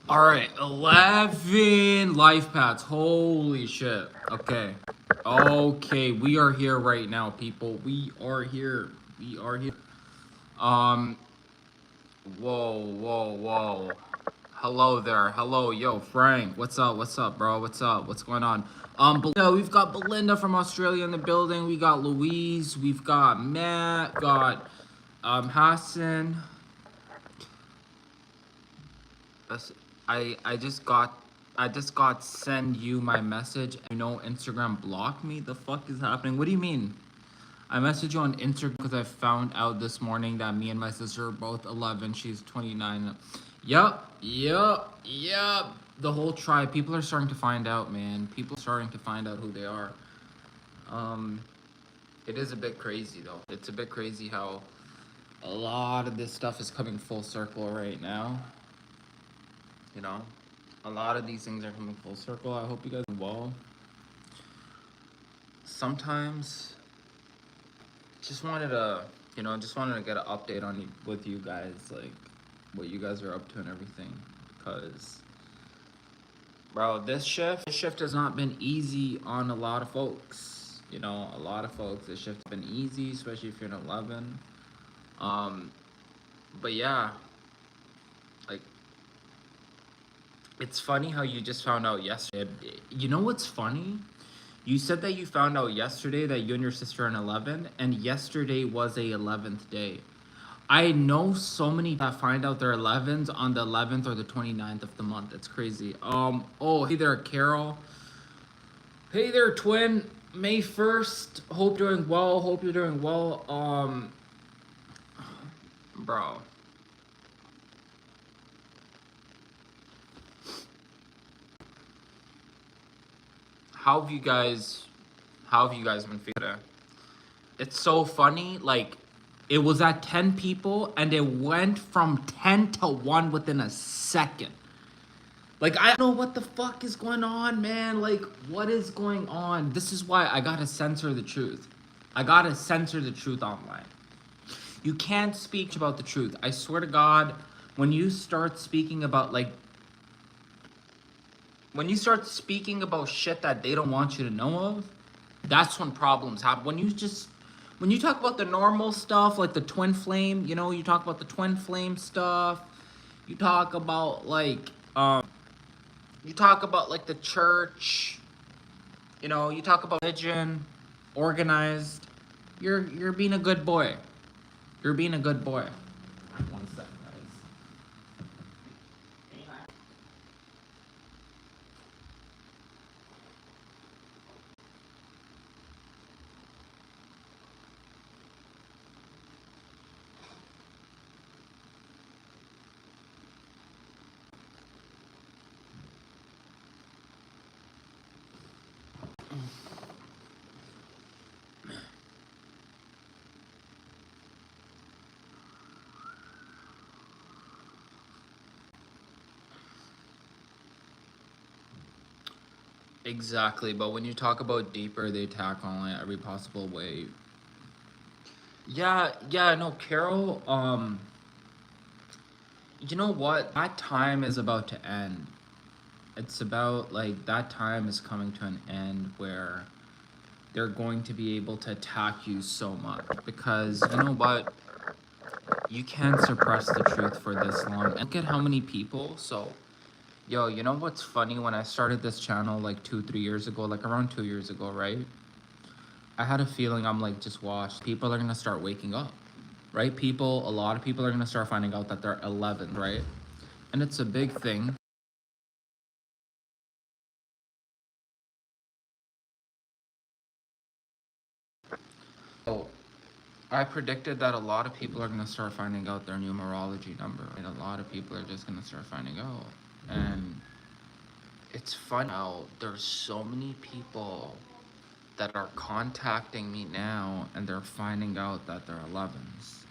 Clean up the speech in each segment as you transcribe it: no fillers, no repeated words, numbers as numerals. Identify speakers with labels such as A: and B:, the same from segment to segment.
A: All right, 11 life paths. Holy shit. Okay. Okay, we are here right now, people. We are here. We are here. Um, whoa. Hello there. Hello, yo, Frank. What's up? What's up, bro? What's up? What's going on? Belinda, we've got Belinda from Australia in the building. We got Louise. We've got Matt. Got Hassan. I just got send you my message. You know Instagram blocked me. The fuck is happening? What do you mean? I messaged you on Instagram because I found out this morning that me and my sister are both 11. She's 29. Yup. The whole tribe. People are starting to find out, man. People are starting to find out who they are. Um, it is a bit crazy though. It's a bit crazy how a lot of this stuff is coming full circle right now. You know, a lot of these things are coming full circle. I hope you guys are well. Sometimes just wanted to, get an update on you, with you guys, like what you guys are up to and everything, because bro, this shift has not been easy on a lot of folks. You know, a lot of folks, this shift has been easy, especially if you're an 11. But yeah, like, it's funny how you just found out yesterday. You know what's funny? You said that you found out yesterday that you and your sister are in 11, and yesterday was a 11th day. I know so many that find out their 11s on the 11th or the 29th of the month. It's crazy. Oh, hey there, Carol. Hey there, twin. May 1st. Hope you're doing well. Hope you're doing well. Bro. How have you guys been feeling? It's so funny, like it was at 10 people and it went from 10 to 1 within a second. Like, I don't know what the fuck is going on, man. Like, what is going on? This is why I gotta censor the truth. I gotta censor the truth online. You can't speak about the truth. I swear to God, when you start speaking about, like, when you start speaking about shit that they don't want you to know of, that's when problems happen. When you talk about the normal stuff, like the twin flame, you know, you talk about the twin flame stuff, you talk about like the church, you know, you talk about religion, organized, you're being a good boy. You're being a good boy. One second, guys. Exactly, but when you talk about deeper, they attack on it every possible way. Yeah, no, Carol, you know what? That time is about to end. It's about, like, that time is coming to an end where they're going to be able to attack you so much. Because, you know what? You can't suppress the truth for this long. And look at how many people, so... Yo, you know what's funny? When I started this channel like 2-3 years ago, like around 2 years ago, right? I had a feeling, I'm like, just watch. People are gonna start waking up, right? A lot of people are gonna start finding out that they're 11, right? And it's a big thing. So I predicted that a lot of people are gonna start finding out their numerology number, and a lot of people are just gonna start finding out. And it's funny how there's so many people that are contacting me now and they're finding out that they're 11s.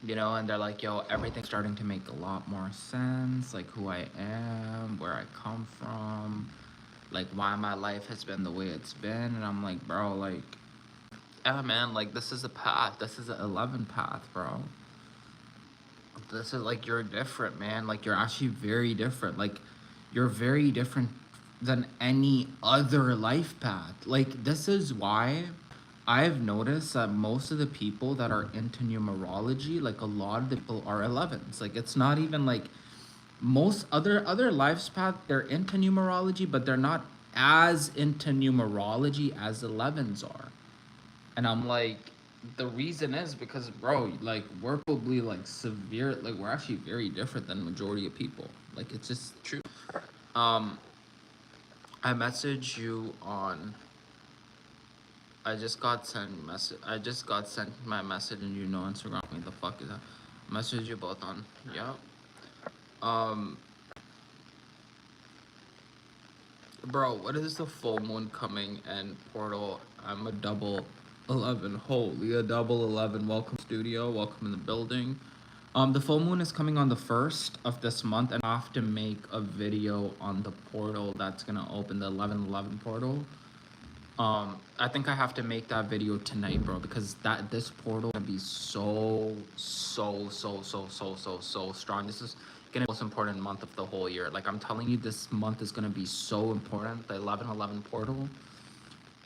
A: You know, and they're like, yo, everything's starting to make a lot more sense, like who I am, where I come from, like why my life has been the way it's been. And I'm like, bro, like, yeah, man, like this is a path. This is an 11 path, bro. This is like, you're different, man. Like, you're actually very different. Like, you're very different than any other life path. Like, this is why I've noticed that most of the people that are into numerology, like a lot of the people are 11s. Like, it's not even like most other lives path, they're into numerology, but they're not as into numerology as 11s are. And I'm like, the reason is because, bro, like, we're probably like severe, like, we're actually very different than majority of people. Like, it's just true. I messaged you on, I just got sent my message, and you know Instagram me. The fuck is that? Message you both on. Yeah. Bro, what is the full moon coming and portal? I'm a double 11. Holy, a double 11. Welcome studio. Welcome in the building. The full moon is coming on the 1st of this month, and I have to make a video on the portal that's gonna open, the 11/11 portal. I think I have to make that video tonight, bro, because this portal gonna be so strong. This is gonna be the most important month of the whole year. Like, I'm telling you, this month is gonna be so important. The 11/11 portal,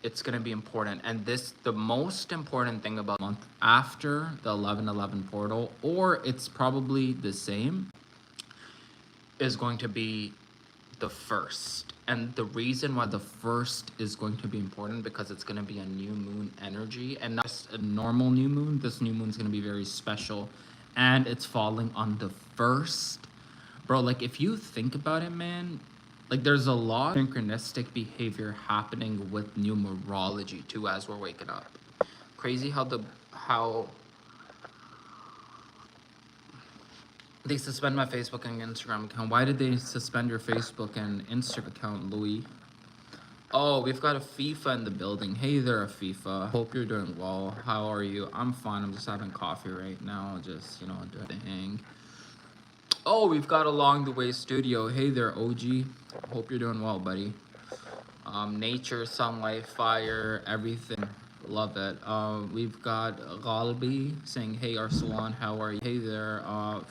A: it's gonna be important. And the most important thing about the month after the 11/11 portal, or it's probably the same, is going to be the 1st. And the reason why the first is going to be important, because it's going to be a new moon energy, and not just a normal new moon. This new moon is going to be very special, and it's falling on the first. Bro, like, if you think about it, man, like, there's a lot of synchronistic behavior happening with numerology too as we're waking up. Crazy how they suspend my Facebook and Instagram account. Why did they suspend your Facebook and Instagram account, Louis? Oh, we've got a FIFA in the building. Hey there, FIFA. Hope you're doing well. How are you? I'm fine. I'm just having coffee right now. Just, doing the thing. Oh, we've got Along the Way Studio. Hey there, OG. Hope you're doing well, buddy. Nature, sunlight, fire, everything. Love it. We've got Galbi saying, hey, Arslan, how are you? Hey there,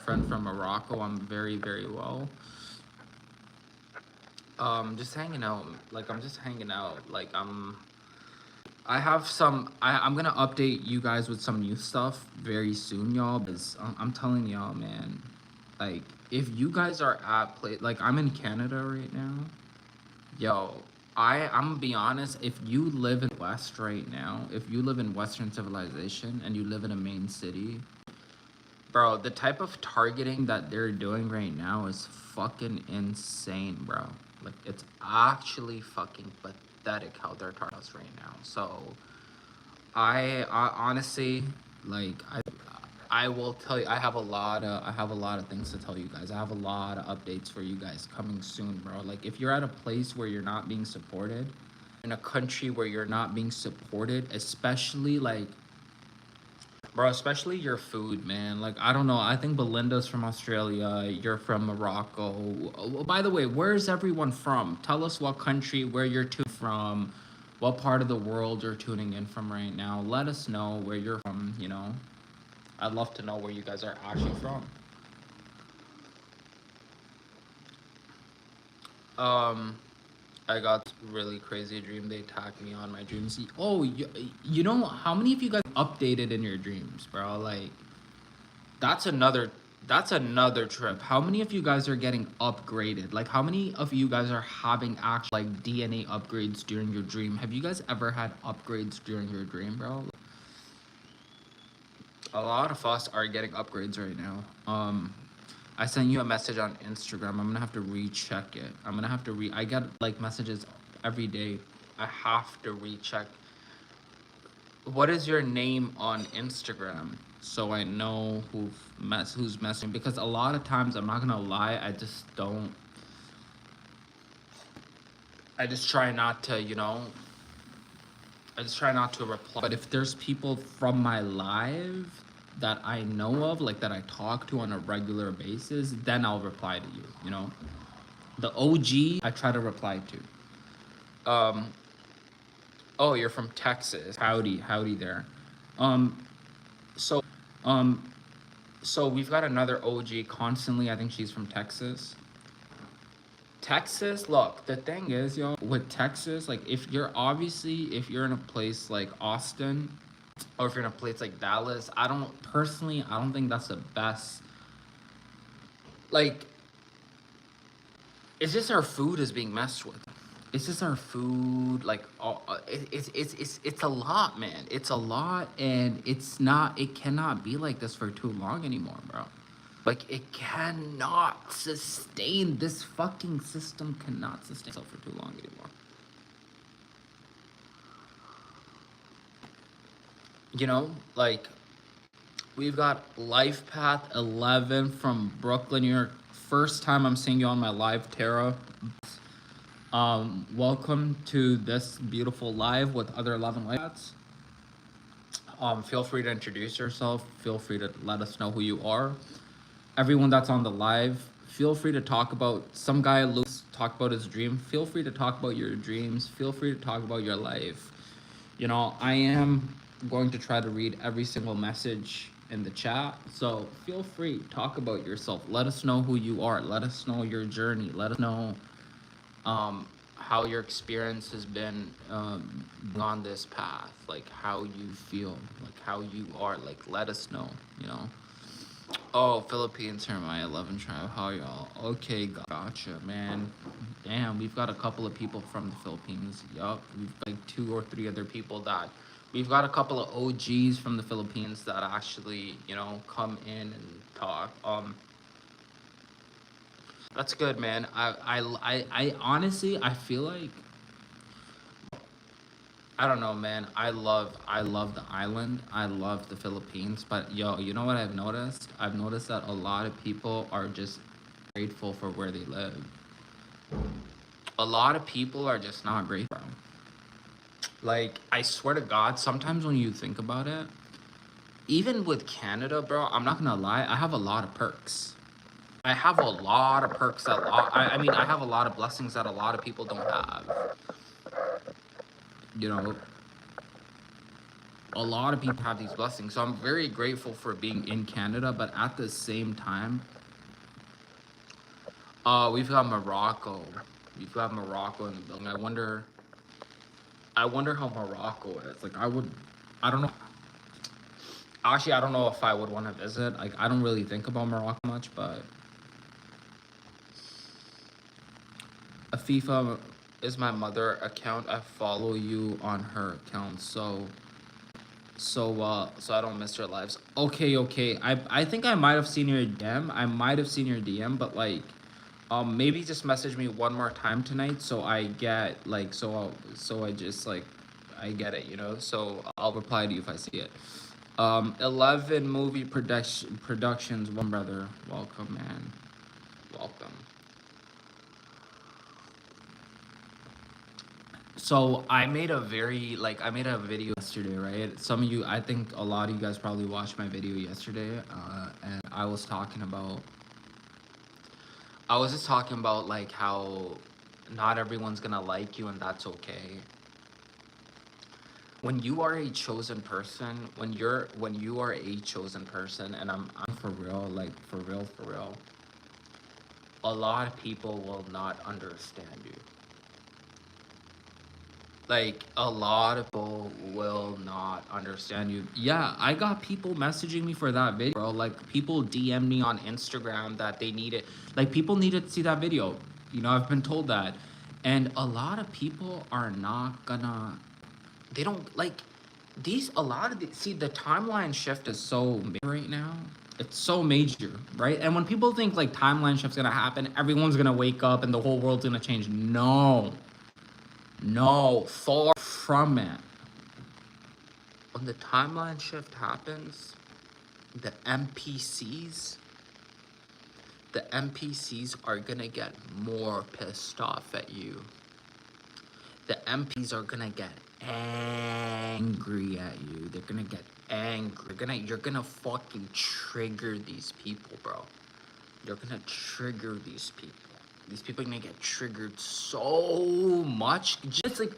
A: friend from Morocco. I'm very, very well. Just hanging out. Like, I'm just hanging out. Like, I'm gonna update you guys with some new stuff very soon, y'all, because I'm telling y'all, man, like, if you guys are like, I'm in Canada right now, yo, I'm gonna be honest, if you live in West right now, if you live in Western civilization and you live in a main city, bro, the type of targeting that they're doing right now is fucking insane, bro. Like, it's actually fucking pathetic how they're targeting us right now. So, I honestly, like, I will tell you, I have a lot of things to tell you guys. I have a lot of updates for you guys coming soon, bro. Like, if you're at a place where you're not being supported, in a country where you're not being supported, especially, like, bro, especially your food, man. Like, I don't know. I think Belinda's from Australia. You're from Morocco. Oh, by the way, where's everyone from? Tell us what country, where you're from, what part of the world you're tuning in from right now. Let us know where you're from, I'd love to know where you guys are actually from. I got really crazy dream. They attacked me on my dreams. Oh, you know how many of you guys updated in your dreams, bro? Like, that's another trip. How many of you guys are getting upgraded? Like, how many of you guys are having actual, like, DNA upgrades during your dream? Have you guys ever had upgrades during your dream, bro? A lot of us are getting upgrades right now. I sent you a message on Instagram. I'm gonna have to recheck it. I get, like, messages every day. I have to recheck. What is your name on Instagram, so I know who's messaging? Because a lot of times, I'm not gonna lie, I just try not to, I just try not to reply. But if there's people from my live that I know of, like, that I talk to on a regular basis, then I'll reply to you, The OG, I try to reply to. Oh, you're from Texas. Howdy there. So, so we've got another OG constantly. I think she's from Texas. Texas, look, the thing is, yo, with Texas, like, if you're in a place like Austin, or if you're in a place like Dallas, I don't think that's the best. Like, it's just our food is being messed with. It's just our food, like, it's a lot, man. It's a lot, and it cannot be like this for too long anymore, bro. Like, it cannot sustain, this fucking system cannot sustain itself for too long anymore. Like, we've got Life Path 11 from Brooklyn, New York. First time I'm seeing you on my live, Tara. Welcome to this beautiful live with other 11 live paths. Feel free to introduce yourself. Feel free to let us know who you are. Everyone that's on the live, feel free to talk about, some guy Luke talk about his dream. Feel free to talk about your dreams. Feel free to talk about your life. I am going to try to read every single message in the chat, so feel free, talk about yourself. Let us know who you are. Let us know your journey. Let us know how your experience has been on this path, like, how you feel, like, how you are. Like, let us know, Oh, Philippines are my 11 tribe. How y'all? Okay, gotcha, man. Damn, we've got a couple of people from the Philippines. Yup, we've like 2 or 3 other people that we've got a couple of OGs from the Philippines that actually, come in and talk. That's good, man. I honestly, I feel like I don't know, man. I love the island. I love the Philippines, but yo, you know what I've noticed? I've noticed that a lot of people are just grateful for where they live. A lot of people are just not grateful. Like, I swear to God, sometimes when you think about it, even with Canada, bro, I'm not gonna lie, I have a lot of perks. I have a lot of perks that I mean, I have a lot of blessings that a lot of people don't have. You know, a lot of people have these blessings. So I'm very grateful for being in Canada, but at the same time, we've got Morocco. We've got Morocco in the building. I wonder how Morocco is. Like I don't know. Actually, I don't know if I would want to visit. Like I don't really think about Morocco much, but Afifa is my mother account. I follow you on her account, so I don't miss your lives. Okay. I think I might have seen your DM. I might have seen your DM, but like, maybe just message me one more time tonight, so I get like, so I just like, I get it, So I'll reply to you if I see it. 11 movie productions. One brother, welcome, man, welcome. So I made a video yesterday, right? Some of you, I think a lot of you guys probably watched my video yesterday, and I was just talking about like how not everyone's gonna like you, and that's okay. When you are a chosen person, when you are a chosen person, and I'm for real, like for real, a lot of people will not understand you. Like a lot of people will not understand you. Yeah, I got people messaging me for that video, bro. Like people DM me on Instagram that they need it. Like people needed to see that video. I've been told that. And a lot of people are not gonna, they don't like these a lot of the, see, the timeline shift is so major right now. It's so major, right? And when people think like timeline shift's gonna happen, everyone's gonna wake up and the whole world's gonna change. No. No, far from it. When the timeline shift happens, the NPCs, the NPCs are gonna get more pissed off at you. The MPs are gonna get angry at you. They're gonna get angry. You're gonna fucking trigger these people, bro. You're gonna trigger these people. These people are gonna get triggered so much. Just like,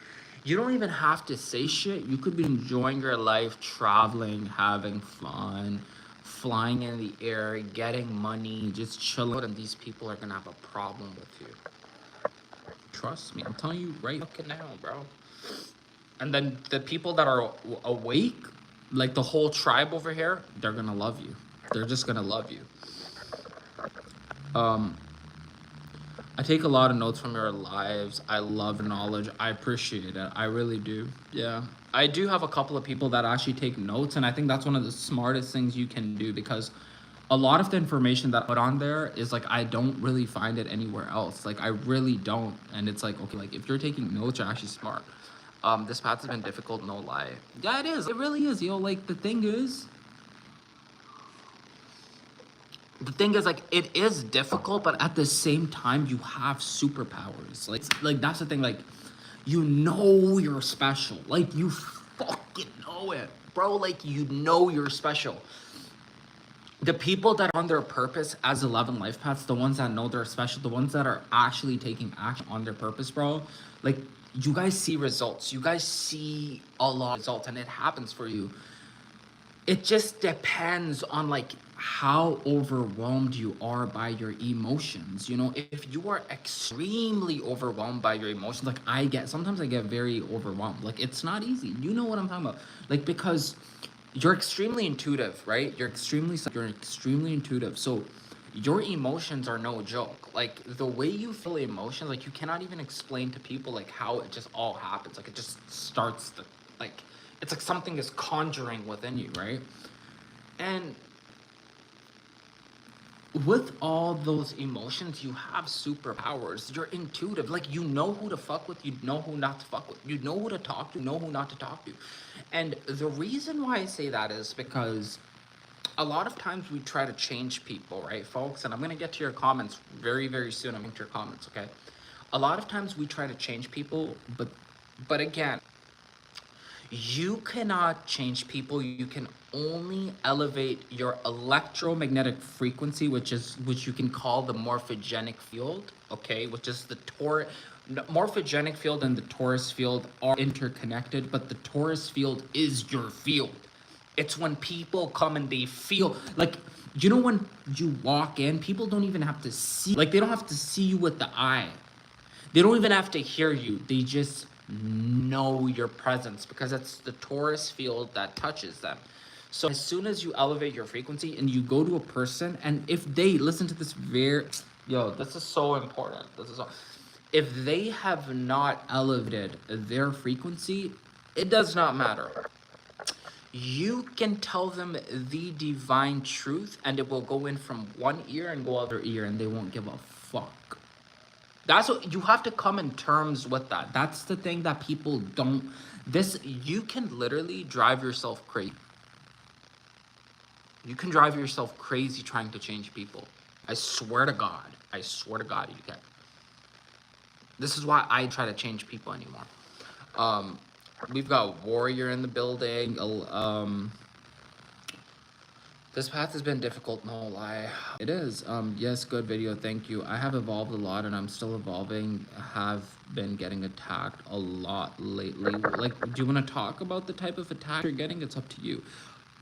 A: you don't even have to say shit. You could be enjoying your life, traveling, having fun, flying in the air, getting money, just chilling, and these people are gonna have a problem with you. Trust me, I'm telling you right fucking now, bro. And then the people that are awake, like the whole tribe over here, they're gonna love you. They're just gonna love you. I take a lot of notes from your lives. I love knowledge. I appreciate it. I really do. Yeah. I do have a couple of people that actually take notes, and I think that's one of the smartest things you can do, because a lot of the information that I put on there is like, I don't really find it anywhere else. Like I really don't. And it's like, okay, like if you're taking notes, you're actually smart. This path has been difficult, no lie. Yeah, it is. It really is. Like the thing is like, it is difficult, but at the same time you have superpowers. Like that's the thing. Like, you're special. Like you fucking know it, bro. Like you're special. The people that are on their purpose as 11 life paths, the ones that know they're special, the ones that are actually taking action on their purpose, bro, like, you guys see results. You guys see a lot of results, and it happens for you. It just depends on like how overwhelmed you are by your emotions. If you are extremely overwhelmed by your emotions, like sometimes I get very overwhelmed. Like it's not easy. You know what I'm talking about? Like, because you're extremely intuitive, right? You're extremely intuitive. So your emotions are no joke. Like the way you feel emotions, like you cannot even explain to people like how it just all happens. Like it just starts the like it's like something is conjuring within you, right? And with all those emotions, you have superpowers. You're intuitive. Like you know who to fuck with, you know who not to fuck with. You know who to talk to, you know who not to talk to. And the reason why I say that is because a lot of times we try to change people, right, folks? And I'm gonna get to your comments very, very soon. I'm gonna get to your comments, okay? A lot of times we try to change people, but again, you cannot change people. You can only elevate your electromagnetic frequency, which you can call the morphogenic field, okay? Which is the morphogenic field and the Taurus field are interconnected, but the Taurus field is your field. It's when people come and they feel like, you know, when you walk in, people don't even have to see, like they don't have to see you with the eye. They don't even have to hear you. They just know your presence because it's the Taurus field that touches them. So as soon as you elevate your frequency and you go to a person, and if they listen to this this is so important. If they have not elevated their frequency, it does not matter. You can tell them the divine truth and it will go in from one ear and go out their ear and they won't give a fuck. That's what you have to come in terms with that. That's the thing that people don't. You can literally drive yourself crazy. You can drive yourself crazy trying to change people. I swear to God. I swear to God you can. This is why I try to change people anymore. We've got Warrior in the building. This path has been difficult, no lie. It is. Yes, good video, thank you. I have evolved a lot and I'm still evolving. Have been getting attacked a lot lately. Like, do you want to talk about the type of attack you're getting? It's up to you.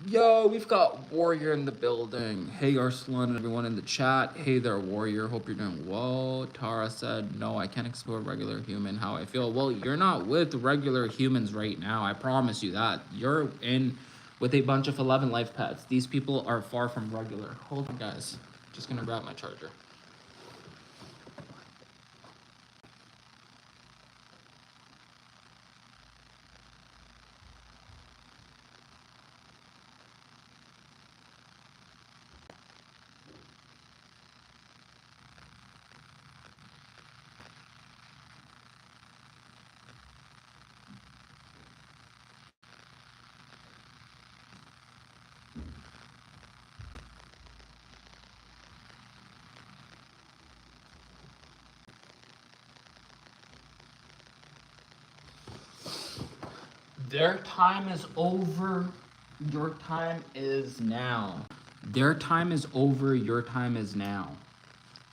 A: Yo, we've got Warrior in the building. Hey, Arslan and everyone in the chat. Hey there, Warrior. Hope you're doing well. Tara said, no, I can't explore regular human how I feel. Well, you're not with regular humans right now. I promise you that. You're in with a bunch of 11 life paths. These people are far from regular. Hold on, guys. Just gonna grab my charger. Their time is over. Your time is now. Their time is over. Your time is now.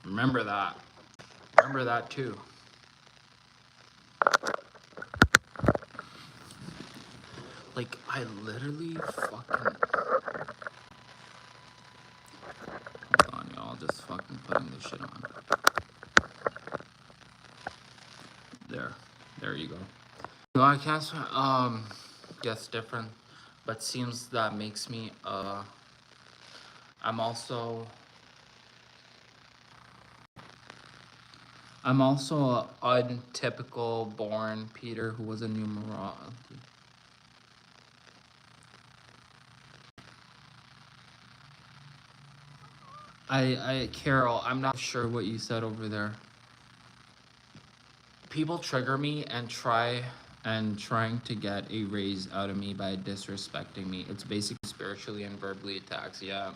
A: Remember that. Remember that too. Like, I literally fucking... Hold on, y'all. Just fucking putting this shit on. There. There you go. So I can't... Guess different. But seems that makes me, I'm also a untypical born Peter who was a numerology. Carol, I'm not sure what you said over there. People trigger me and trying to get a raise out of me by disrespecting me. It's basically spiritually and verbally attacks, yeah.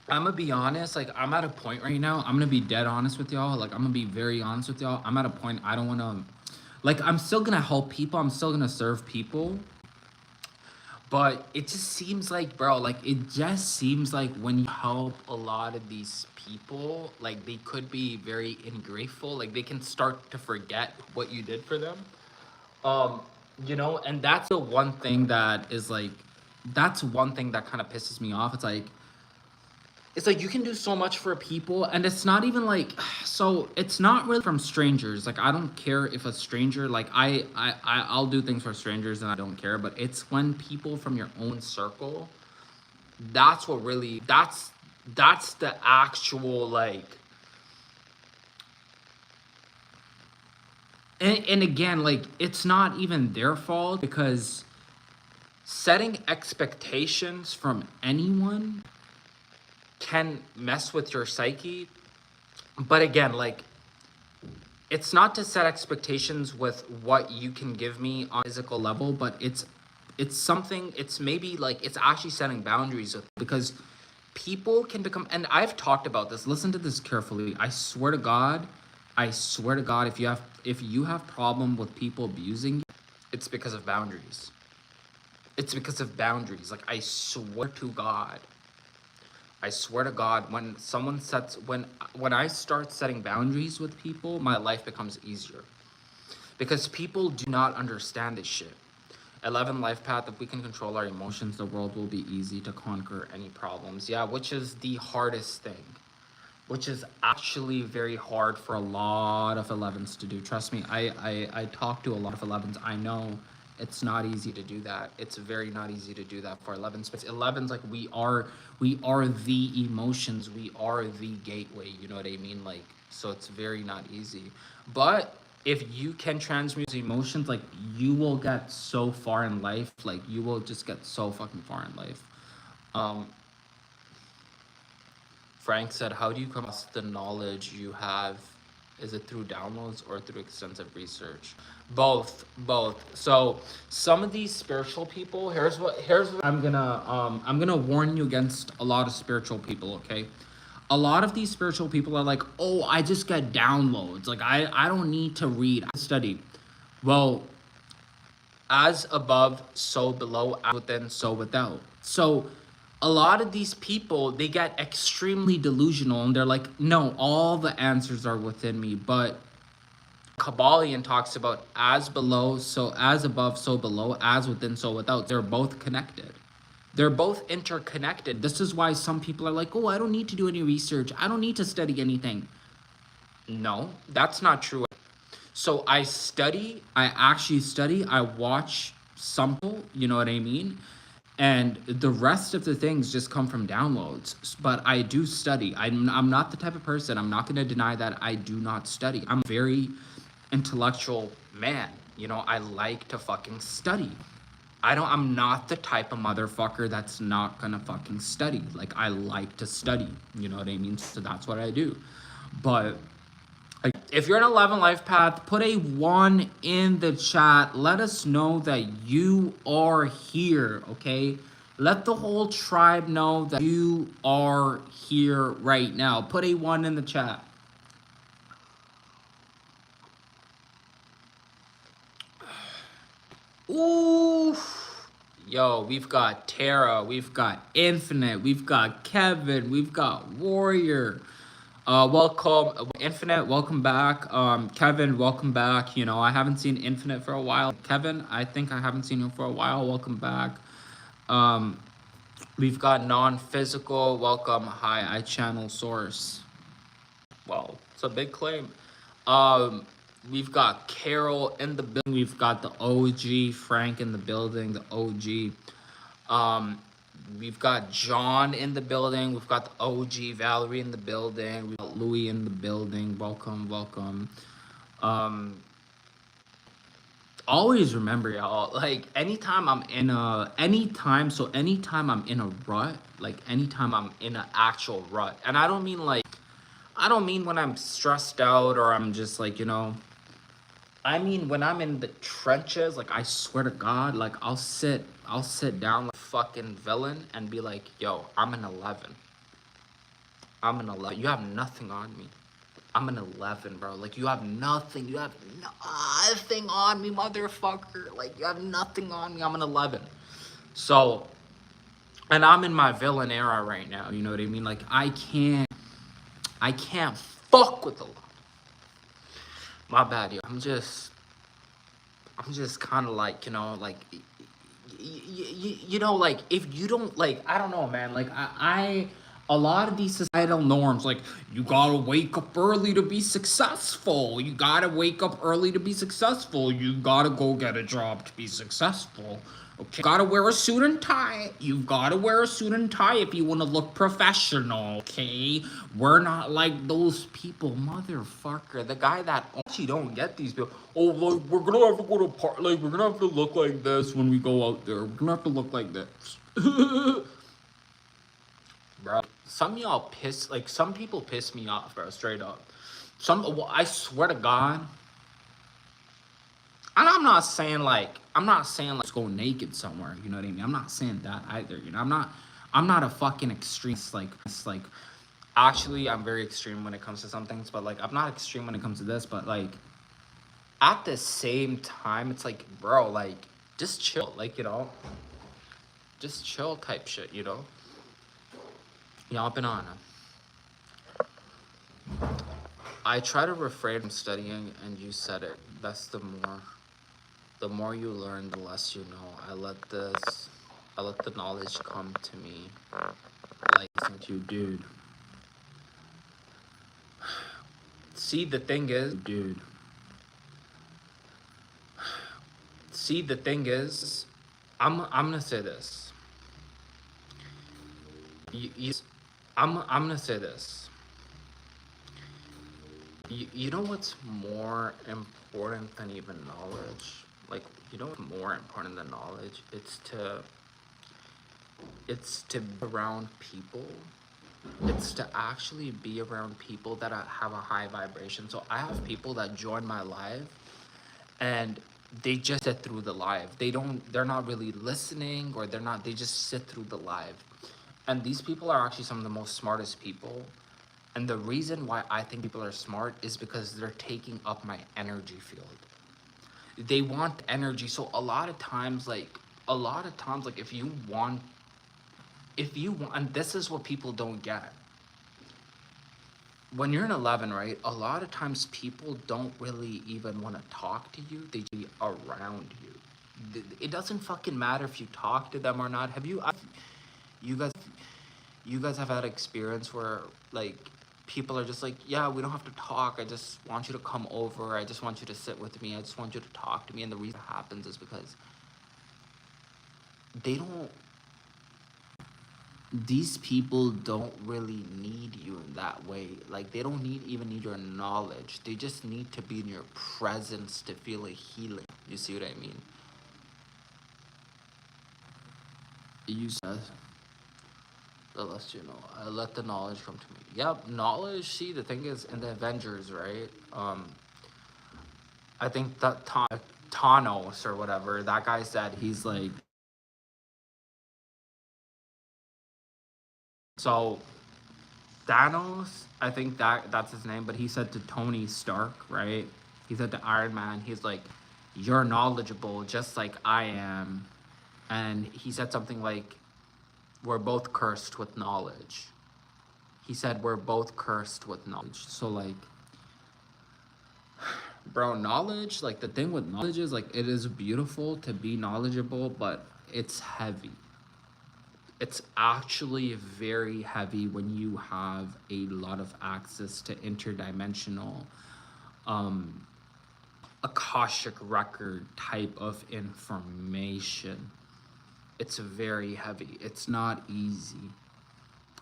A: I'm gonna be honest, like, I'm at a point right now, I'm gonna be dead honest with y'all, like, I'm gonna be very honest with y'all. I'm at a point I don't wanna, like, I'm still gonna help people, I'm still gonna serve people, but it just seems like, bro, like, it just seems like when you help a lot of these people, like, they could be very ungrateful, like, they can start to forget what you did for them. You know, and that's the one thing that is, like, that's one thing that kind of pisses me off. It's like, it's like you can do so much for people, and it's not even like, so it's not really from strangers. Like, I don't care if a stranger, like, I'll do things for strangers and I don't care, but it's when people from your own circle, that's what really, that's the actual, like, and again, like, it's not even their fault, because setting expectations from anyone can mess with your psyche. But again, like, it's not to set expectations with what you can give me on a physical level, but it's something, it's maybe like, it's actually setting boundaries with, because people can become, and I've talked about this, listen to this carefully. I swear to God, if you have problem with people abusing you, it's because of boundaries. It's because of boundaries. Like, I swear to God, when someone sets, when I start setting boundaries with people, my life becomes easier. Because people do not understand this shit. 11 life path, if we can control our emotions, the world will be easy to conquer any problems. Yeah, which is the hardest thing. Which is actually very hard for a lot of 11s to do. Trust me, I talk to a lot of 11s. I know it's not easy to do that. It's very not easy to do that for 11s. But 11s, like, we are the emotions. We are the gateway. You know what I mean? Like, so it's very not easy. But if you can transmute emotions, like, you will get so far in life. Like, you will just get so fucking far in life. Frank said, how do you come across the knowledge you have? Is it through downloads or through extensive research? Both. So some of these spiritual people, here's what I'm gonna warn you against a lot of spiritual people, okay? A lot of these spiritual people are like, oh, I just get downloads. Like, I don't need to read, I study. Well, as above, so below, as within, so without. So a lot of these people, they get extremely delusional, and they're like, no, all the answers are within me. But Kabbalion talks about as below, so as above, so below, as within, so without. They're both connected. They're both interconnected. This is why some people are like, oh, I don't need to do any research. I don't need to study anything. No, that's not true. So I actually study, I watch some people, you know what I mean? And the rest of the things just come from downloads. But I do study. I'm not the type of person, I'm not going to deny that I do not study. I'm a very intellectual man. You know, I like to fucking study. I'm not the type of motherfucker that's not gonna fucking study. Like, I like to study. You know what I mean? So that's what I do. But if you're an 11 life path, put a 1 in the chat. Let us know that you are here, okay? Let the whole tribe know that you are here right now. Put a 1 in the chat. Ooh. Yo, we've got Tara, we've got Infinite, we've got Kevin, we've got Warrior. Welcome, Infinite, welcome back. Kevin, welcome back. You know, I haven't seen Infinite for a while. Kevin, I think I haven't seen you for a while. Welcome back. We've got non-physical. Welcome. Hi, I channel source. Well, it's a big claim. We've got Carol in the building. We've got the OG, Frank in the building, the OG. We've got John in the building. We've got the OG, Valerie in the building. We've got Louis in the building. Welcome, welcome. Always remember, y'all, like, anytime I'm in a rut, like, anytime I'm in an actual rut, and I don't mean when I'm stressed out or I'm just like, you know, I mean when I'm in the trenches. Like, I swear to God, like, I'll sit down like a fucking villain and be like, yo, I'm an 11. You have nothing on me. I'm an 11, bro. Like, you have nothing on me, motherfucker. Like, you have nothing on me. I'm an 11. So, and I'm in my villain era right now, you know what I mean? Like, I can't fuck with the lot. My bad, yo. I'm just kind of like, you know, like, you know, like, if you don't, like, I don't know, man. Like, a lot of these societal norms, like you gotta wake up early to be successful, you gotta wake up early to be successful, you gotta go get a job to be successful, okay, you gotta wear a suit and tie, you gotta wear a suit and tie if you want to look professional, okay? We're not like those people, motherfucker. The guy that actually don't get these people. Oh, like we're gonna have to go to part, like we're gonna have to look like this when we go out there, we're gonna have to look like this. Bro, some of y'all piss, like some people piss me off, bro, straight up. Well, I swear to God, and I'm not saying let's go naked somewhere, you know what I mean? I'm not saying that either, you know. I'm not a fucking extremist, like it's like, actually I'm very extreme when it comes to some things, but like I'm not extreme when it comes to this, but like at the same time, it's like, bro, like just chill, like, you know, just chill type shit, you know. Y'all been on. I try to refrain from studying, and you said it. That's the more you learn, the less you know. I let the knowledge come to me. Like you, dude. See, the thing is, dude. See, the thing is, I'm gonna say this. I'm gonna say this. You know what's more important than even knowledge? Like, you know what's more important than knowledge? It's to be around people. It's to actually be around people that have a high vibration. So I have people that join my live and they just sit through the live. They're not really listening, or they just sit through the live. And these people are actually some of the most smartest people. And the reason why I think people are smart is because they're taking up my energy field. They want energy. So a lot of times, like if you want, and this is what people don't get. When you're in 11, right, a lot of times people don't really even want to talk to you. They be around you. It doesn't fucking matter if you talk to them or not. You guys have had experience where, like, people are just like, yeah, we don't have to talk. I just want you to come over. I just want you to sit with me. I just want you to talk to me. And the reason it happens is because these people don't really need you in that way. Like, they don't even need your knowledge. They just need to be in your presence to feel a healing. You see what I mean? You said, you know, I let the knowledge come to me. Yep, knowledge. See, the thing is, in the Avengers, right? I think that Thanos or whatever, that guy said, he's like, so Thanos, I think that's his name, but he said to Tony Stark, right? He said to Iron Man, he's like, you're knowledgeable just like I am. And he said something like, we're both cursed with knowledge. He said, we're both cursed with knowledge. So, like, bro, knowledge, like, the thing with knowledge is, like, it is beautiful to be knowledgeable, but it's heavy. It's actually very heavy when you have a lot of access to interdimensional, Akashic record type of information. It's very heavy. It's not easy.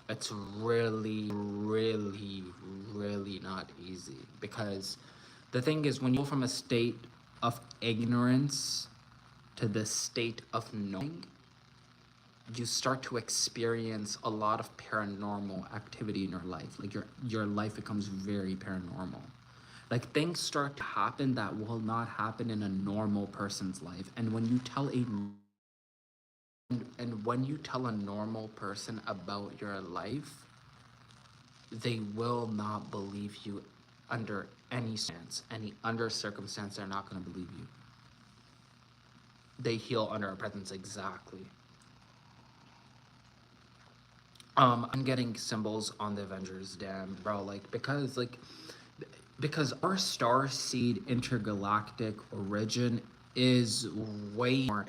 A: It's really, really, really not easy. Because the thing is, when you go from a state of ignorance to the state of knowing, you start to experience a lot of paranormal activity in your life. Like, your life becomes very paranormal. Like, things start to happen that will not happen in a normal person's life. And when you tell a normal person about your life, they will not believe you under any circumstance. They're not going to believe you. They heal under our presence. Exactly. I'm getting symbols on the Avengers, damn, bro. Like, because our star seed intergalactic origin is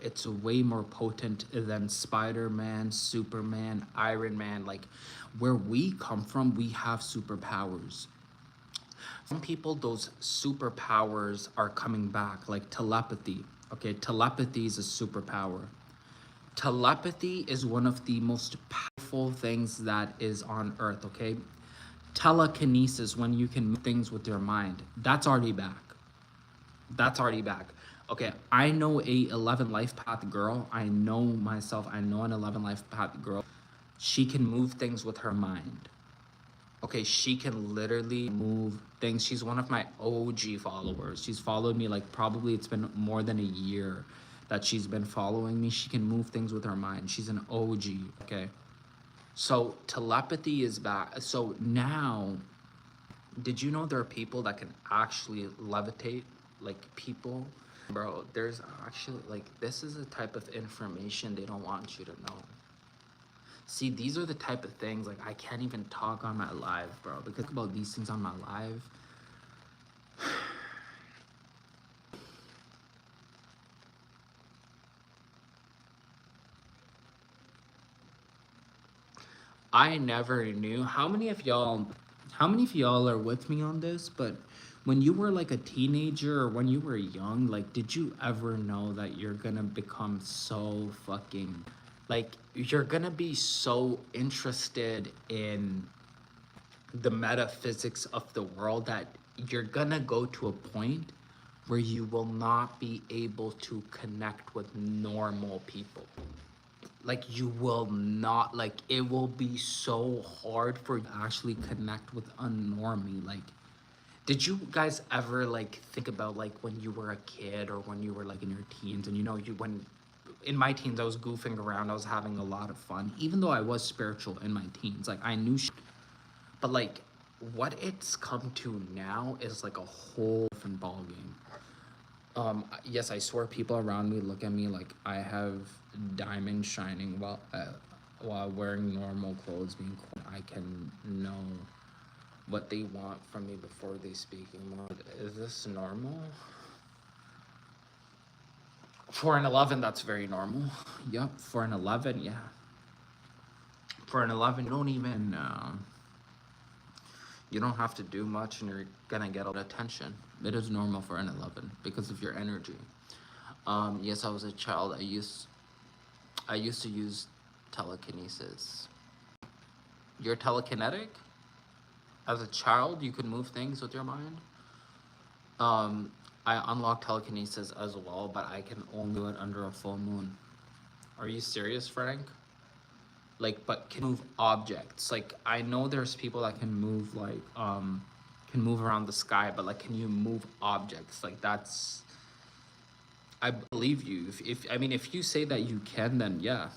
A: it's way more potent than Spider-Man, Superman, Iron Man. Like, where we come from, we have superpowers. Some people, those superpowers are coming back, like telepathy. Okay, telepathy is a superpower. Telepathy is one of the most powerful things that is on earth, okay? Telekinesis, when you can move things with your mind, that's already back. That's already back. Okay, I know a 11 life path girl. I know myself. I know an 11 life path girl. She can move things with her mind. Okay, she can literally move things. She's one of my OG followers. She's followed me like probably it's been more than a year that she's been following me. She can move things with her mind. She's an OG, okay? So telepathy is back. So now, did you know there are people that can actually levitate, like people? Bro, there's actually, like, this is a type of information they don't want you to know. See, these are the type of things, like, I can't even talk on my live, bro, because about these things on my live. I never knew. How many of y'all are with me on this? But when you were like a teenager or when you were young, like, did you ever know that you're gonna become so fucking, like, you're gonna be so interested in the metaphysics of the world that you're gonna go to a point where you will not be able to connect with normal people? Like, you will not, like, it will be so hard for you to actually connect with a normie. Like, did you guys ever like think about like when you were a kid or when you were like in your teens, and you know, you when in my teens I was goofing around, I was having a lot of fun, even though I was spiritual in my teens, like I knew shit. But like, what it's come to now is like a whole different ballgame. Yes, I swear people around me look at me like I have diamonds shining while wearing normal clothes, being cool. I can know what they want from me before they speak. Is this normal? For an 11, that's very normal. Yep, for an 11, yeah. For an 11, you don't have to do much and you're gonna get all the attention. It is normal for an 11 because of your energy. Yes, I was a child. I used to use telekinesis. You're telekinetic? As a child, you could move things with your mind? I unlocked telekinesis as well, but I can only do it under a full moon. Are you serious, Frank? Like, but can move objects. Like, I know there's people that can move, like, can move around the sky, but like, can you move objects? Like, that's, I believe you. If I mean, if you say that you can, then yeah.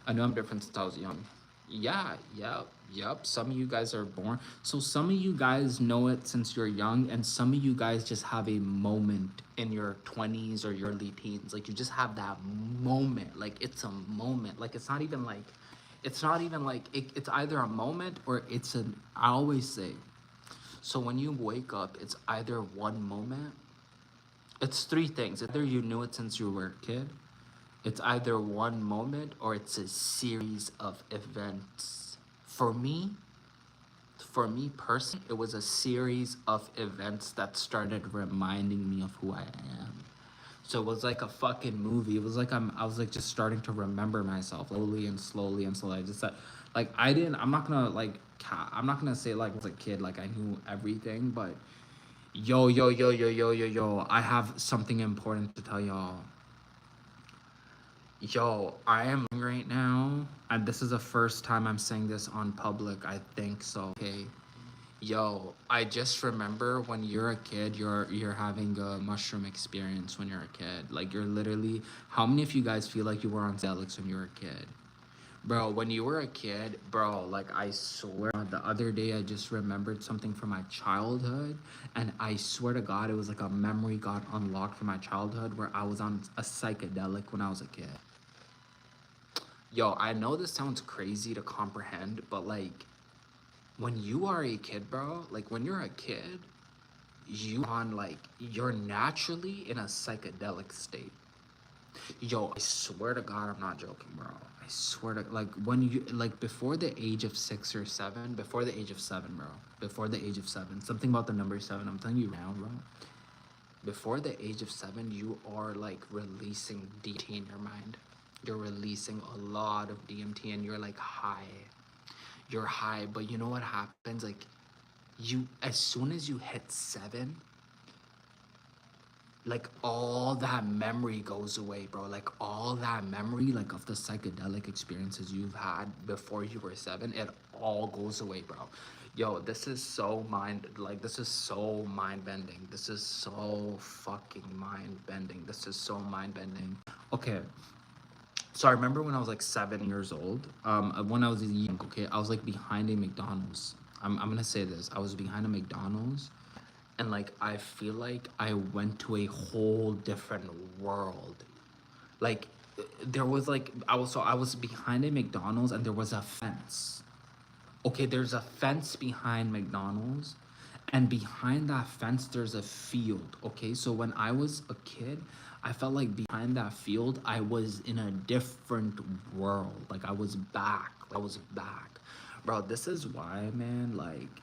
A: I know I'm different since I was young. Yeah, yep. Some of you guys are born. So some of you guys know it since you're young, and some of you guys just have a moment in your 20s or your early teens. Like, you just have that moment. Like, it's a moment. Like, it's not even like, it's either a moment or it's an, I always say, so when you wake up, it's either one moment, it's three things. Either you knew it since you were a kid, it's either one moment or it's a series of events. For me personally, it was a series of events that started reminding me of who I am. So it was like a fucking movie. It was like I was like just starting to remember myself slowly and slowly and slowly. I just said, like, I'm not gonna like, I'm not gonna say like as a kid, like I knew everything, but yo, I have something important to tell y'all. Yo, I am right now, and this is the first time I'm saying this on public, I think so, okay? Yo, I just remember when you're a kid, you're having a mushroom experience when you're a kid. Like, you're literally, how many of you guys feel like you were on Zelix when you were a kid? Bro, when you were a kid, bro, like, I swear, the other day I just remembered something from my childhood, and I swear to God, it was like a memory got unlocked from my childhood where I was on a psychedelic when I was a kid. Yo, I know this sounds crazy to comprehend, but like, when you are a kid, bro, like when you're a kid, you're naturally in a psychedelic state. Yo, I swear to God, I'm not joking, bro. I swear to, like, when you, like, before the age of 6 or 7, before the age of 7, bro. Before the age of 7, something about the number 7. I'm telling you now, bro. Before the age of 7, you are like releasing DMT in your mind. You're releasing a lot of DMT, and you're like high. You're high, but you know what happens? Like, you, as soon as you hit 7, like all that memory goes away, bro. Like all that memory, like of the psychedelic experiences you've had before you were 7, it all goes away, bro. Yo, this is so this is so mind bending. This is so fucking mind bending. This is so mind bending. Okay, so I remember when I was like 7 years old, when I was young, okay, I was like behind a McDonald's. I'm gonna say this. I was behind a McDonald's, and like I feel like I went to a whole different world. Like there was like I was behind a McDonald's, and there was a fence. Okay, there's a fence behind McDonald's, and behind that fence there's a field. Okay, so when I was a kid, I felt like behind that field I was in a different world. Like I was back. I was back. Bro, this is why, man, like,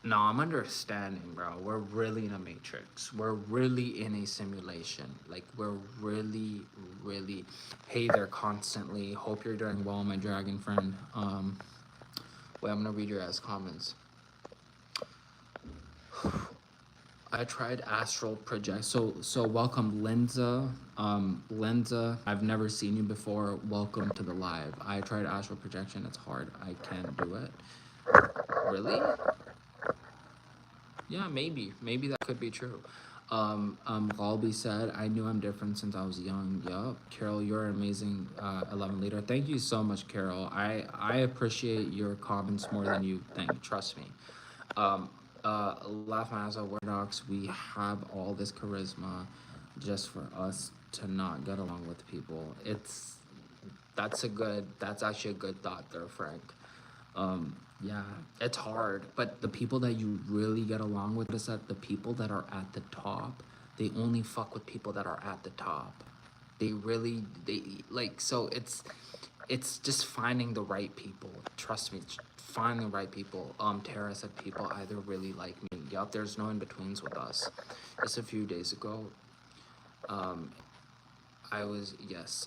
A: no, I'm understanding, bro. We're really in a matrix. We're really in a simulation. Like, we're really, really. Hey there, constantly. Hope you're doing well, my dragon friend. Wait, I'm gonna read your ass comments. I tried astral project. So welcome, Lenza. Lenza, I've never seen you before. Welcome to the live. I tried astral projection. It's hard. I can't do it. Really? Yeah, maybe that could be true. Galby said, I knew I'm different since I was young. Yup. Carol, you're an amazing 11 leader. Thank you so much, Carol. I appreciate your comments more than you think. Trust me. Laugh my ass off, Wardox. We have all this charisma just for us to not get along with people. That's actually a good thought there, Frank. Yeah, it's hard, but the people that you really get along with is that the people that are at the top, they only fuck with people that are at the top. They like, so it's just finding the right people. Trust me, find the right people. Tara said people either really like me. Yup, there's no in-betweens with us. Just a few days ago,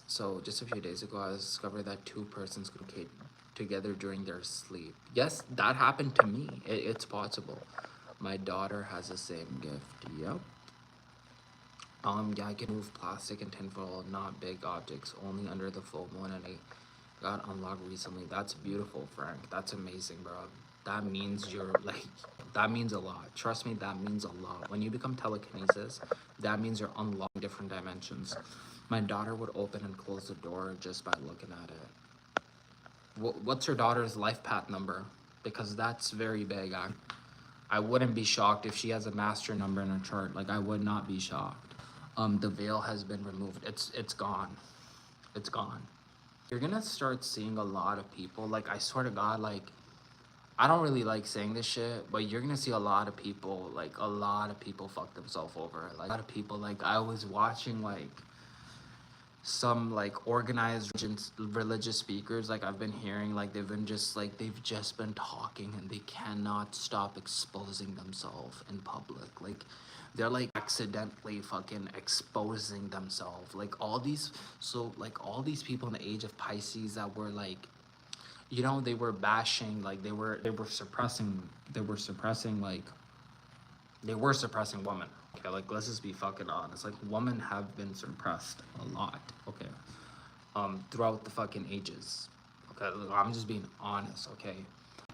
A: so just a few days ago, I discovered that 2 persons communicate together during their sleep. Yes, that happened to me. It's possible. My daughter has the same gift. Yep. Yeah, I can move plastic and tinfoil, not big objects, only under the full moon, and I got unlocked recently. That's beautiful, Frank. That's amazing, bro. That means you're like, that means a lot. Trust me, that means a lot. When you become telekinesis, that means you're unlocking different dimensions. My daughter would open and close the door just by looking at it. What's your daughter's life path number? Because that's very big. I wouldn't be shocked if she has a master number in her chart. Like, I would not be shocked. The veil has been removed. It's gone. It's gone. You're gonna start seeing a lot of people. Like, I swear to God, like, I don't really like saying this shit, but you're gonna see a lot of people, like, a lot of people fuck themselves over. Like, a lot of people, like, I was watching, like, some like organized religious speakers, like I've been hearing, like they've just been talking, and they cannot stop exposing themselves in public. Like they're like accidentally fucking exposing themselves. Like all these people in the age of Pisces that were like, you know, they were bashing, like they were suppressing women. Okay, like let's just be fucking honest. Like women have been suppressed a lot. Okay, throughout the fucking ages. Okay, I'm just being honest. Okay,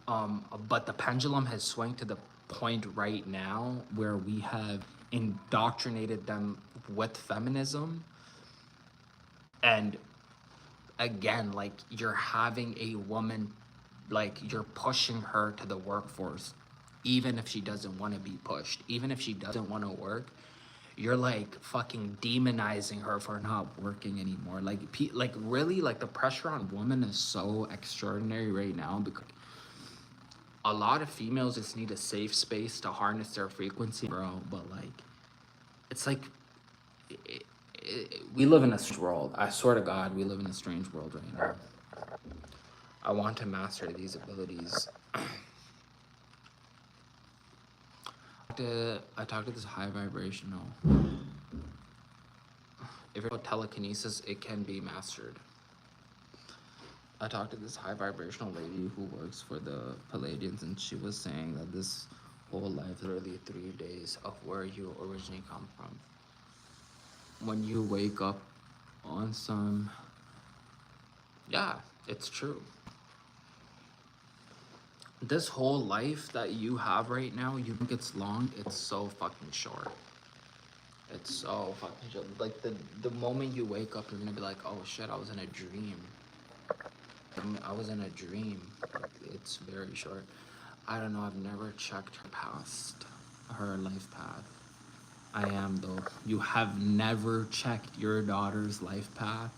A: but the pendulum has swung to the point right now where we have indoctrinated them with feminism, and again, like you're having a woman, like you're pushing her to the workforce, even if she doesn't want to be pushed, even if she doesn't want to work, you're like fucking demonizing her for not working anymore. Like really, like the pressure on women is so extraordinary right now, a lot of females just need a safe space to harness their frequency, bro. But like, it's like, we live in a strange world. I swear to God, we live in a strange world right now. I want to these abilities. I talked to this high vibrational. If you're telekinesis, it can be mastered. I talked to this high vibrational lady who works for the Palladians, and she was saying that this whole life is literally 3 days of where you originally come from. When you wake up on some, yeah, it's true. This whole life that you have right now, you think it's long, it's so fucking short. It's so fucking short. Like the moment you wake up, you're gonna be like, oh shit, I was in a dream. I was in a dream. Like, it's very short. I don't know, I've never checked her past, her life path. I am though. You have never checked your daughter's life path?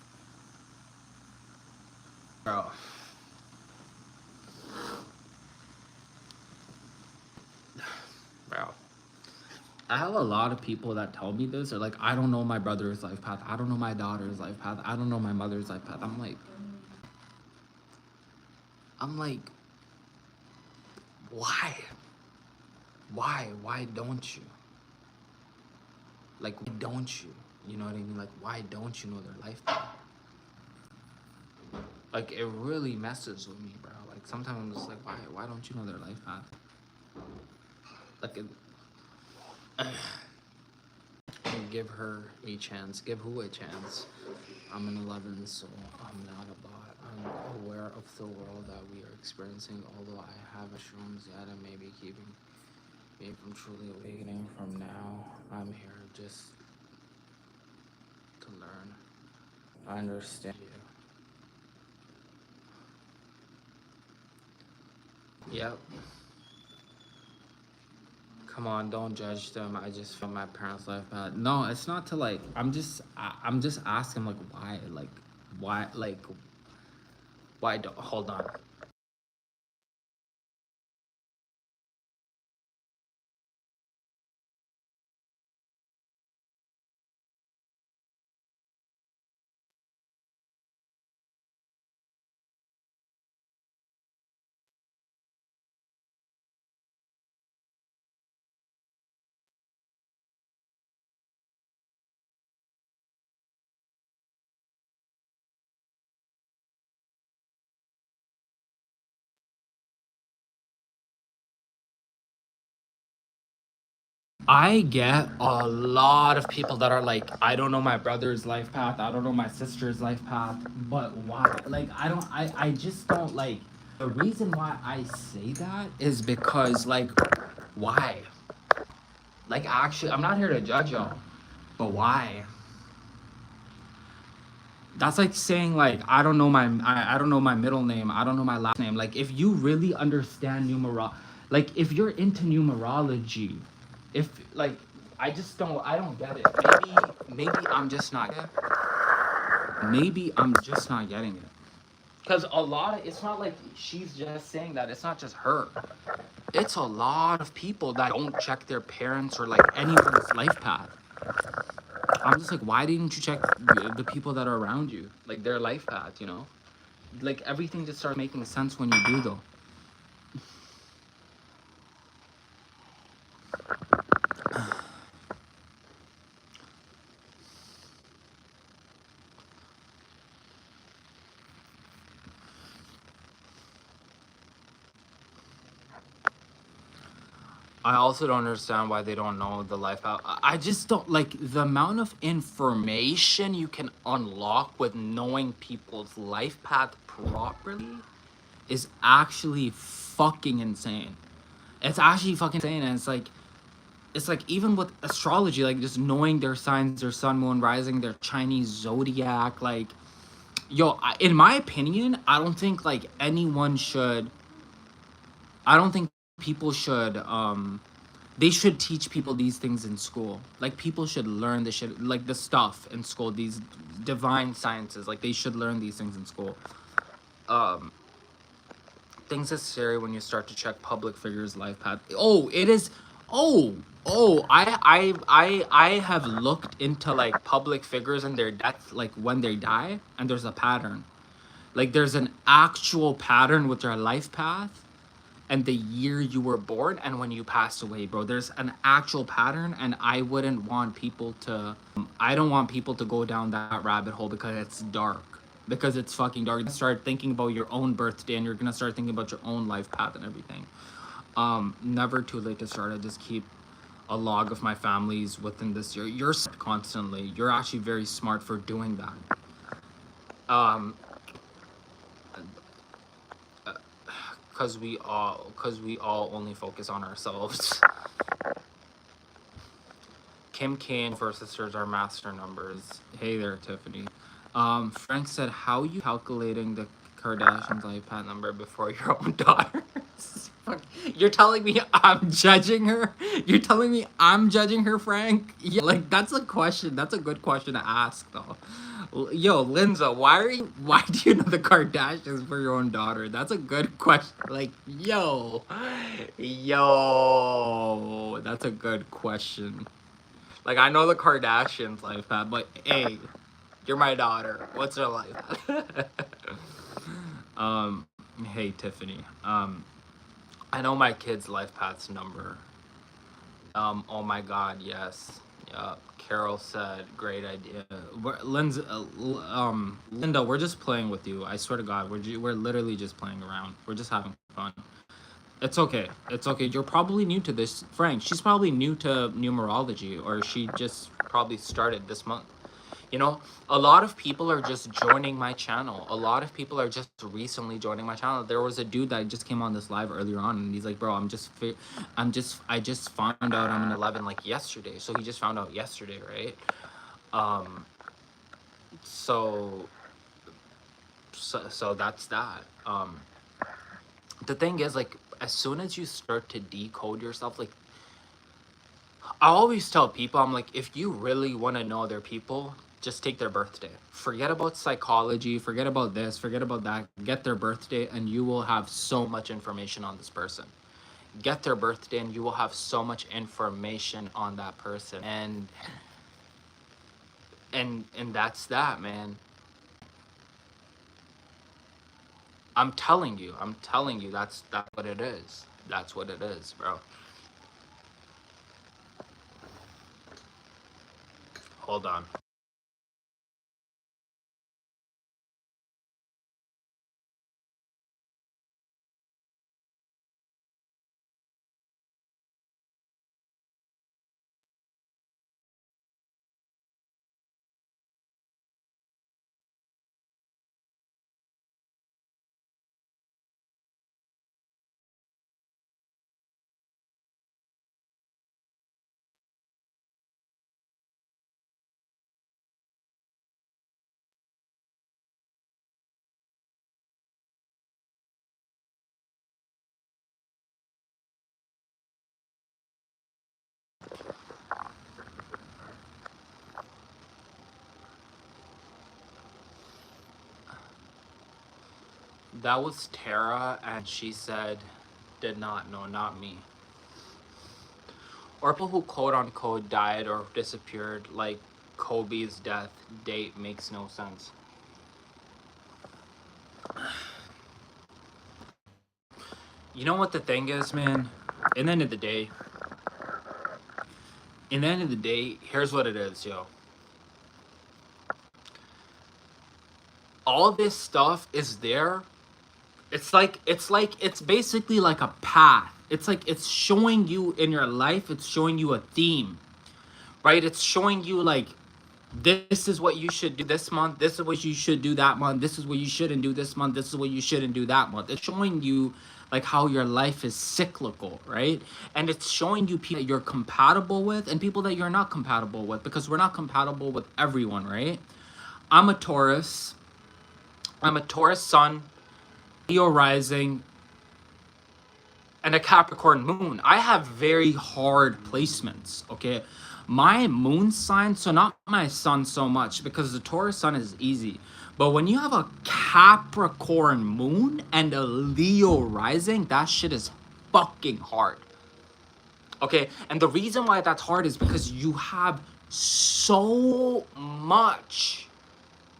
A: Bro. Bro. I have a lot of people that tell me this. They're like, I don't know my brother's life path. I don't know my daughter's life path. I don't know my mother's life path. I'm like, why? Why don't you? Like, why don't you? You know what I mean? Like, why don't you know their life path? Like, it really messes with me, bro. Like, sometimes I'm just like, why don't you know their life path? Like, give her a chance. Give who a chance? I'm an 11, so I'm not a bot. I'm aware of the world that we are experiencing, although I have shrooms yet and maybe keeping me from truly awakening. From now, I'm here just to learn. I understand you. Yep. Come on, don't judge them. I just feel my parents' life path. No, it's not to like. I'm just asking like why, why don't hold on. I get a lot of people that are like, I don't know my brother's life path, I don't know my sister's life path, but why? Like, I just don't like. The reason why I say that is because, like, why? Like, actually, I'm not here to judge y'all, but why? That's like saying like I don't know my middle name, I don't know my last name. Like, if you really understand like if you're into numerology, if like I don't get it. Maybe I'm just not getting it. Because a lot of, it's not like she's just saying that, it's not just her. It's a lot of people that don't check their parents or like anyone's life path. I'm just like, why didn't you check the people that are around you, like their life path, you know? Like, everything just starts making sense when you do, though. I also don't understand why they don't know the life path. I just don't like the amount of information you can unlock with knowing people's life path properly is actually fucking insane. It's actually fucking insane, and it's like even with astrology, like just knowing their signs, their sun, moon, rising, their Chinese zodiac, like, yo, in my opinion, I don't think like anyone should. I don't think people should. They should teach people these things in school. Like, people should learn this shit, like the stuff in school. These divine sciences, like they should learn these things in school. Things are scary when you start to check public figures' life path. Oh, it is. Oh, I have looked into like public figures and their death, like when they die, and there's a pattern. Like there's an actual pattern with their life path and the year you were born and when you passed away, bro. There's an actual pattern, and I wouldn't want people to. I don't want people to go down that rabbit hole because it's dark. Because it's fucking dark. You start thinking about your own birthday, and you're gonna start thinking about your own life path and everything. Never too late to start. I just keep a log of my families within this year. You're constantly. You're actually very smart for doing that. Um, cause we all only focus on ourselves. Kim K and First Sisters are master numbers. Hey there, Tiffany. Frank said, how you calculating the Kardashians' life path number before your own daughters? You're telling me I'm judging her? You're telling me I'm judging her, Frank? Yeah, like that's a question. That's a good question to ask, though. Yo, Linza, why do you know the Kardashians for your own daughter? That's a good question. Like, yo, that's a good question. Like, I know the Kardashians' life path, but hey, you're my daughter. What's her life path? Hey, Tiffany. I know my kid's life path's number. Oh my God, yes. Carol said, great idea. Linda, we're just playing with you. I swear to God, we're literally just playing around. We're just having fun. It's okay. It's okay. You're probably new to this. Frank, she's probably new to numerology, or she just probably started this month. You know, a lot of people are just joining my channel. A lot of people are just recently joining my channel. There was a dude that just came on this live earlier on, and he's like, bro, I just found out I'm an 11 like yesterday. So he just found out yesterday, right? So that's that. The thing is, like, as soon as you start to decode yourself, like, I always tell people, I'm like, if you really want to know their people, just take their birthday. Forget about psychology, forget about this, forget about that. Get their birthday, and you will have so much information on this person. Get their birthday, and you will have so much information on that person. And that's that, man. I'm telling you, that's what it is. That's what it is, bro. Hold on. That was Tara, and she said, did not know, not me. Or people who quote unquote died or disappeared, like Kobe's death date makes no sense. You know what the thing is, man? In the end of the day, here's what it is, yo. All this stuff is there. It's basically like a path. It's like it's showing you in your life, it's showing you a theme, right? It's showing you like, this is what you should do this month, this is what you should do that month, this is what you shouldn't do this month, this is what you shouldn't do that month. It's showing you like how your life is cyclical, right? And it's showing you people that you're compatible with and people that you're not compatible with, because we're not compatible with everyone, right? I'm a Taurus sun, Leo rising, and a Capricorn moon. I have very hard placements, okay? My moon sign, so not my sun so much, because the Taurus sun is easy. But when you have a Capricorn moon and a Leo rising, that shit is fucking hard. Okay, and the reason why that's hard is because you have so much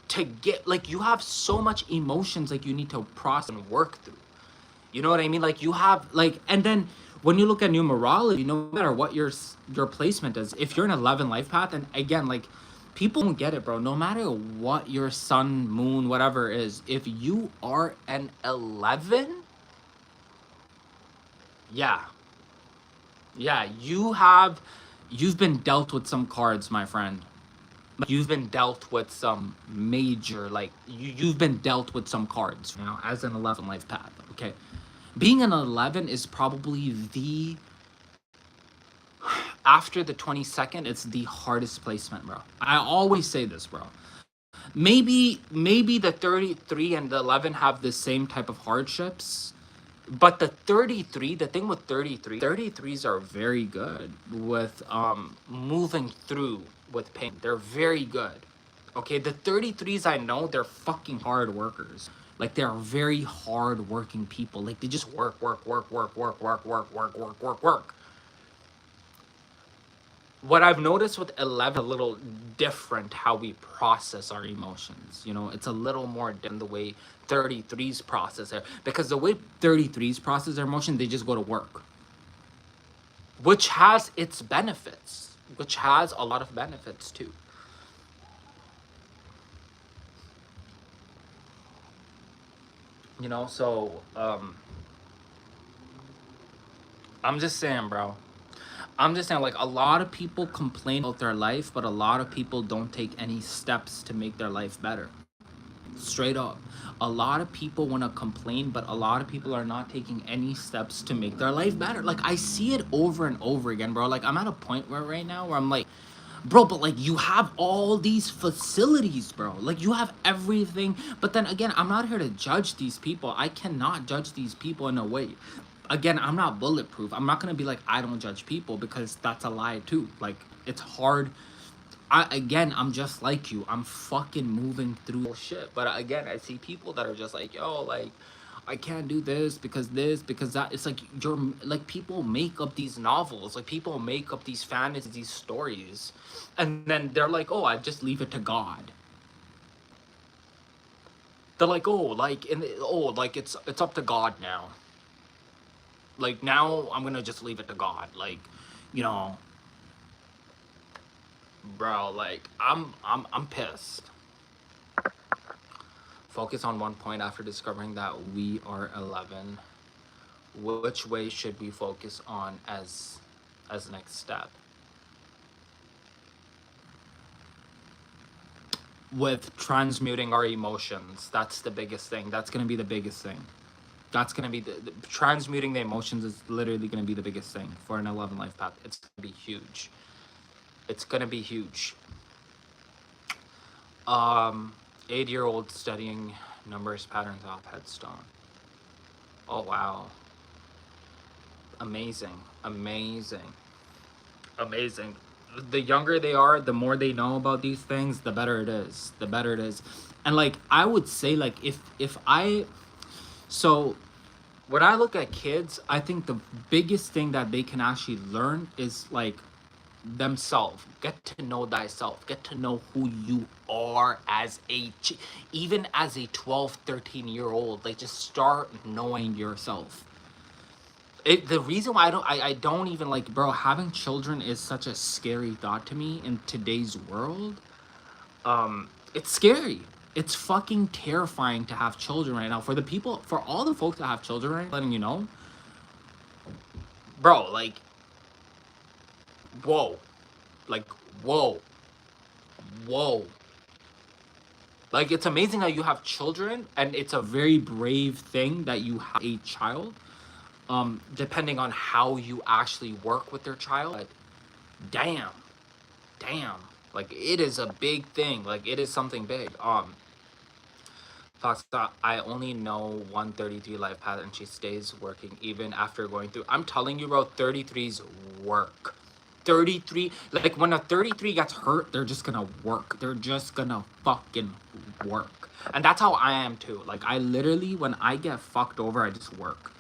A: to get, like, you have so much emotions, like, you need to process and work through. You know what I mean? Like, you have, like, and then when you look at numerology, no matter what your placement is, if you're an 11 life path, and again, like, people don't get it, bro. No matter what your sun, moon, whatever is, if you are an 11, yeah, yeah, you've been dealt with some cards, my friend. Like, you've been dealt with some major, like, you've been dealt with some cards, you know, as an 11 life path, okay? Being an 11 is probably the, after the 22nd, it's the hardest placement, bro. I always say this, bro. Maybe the 33 and the 11 have the same type of hardships, but the 33, the thing with 33s are very good with moving through with pain. They're very good. Okay, the 33s, I know they're fucking hard workers. Like, they're very hard working people. Like, they just work. What I've noticed with 11, a little different how we process our emotions. You know, it's a little more than the way 33s process it. Because the way 33s process their emotion, they just go to work. Which has its benefits. Which has a lot of benefits too. You know, so I'm just saying, bro. I'm just saying, like, a lot of people complain about their life, but a lot of people don't take any steps to make their life better. Straight up. A lot of people want to complain, but a lot of people are not taking any steps to make their life better. Like, I see it over and over again, bro. Like, I'm at a point where right now where I'm like, bro, but like, you have all these facilities, bro. Like, you have everything. But then again, I'm not here to judge these people. I cannot judge these people in a way. Again, I'm not bulletproof. I'm not gonna be like, I don't judge people, because that's a lie too. Like, it's hard. I'm just like you. I'm fucking moving through shit. But again, I see people that are just like, yo, like, I can't do this, because that. It's like, you're like, people make up these novels, like, people make up these fantasies, these stories, and then they're like, oh, I just leave it to God. They're like, oh, like, like, it's up to God now. Like, now I'm gonna just leave it to God. Like, you know, bro, like, I'm pissed. Focus on one point after discovering that we are 11. Which way should we focus on as next step? With transmuting our emotions, that's the biggest thing. That's going to be the biggest thing. That's going to be the transmuting the emotions is literally going to be the biggest thing for an 11 life path. It's going to be huge. It's going to be huge. 8-year-old studying numbers patterns off headstone. Oh, wow. Amazing. The younger they are, the more they know about these things, the better it is. And like, I would say, like, if I, so when I look at kids, I think the biggest thing that they can actually learn is, like, themselves. Get to know thyself. Get to know who you are as even as a 12, 13-year-old. Like, just start knowing yourself. The reason why I don't even, like, bro, having children is such a scary thought to me in today's world. It's scary. It's fucking terrifying to have children right now. For all the folks that have children right now, letting you know, bro, like, whoa. Like, whoa. Like, it's amazing how you have children, and it's a very brave thing that you have a child. Depending on how you actually work with their child. But damn, like, it is a big thing. Like, it is something big. Talks about, I only know 133 life path, and she stays working even after going through. I'm telling you, bro, 33s work. 33, like when a 33 gets hurt, they're just gonna work. They're just gonna fucking work. And that's how I am too. Like I literally, when I get fucked over, I just work.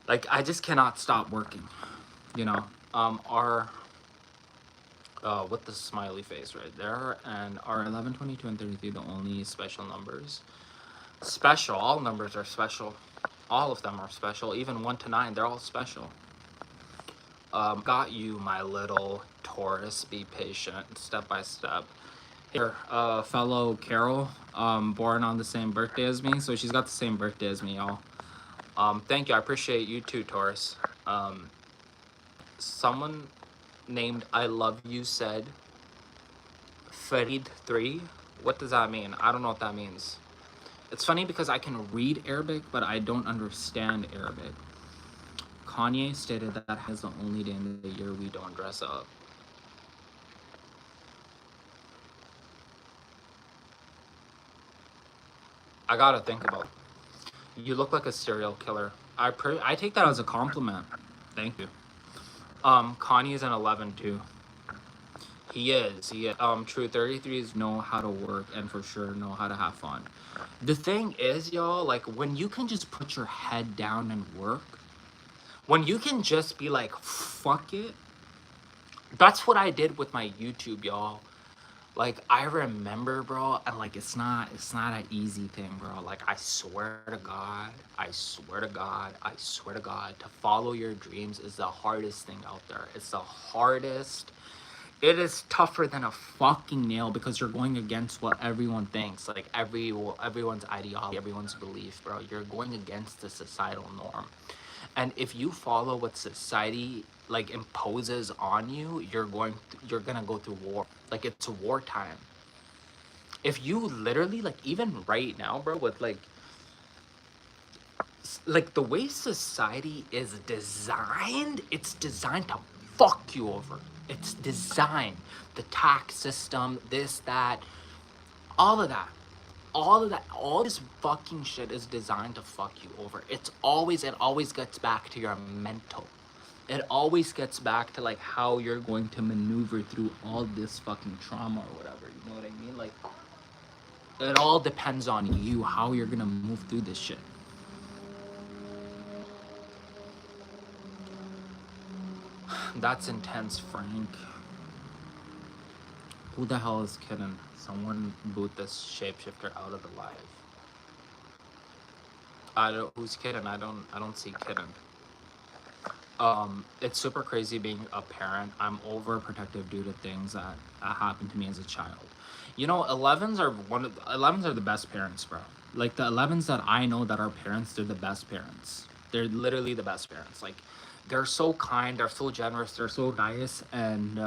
A: Like I just cannot stop working, you know. Our with the smiley face right there, and our 11, 22, and 33, the only special numbers. Special, all numbers are special. All of them are special. Even 1 to 9, they're all special. Got you, my little Taurus. Be patient, step by step. Here, fellow Carol, born on the same birthday as me, so she's got the same birthday as me, y'all. Thank you, I appreciate you too, Taurus. Someone named I Love You said, Farid 3. What does that mean? I don't know what that means. It's funny because I can read Arabic, but I don't understand Arabic. Kanye stated that is the only day in the year we don't dress up. I gotta think about it. You look like a serial killer. I take that as a compliment. Thank you. Kanye's an 11 too. He is. True 33s know how to work and for sure know how to have fun. The thing is, y'all, like when you can just put your head down and work, when you can just be like, fuck it. That's what I did with my YouTube, y'all. Like I remember, bro, and like it's not an easy thing, bro. Like I swear to God, to follow your dreams is the hardest thing out there. It's the hardest. It is tougher than a fucking nail because you're going against what everyone thinks, like everyone's ideology, everyone's belief, bro. You're going against the societal norm. And if you follow what society like imposes on you, you're gonna go through war. Like it's wartime. If you literally, like even right now, bro, with like the way society is designed, it's designed to fuck you over. It's designed, the tax system, this, that, all of that. All this fucking shit is designed to fuck you over. It always gets back to your mental. It always gets back to like how you're going to maneuver through all this fucking trauma or whatever. You know what I mean? Like, it all depends on you, how you're gonna move through this shit. That's intense, Frank. Who the hell is kidding? Someone boot this shapeshifter out of the live. Who's kidding? I don't see kidding. It's super crazy being a parent. I'm overprotective due to things that happened to me as a child. You know, 11s are the best parents, bro. Like the 11s that I know that are parents, they're the best parents. They're literally the best parents. Like they're so kind, they're so generous, they're so nice, and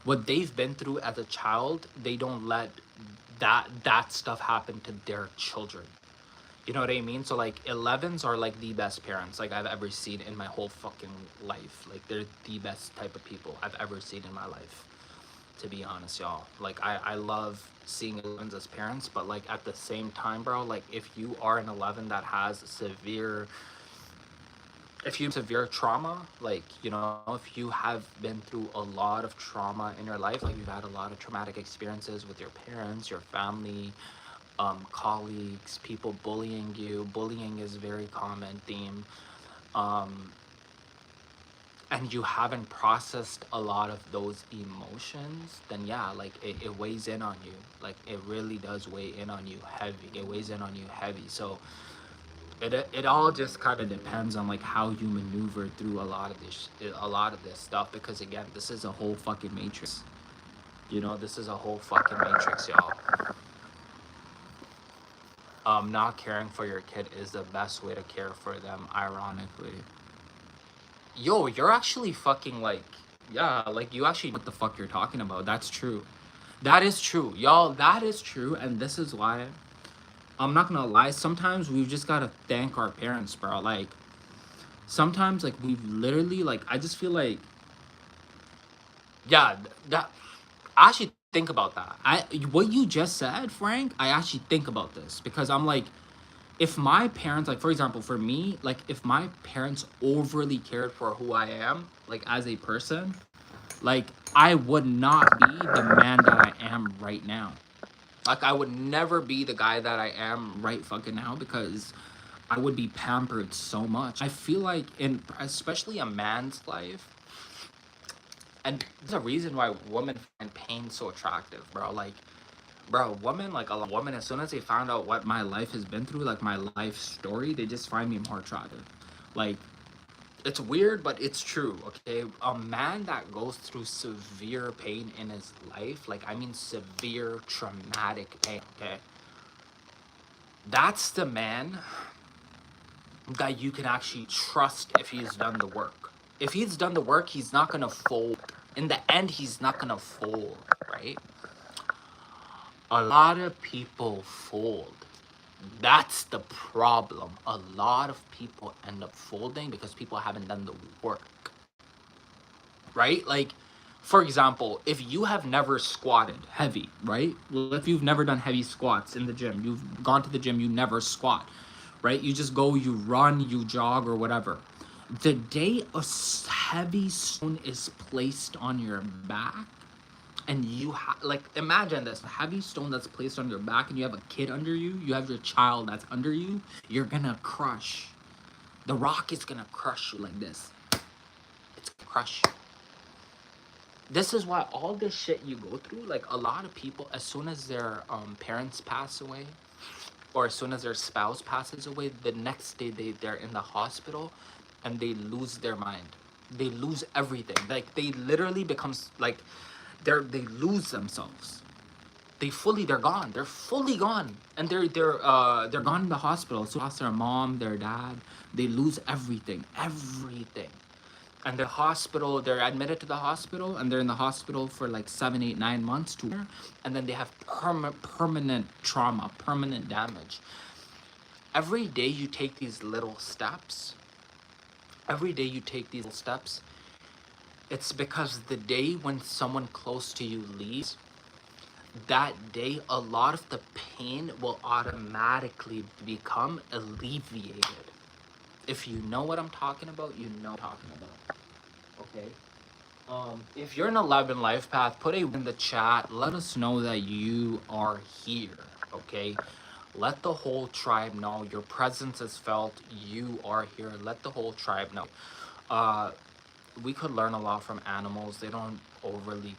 A: what they've been through as a child, they don't let that stuff happen to their children. You know what I mean? So like 11s are like the best parents like I've ever seen in my whole fucking life. Like they're the best type of people I've ever seen in my life, to be honest, y'all. Like I love seeing 11s as parents, but like at the same time, bro, like if you are an 11 that has severe trauma, like, you know, if you have been through a lot of trauma in your life, like you've had a lot of traumatic experiences with your parents, your family, colleagues, people bullying you. Bullying is a very common theme. And you haven't processed a lot of those emotions, then yeah, like it weighs in on you. Like it really does weigh in on you heavy. It weighs in on you heavy. So it all just kind of depends on like how you maneuver through a lot of this stuff, because again, this is a whole fucking matrix. You know, this is a whole fucking matrix, y'all. Not caring for your kid is the best way to care for them, ironically. Yo, you're actually fucking like, yeah, like you actually know what the fuck you're talking about. That's true. That is true, y'all. That is true, and this is why I'm not gonna lie. Sometimes we've just gotta thank our parents, bro. Like sometimes, like we've literally, like I just feel like, yeah, that I actually think about that. What you just said, Frank. I actually think about this because I'm like, if my parents, like for example, for me, like if my parents overly cared for who I am, like as a person, Like, I would not be the man that I am right now. Like, I would never be the guy that I am right fucking now, because I would be pampered so much. I feel like, in especially a man's life, and there's a reason why women find pain so attractive, bro. Like, bro, women, like, a lot of women, as soon as they found out what my life has been through, like my life story, they just find me more attractive. Like, it's weird, but it's true, okay? A man that goes through severe pain in his life, like, I mean severe traumatic pain, okay? That's the man that you can actually trust if he's done the work. If he's done the work, he's not gonna fold. In the end, he's not gonna fold, right? A lot of people fold. That's the problem. A lot of people end up folding because people haven't done the work, right? Like, for example, if you have never squatted heavy, right? Well, if you've never done heavy squats in the gym, you've gone to the gym, you never squat, right? You just go, you run, you jog, or whatever. The day a heavy stone is placed on your back, and you like, imagine this, a heavy stone that's placed on your back, and you have a kid under you, you have your child that's under you, you're gonna crush. The rock is gonna crush you like this. It's gonna crush you. This is why all this shit you go through, like, a lot of people, as soon as their parents pass away, or as soon as their spouse passes away, the next day they're in the hospital, and they lose their mind. They lose everything. Like, they literally becomes like, they lose themselves. They're gone. They're fully gone, and they're gone in the hospital. So lost their mom, their dad. They lose everything, everything. And the hospital, they're admitted to the hospital, and they're in the hospital for like 7, 8, 9 months, and then they have permanent trauma, permanent damage. Every day you take these little steps. Every day you take these little steps. It's because the day when someone close to you leaves, that day, a lot of the pain will automatically become alleviated. If you know what I'm talking about, you know what I'm talking about. Okay? If you're an 11 life path, put a in the chat. Let us know that you are here. Okay? Let the whole tribe know your presence is felt. You are here. Let the whole tribe know. We could learn a lot from animals. They don't overly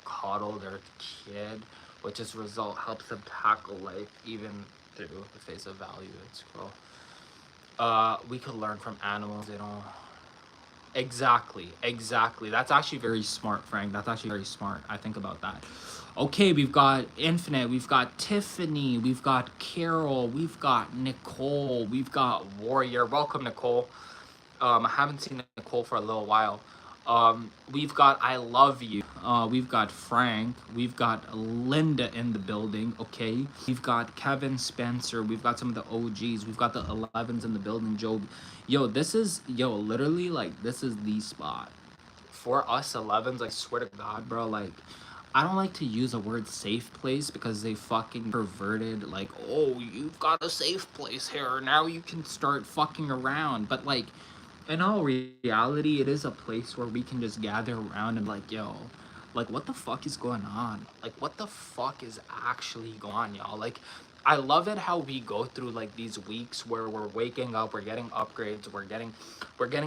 A: coddle their kid, which as a result helps them tackle life even through the face of value. It's cool. We could learn from animals. They don't. Exactly. That's actually very smart, Frank. That's actually very smart. I think about that. Okay, we've got Infinite, we've got Tiffany, we've got Carol, we've got Nicole, we've got Warrior. Welcome, Nicole. I haven't seen Nicole for a little while. We've got I Love You. We've got Frank. We've got Linda in the building. Okay. We've got Kevin Spencer. We've got some of the OGs. We've got the 11s in the building. Joe. Literally, like, this is the spot for us 11s. I swear to God, bro. Like, I don't like to use the word safe place because they fucking perverted, like, oh, you've got a safe place here. Now you can start fucking around. But, like, in all reality, it is a place where we can just gather around and, like, yo, like, what the fuck is going on? Like, what the fuck is actually going on, y'all? Like, I love it how we go through, like, these weeks where we're waking up, we're getting upgrades, we're getting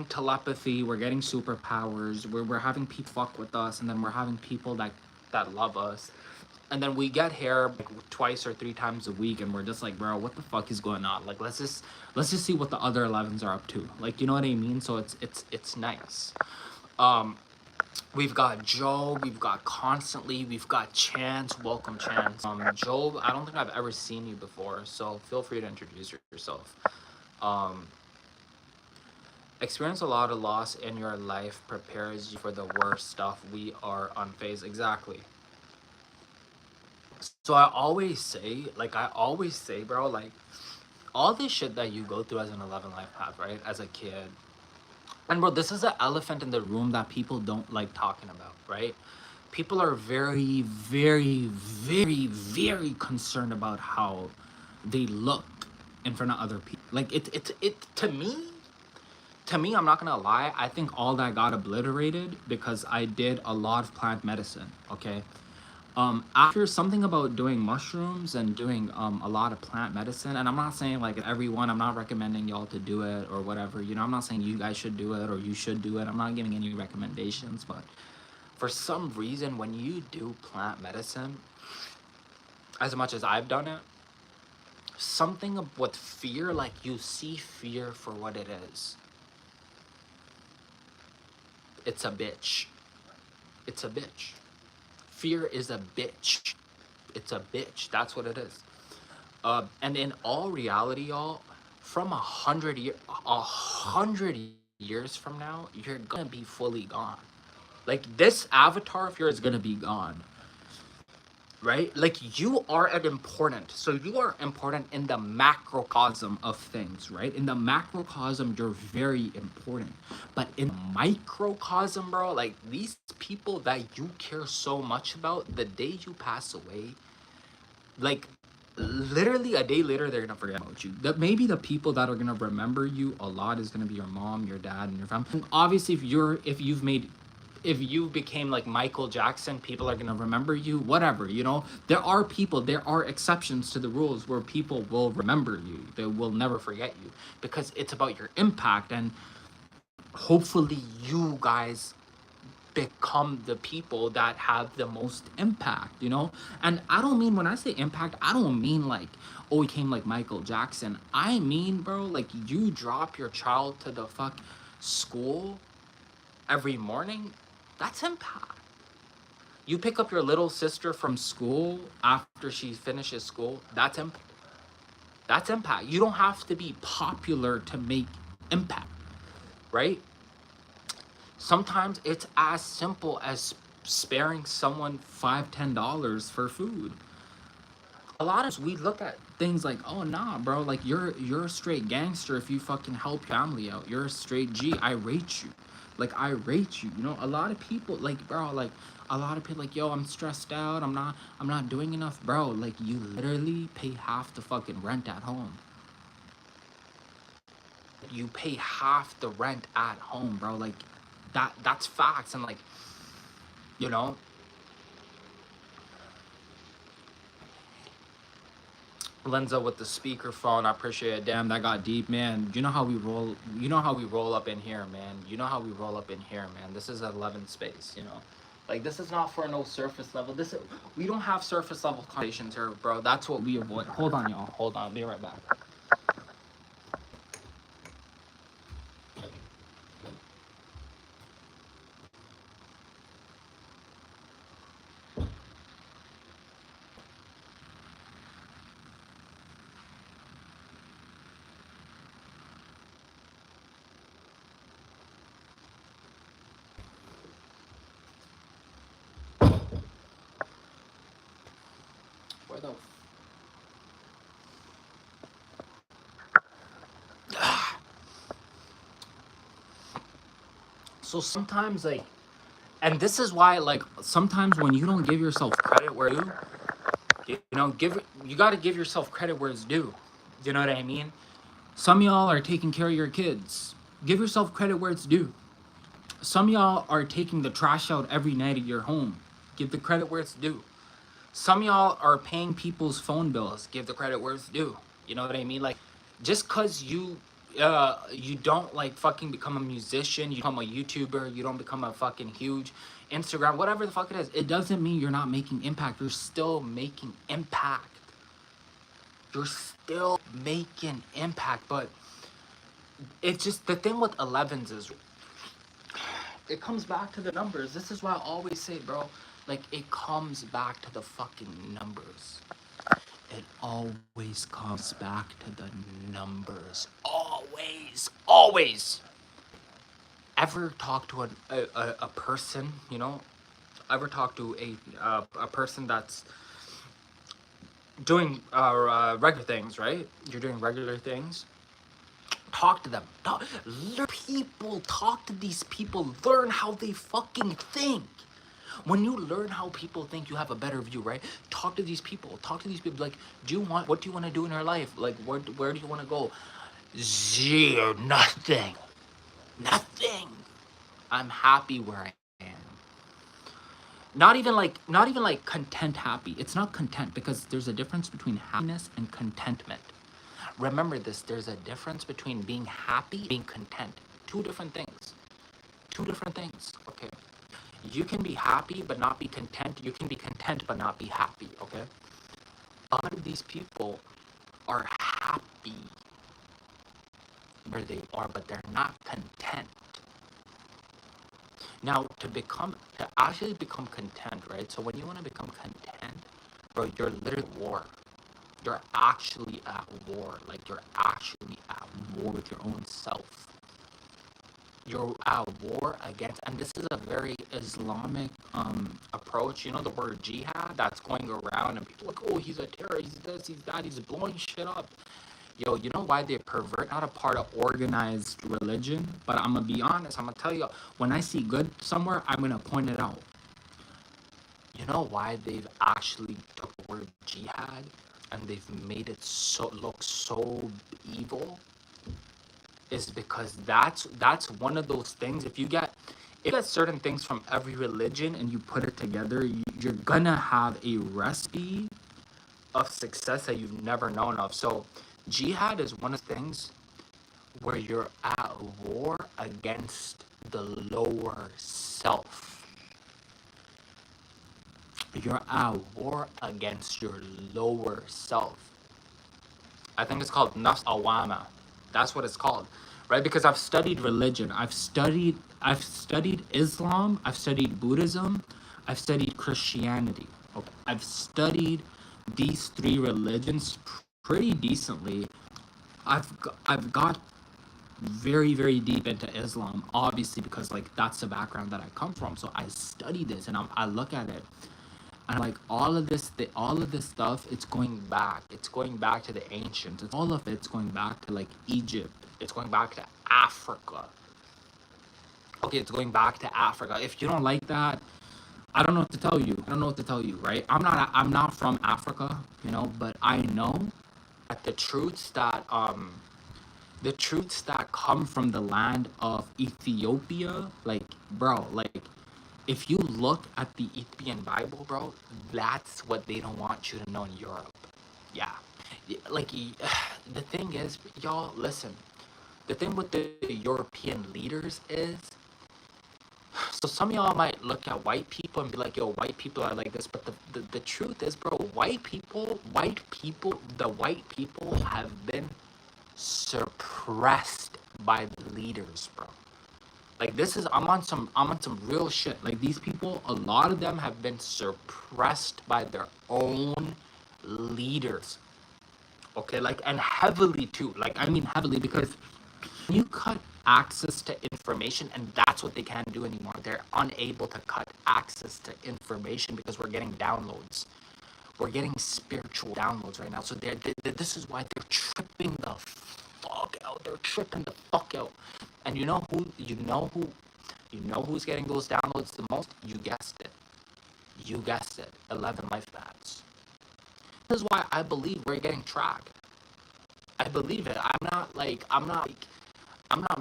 A: telepathy, we're getting superpowers, we're having people fuck with us, and then we're having people that love us. And then we get here like twice or 3 times a week, and we're just like, bro, what the fuck is going on? Like, let's just see what the other 11s are up to. Like, you know what I mean? So it's nice. We've got Joe, we've got Constantly, we've got Chance. Welcome, Chance. Joe, I don't think I've ever seen you before, so feel free to introduce yourself. Experience a lot of loss in your life prepares you for the worst stuff. We are unfazed. Exactly. So I always say, bro, like, all this shit that you go through as an 11 life path, right? As a kid. And bro, this is an elephant in the room that people don't like talking about, right? People are very, very, very, very concerned about how they look in front of other people. Like, it to me, to me, I'm not gonna lie, I think all that got obliterated because I did a lot of plant medicine, okay? After something about doing mushrooms and doing a lot of plant medicine, and I'm not saying like everyone, I'm not recommending y'all to do it or whatever, you know, I'm not saying you guys should do it or you should do it. I'm not giving any recommendations, but for some reason, when you do plant medicine, as much as I've done it, something with fear, like you see fear for what it is. It's a bitch. It's a bitch. Fear is a bitch. It's a bitch. That's what it is. And in all reality, y'all, from 100 years from now, you're gonna be fully gone. Like this avatar of yours is gonna be gone. Right? Like you are so you are important in the macrocosm of things, right? In the macrocosm, you're very important. But in microcosm, bro, like these people that you care so much about, the day you pass away, like literally a day later, they're gonna forget about you. That maybe the people that are gonna remember you a lot is gonna be your mom, your dad, and your family. And obviously, if you became like Michael Jackson, people are gonna remember you. Whatever, you know. There are exceptions to the rules where people will remember you. They will never forget you because it's about your impact, and hopefully, you guys become the people that have the most impact, you know? And I don't mean, when I say impact, I don't mean like, oh, he came like Michael Jackson. I mean, bro, like you drop your child to the school every morning, that's impact. You pick up your little sister from school after she finishes school, that's impact. That's impact. You don't have to be popular to make impact, right? Sometimes it's as simple as sparing someone $5, $10 for food. A lot of us, we look at things like, oh nah, bro, like you're a straight gangster if you fucking help your family out. You're a straight G. I rate you. Like I rate you. You know, a lot of people, like, bro, like a lot of people like, yo, I'm stressed out. I'm not doing enough, bro. Like you literally pay half the fucking rent at home. You pay half the rent at home, bro. Like that's facts. And like, you know, Lenza with the speakerphone, I appreciate it. Damn, that got deep, man. You know how we roll up in here, man. You know how we roll up in here, man. This is 11 space, you know. Like this is not for no surface level. We don't have surface level conversations here, bro. That's what we avoid. Hold on, y'all. Hold on. I'll be right back. Where the So sometimes, like, and this is why, like, sometimes when you don't give yourself credit where you know, you got to give yourself credit where it's due. You know what I mean? Some of y'all are taking care of your kids. Give yourself credit where it's due. Some of y'all are taking the trash out every night at your home. Give the credit where it's due. Some of y'all are paying people's phone bills. Give the credit where it's due. You know what I mean? Like, just cause you don't like fucking become a musician, you become a YouTuber, you don't become a fucking huge Instagram, whatever the fuck it is, it doesn't mean you're not making impact. You're still making impact. You're still making impact. But it's just the thing with 11s is it comes back to the numbers. This is why I always say, bro, like it comes back to the fucking numbers. It always comes back to the numbers. Always, always. Ever talk to a person, you know? Ever talk to a person that's doing regular things, right? You're doing regular things. Talk to them. Talk to these people. Learn how they fucking think. When you learn how people think, you have a better view, right? Talk to these people. Talk to these people. Like, what do you want to do in your life? Like, where do you want to go? Zero, nothing. Nothing. I'm happy where I am. Not even like content happy. It's not content, because there's a difference between happiness and contentment. Remember this, there's a difference between being happy, being content. Two different things. Two different things, okay? You can be happy but not be content. You can be content but not be happy, okay? A lot of these people are happy where they are, but they're not content. Now, to actually become content, right? So when you want to become content, bro, you're literally at war. You're actually at war. Like, you're actually at war with your own self. You're at war against, and this is a very Islamic approach. You know the word jihad that's going around, and people are like, oh, he's a terrorist, he's this, he's that, he's blowing shit up. Yo, you know why they pervert? Not a part of organized religion, but I'm gonna be honest. I'm gonna tell you, when I see good somewhere, I'm gonna point it out. You know why they've actually took the word jihad and they've made it look so evil? Is because that's one of those things. If you get certain things from every religion and you put it together, you're gonna have a recipe of success that you've never known of. So jihad is one of the things where you're at war against the lower self. You're at war against your lower self. I think it's called nafs awama. That's what it's called, right? Because I've studied religion. I've studied Islam. I've studied Buddhism. I've studied Christianity. Okay. I've studied these three religions pretty decently. I've got very, very deep into Islam, obviously, because like that's the background that I come from. So I study this and I look at it, and like all of this stuff, it's going back to the ancients. All of it's going back to like Egypt. It's going back to Africa. Okay, it's going back to Africa. If you don't like that, I don't know what to tell you. Right? I'm not from Africa, you know, but I know that the truths that come from the land of Ethiopia, like, bro, like, if you look at the Ethiopian Bible, bro, that's what they don't want you to know in Europe. Yeah. Like, the thing is, y'all, listen, the thing with the European leaders is, so some of y'all might look at white people and be like, yo, white people are like this, but the truth is, bro, the white people have been suppressed by the leaders, bro. Like, this is, I'm on some real shit. Like, these people, a lot of them have been suppressed by their own leaders. Okay, like, and heavily too. Like, I mean heavily, because you cut access to information, and that's what they can't do anymore. They're unable to cut access to information because we're getting downloads. We're getting spiritual downloads right now. So this is why they're tripping the fuck out. They're tripping the fuck out. And you know who's getting those downloads the most? You guessed it. 11 life paths. This is why I believe we're getting tracked. I believe it. I'm not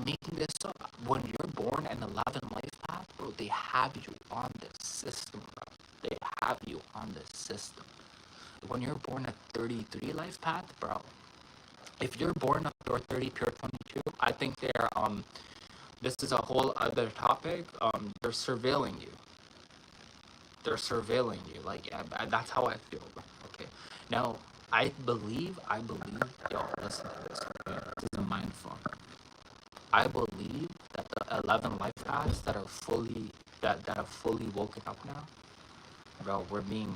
A: making this up. When you're born in 11 life path, bro, they have you on this system, bro. They have you on this system. When you're born at 33 life path, bro, if you're born at pure 30, pure 22, I think they're this is a whole other topic. They're surveilling you. Like, yeah, that's how I feel, bro. Okay. Now, I believe, yo, listen to this, okay? This is a mind fuck. I believe that the 11 life paths that are fully woken up now, bro, we're being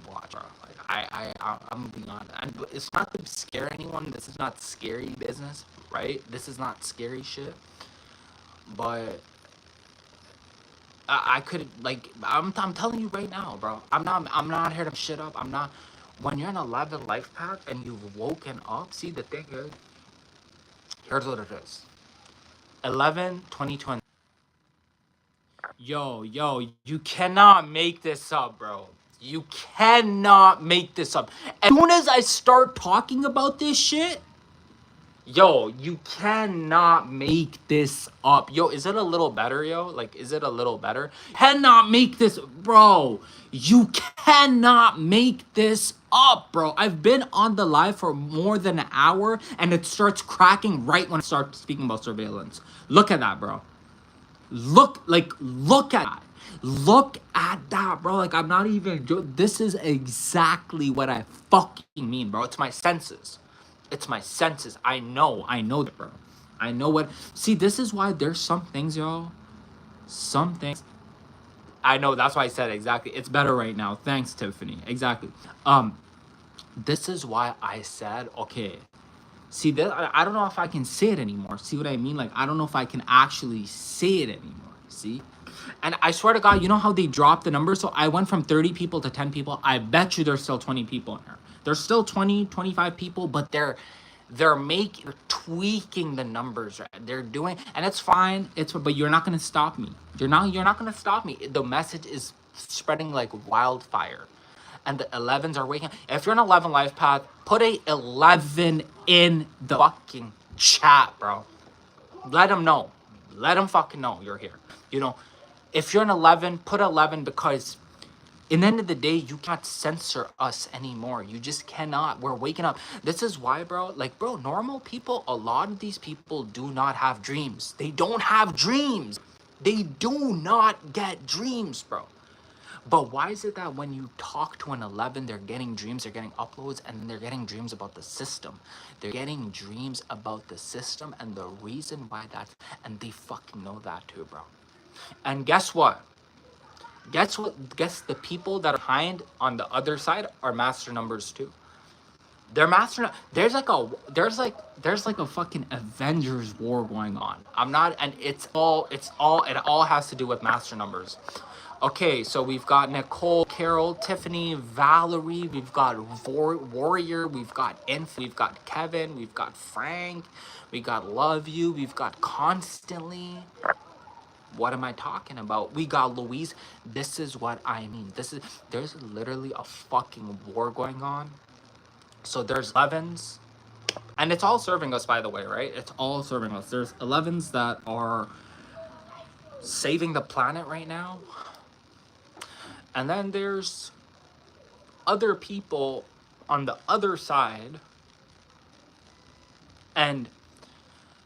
A: watched, bro. Like, I'm being honest, and it's not to scare anyone. This is not scary business, right? This is not scary shit. But I could, like, I'm telling you right now, bro. I'm not here to shit up. I'm not. When you're in 11 life path and you've woken up, see, the thing is, here's what it is. 11, 2020. Yo, you cannot make this up, bro. You cannot make this up. As soon as I start talking about this shit, Yo, you cannot make this up. Yo, is it a little better, yo? Like, is it a little better? Cannot make this, bro. You cannot make this up, bro. I've been on the live for more than an hour and it starts cracking right when I start speaking about surveillance. Look at that, bro. Look at that. Look at that, bro. Like, I'm not even this is exactly what I fucking mean, bro. It's my senses. It's my senses. I know that, bro. I know what. See, this is why there's some things, y'all. Some things. I know. That's why I said exactly. It's better right now. Thanks, Tiffany. Exactly. This is why I said, okay. See, this, I don't know if I can say it anymore. See what I mean? Like, I don't know if I can actually say it anymore. See? And I swear to God, you know how they dropped the number? So I went from 30 people to 10 people. I bet you there's still 20 people in here. There's still 20, 25 people, but they're tweaking the numbers, right? They're doing, and it's fine. But you're not gonna stop me. You're not gonna stop me. The message is spreading like wildfire. And the 11s are waking up. If you're an 11 life path, put a 11 in the fucking chat, bro. Let them know. Let them fucking know you're here. You know, if you're an 11, put 11 because in the end of the day, you can't censor us anymore. You just cannot. We're waking up. This is why, bro. Like, bro, normal people, a lot of these people do not have dreams. They don't have dreams. They do not get dreams, bro. But why is it that when you talk to an 11, they're getting dreams, they're getting uploads, and they're getting dreams about the system? They're getting dreams about the system and the reason why that's, and they fucking know that too, bro. And guess what? Guess what? Guess the people that are behind on the other side are master numbers too. They're master. There's like a fucking Avengers war going on. I'm not, and it all has to do with master numbers. Okay, so we've got Nicole, Carol, Tiffany, Valerie, we've got Warrior, we've got we've got Kevin, we've got Frank, we got Love You, we've got Constantly. What am I talking about? We got Louise. This is what I mean. There's literally a fucking war going on. So there's 11s, and it's all serving us, by the way, right? It's all serving us. There's 11s that are saving the planet right now. And then there's other people on the other side. And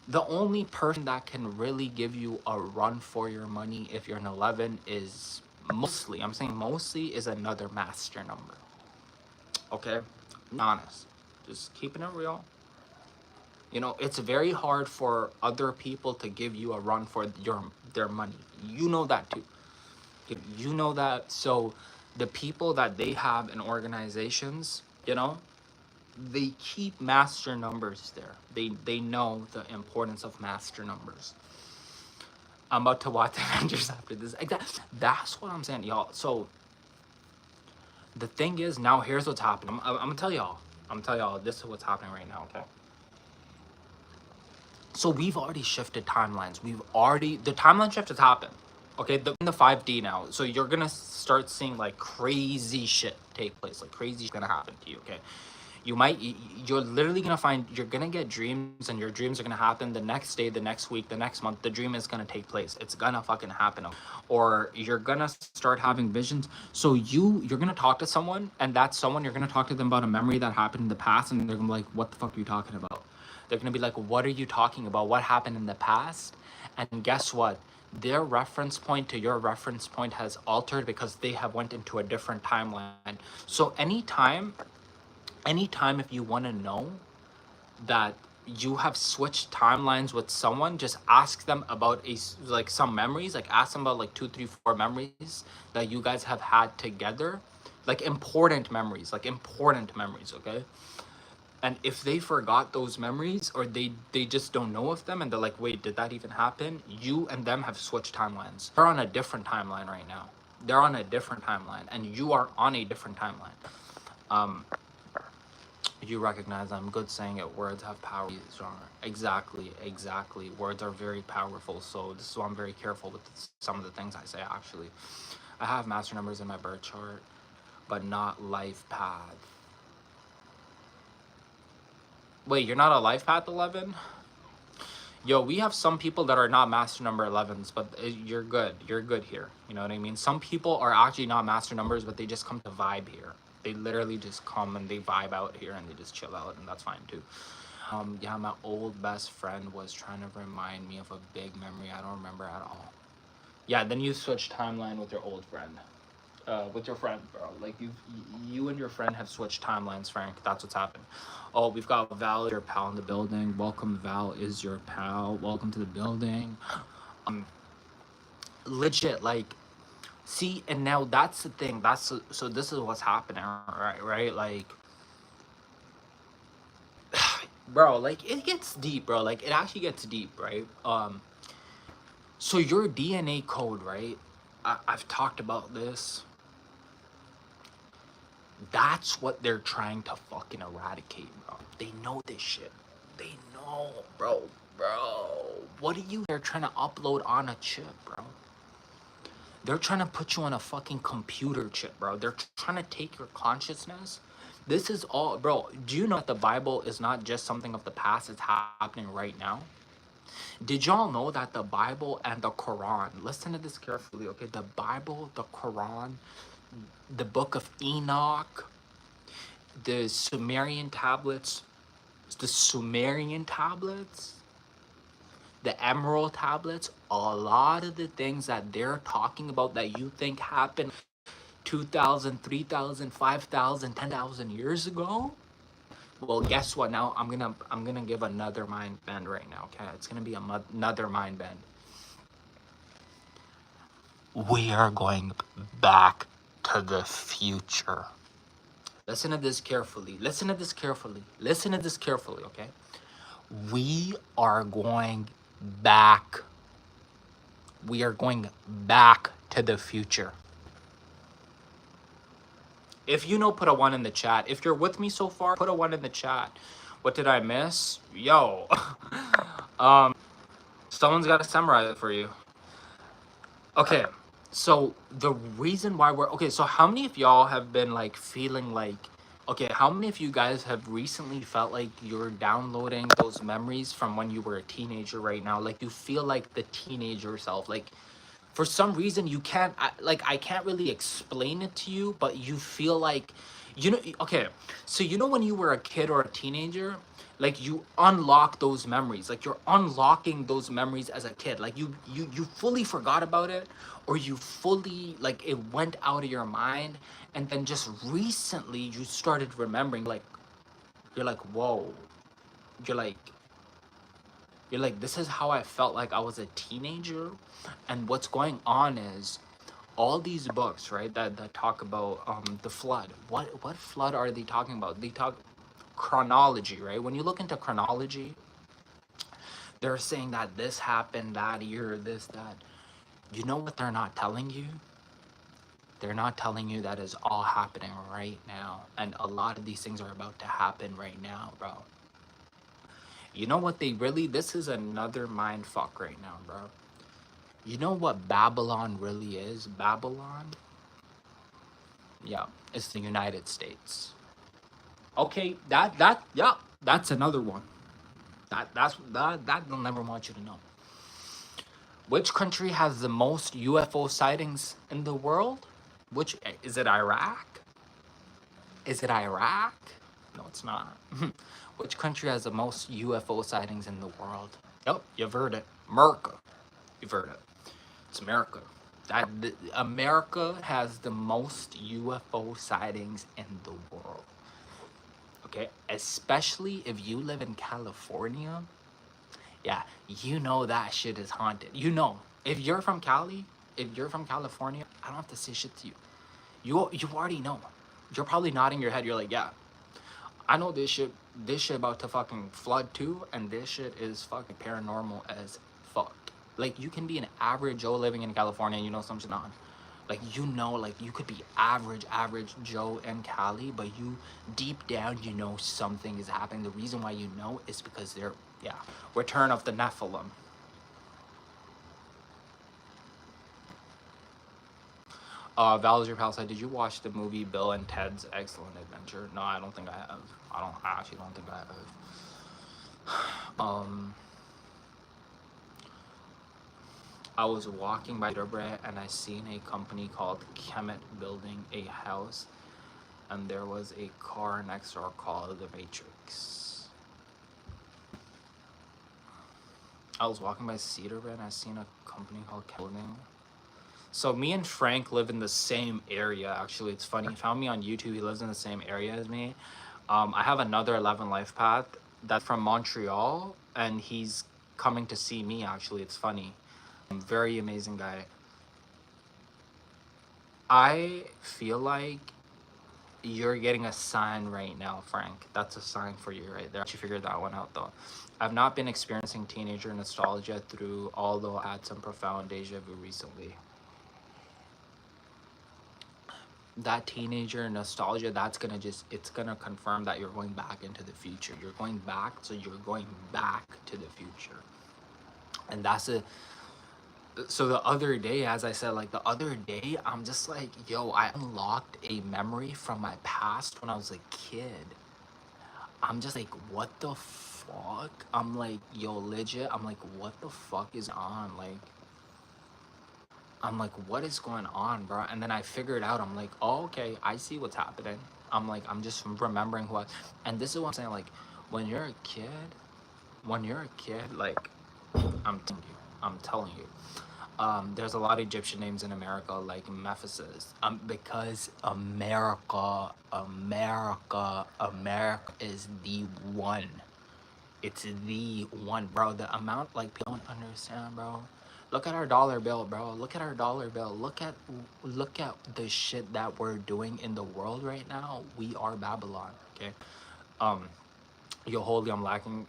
A: the only person that can really give you a run for your money if you're an 11 is mostly, I'm saying mostly, is another master number. Okay? I'm honest. Just keeping it real. You know, it's very hard for other people to give you a run for their money. You know that too. You know that. So the people that they have in organizations, you know, they keep master numbers there. They know the importance of master numbers. I'm about to watch Avengers after this. That's what I'm saying, y'all. So the thing is, now here's what's happening. I'm gonna tell y'all. This is what's happening right now. Okay. So we've already shifted timelines. The timeline shift has happened. Okay, in the 5D now. So you're gonna start seeing like crazy shit take place. Like crazy shit's gonna happen to you, okay? You're literally gonna you're gonna get dreams, and your dreams are gonna happen the next day, the next week, the next month. The dream is gonna take place. It's gonna fucking happen. Or you're gonna start having visions. So you're gonna talk to someone, and that someone, you're gonna talk to them about a memory that happened in the past, and they're gonna be like, what the fuck are you talking about? They're gonna be like, what are you talking about? What happened in the past? And guess what? Their reference point to your reference point has altered because they have went into a different timeline. So anytime if you want to know that you have switched timelines with someone, just ask them about some memories. Like ask them about like 2, 3, 4 memories that you guys have had together, like important memories, okay? And if they forgot those memories, or they just don't know of them, and they're like, wait, did that even happen? You and them have switched timelines. They're on a different timeline right now. They're on a different timeline, and you are on a different timeline. You recognize I'm good saying it. Words have power. Exactly. Words are very powerful. So this is why I'm very careful with some of the things I say, actually. I have master numbers in my birth chart, but not life path. Wait, you're not a life path 11? Yo, we have some people that are not master number 11s, but you're good. You're good here. You know what I mean? Some people are actually not master numbers, but they just come to vibe here. They literally just come and they vibe out here and they just chill out, and that's fine too. Yeah, my old best friend was trying to remind me of a big memory I don't remember at all. Yeah, then you switch timeline with your old friend. With your friend, bro. Like you and your friend have switched timelines, Frank. That's what's happened. Oh, we've got Val, your pal in the building. Welcome, Val is your pal. Welcome to the building. Legit, like, see, and now that's the thing. So this is what's happening, right? Right, like, bro, like it gets deep, bro. Like it actually gets deep, right? So your DNA code, right? I've talked about this. That's what they're trying to fucking eradicate, bro. They know this shit. They know, bro. Bro, what are you? They're trying to upload on a chip, bro. They're trying to put you on a fucking computer chip, bro. They're trying to take your consciousness. This is all, bro. Do you know that the Bible is not just something of the past? It's happening right now. Did y'all know that the Bible and the Quran, listen to this carefully, okay? The Bible, the Quran, the book of Enoch, the Sumerian tablets, the Emerald tablets, a lot of the things that they're talking about that you think happened 2,000, 3,000, 5,000, 10,000 years ago. Well, guess what? Now I'm gonna give another mind bend right now. Okay, it's gonna be another mind bend. We are going back to the future. Listen to this carefully. Listen to this carefully. Listen to this carefully, okay? We are going back. We are going back to the future. If you know, put a 1 in the chat. If you're with me so far, put a 1 in the chat. What did I miss? Yo. Someone's got to summarize it for you. Okay. So the reason why we're okay, so how many of y'all have been like feeling like, okay, how many of you guys have recently felt like you're downloading those memories from when you were a teenager right now? Like you feel like the teenager self, like for some reason you can't I can't really explain it to you, but you feel like, you know, okay, so you know when you were a kid or a teenager, like you unlock those memories, like you're unlocking those memories as a kid, like you fully forgot about it, or you fully, like, it went out of your mind, and then just recently you started remembering, like you're like, whoa, you're like you're like, this is how I felt like I was a teenager. And what's going on is all these books, right, that talk about the flood. What flood are they talking about? They talk chronology, right? When you look into chronology, they're saying that this happened that year, this, that. You know what they're not telling you? They're not telling you that is all happening right now. And a lot of these things are about to happen right now, bro. You know what they really, this is another mind fuck right now, bro. You know what Babylon really is? Babylon? Yeah, it's the United States. Okay, yeah, that's another one. That they'll never want you to know. Which country has the most UFO sightings in the world? Which is it? Iraq? Is it Iraq? No, it's not. Which country has the most UFO sightings in the world? Yep, you've heard it. America. You've heard it. It's America. America has the most UFO sightings in the world. Okay, especially if you live in California. Yeah, you know that shit is haunted. You know, if you're from Cali, if you're from California, I don't have to say shit to you. You already know. You're probably nodding your head. You're like, yeah, I know this shit. This shit about to fucking flood too, and this shit is fucking paranormal as fuck. Like, you can be an average Joe living in California and you know some shit on. Like, you know, like, you could be average Joe in Cali, but you, deep down, you know something is happening. The reason why you know is because they're, yeah, Return of the Nephilim. Valerie Palside, did you watch the movie Bill and Ted's Excellent Adventure? No, I don't think I have. I actually don't think I have. Um, I was walking by Peterborough and I seen a company called Kemet building a house, and there was a car next door called the Matrix. I was walking by Cedarburg and I seen a company called Building. So me and Frank live in the same area. Actually, it's funny. He found me on YouTube. He lives in the same area as me. I have another 11 Life Path that's from Montreal, and he's coming to see me. Actually, it's funny. Very amazing guy. I feel like you're getting a sign right now, Frank. That's a sign for you right there. You figured that one out though. I've not been experiencing teenager nostalgia through, although I had some profound deja vu recently. That teenager nostalgia, that's gonna just, it's gonna confirm that you're going back into the future. You're going back, so you're going back to the future. And that's a, so the other day, as I said, like the other day, I'm just like, yo, I unlocked a memory from my past when I was a kid. I'm just like, what the fuck? I'm like, yo, legit, I'm like, what the fuck is on? Like, I'm like, what is going on, bro? And then I figured out, I'm like, oh, okay, I see what's happening. I'm like, I'm just remembering what, and this is what I'm saying, like, when you're a kid, like, I'm telling you, there's a lot of Egyptian names in America, like Mephisus, because America is the one. It's the one, bro. The amount, like, people don't understand, bro. Look at our dollar bill, bro. Look at our dollar bill. Look at the shit that we're doing in the world right now. We are Babylon, okay? Um, yo, holy, I'm lacking,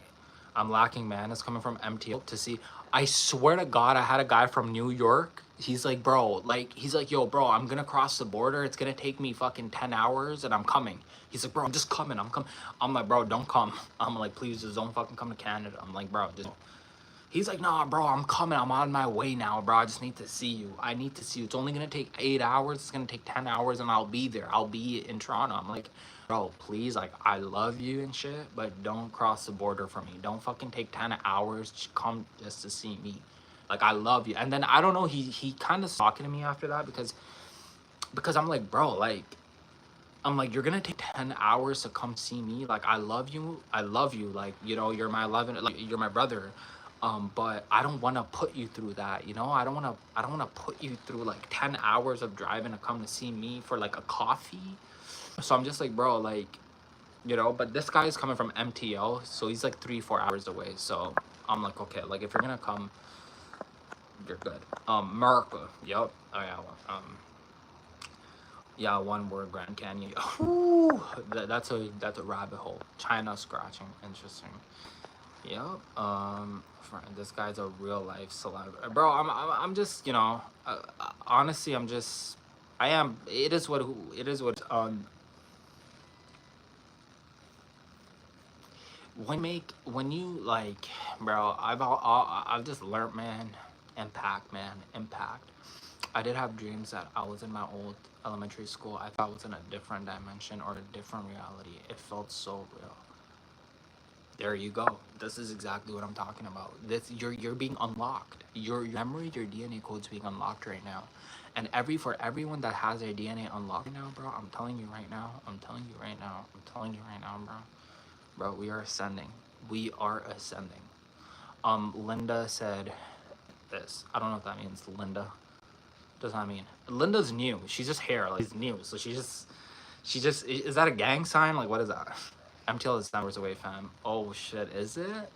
A: man. It's coming from MTO to see. I swear to God, I had a guy from New York. He's like, bro, like, he's like, yo, bro, I'm gonna cross the border. It's gonna take me fucking 10 hours and I'm coming. He's like, bro, I'm just coming. I'm coming. I'm like, bro, don't come. I'm like, please just don't fucking come to Canada. I'm like, bro, just. He's like, nah, bro, I'm coming. I'm on my way now, bro. I just need to see you. I need to see you. It's only gonna take 8 hours. It's gonna take 10 hours and I'll be there. I'll be in Toronto. I'm like, bro, please, like, I love you and shit, but don't cross the border for me. Don't fucking take 10 hours to come just to see me. Like, I love you. And then I don't know, he kind of talking to me after that because I'm like, bro, like, I'm like, you're gonna take 10 hours to come see me. Like, I love you. I love you. Like, you know, you're my 11, like, you're my brother. But I don't want to put you through that, you know? I don't want to put you through like 10 hours of driving to come to see me for like a coffee. So I'm just like, bro, like, you know, but this guy is coming from MTL, so he's like 3-4 hours away. So I'm like, okay, like, if you're gonna come, you're good. America, yep. Oh yeah, yeah, one word, Grand Canyon. Ooh, that's a rabbit hole. China scratching, interesting. Yep. This guy's a real life celeb, bro. I'm just, you know, honestly, I'm just, I am. It is what it is. What when you like, bro. I've just learned, man. Impact, man. Impact. I did have dreams that I was in my old elementary school. I thought I was in a different dimension or a different reality. It felt so real. There you go. This is exactly what I'm talking about. This, you're being unlocked. Your memory, your DNA code's being unlocked right now. And for everyone that has their DNA unlocked right now, bro, I'm telling you right now. I'm telling you right now. I'm telling you right now, bro. Bro, we are ascending. We are ascending. Linda said this. I don't know what that means. Linda. What does that mean? Linda's new. She's just hair. Like, she's new. So she just, is that a gang sign? Like, what is that? MTL is numbers away, fam. Oh shit, is it?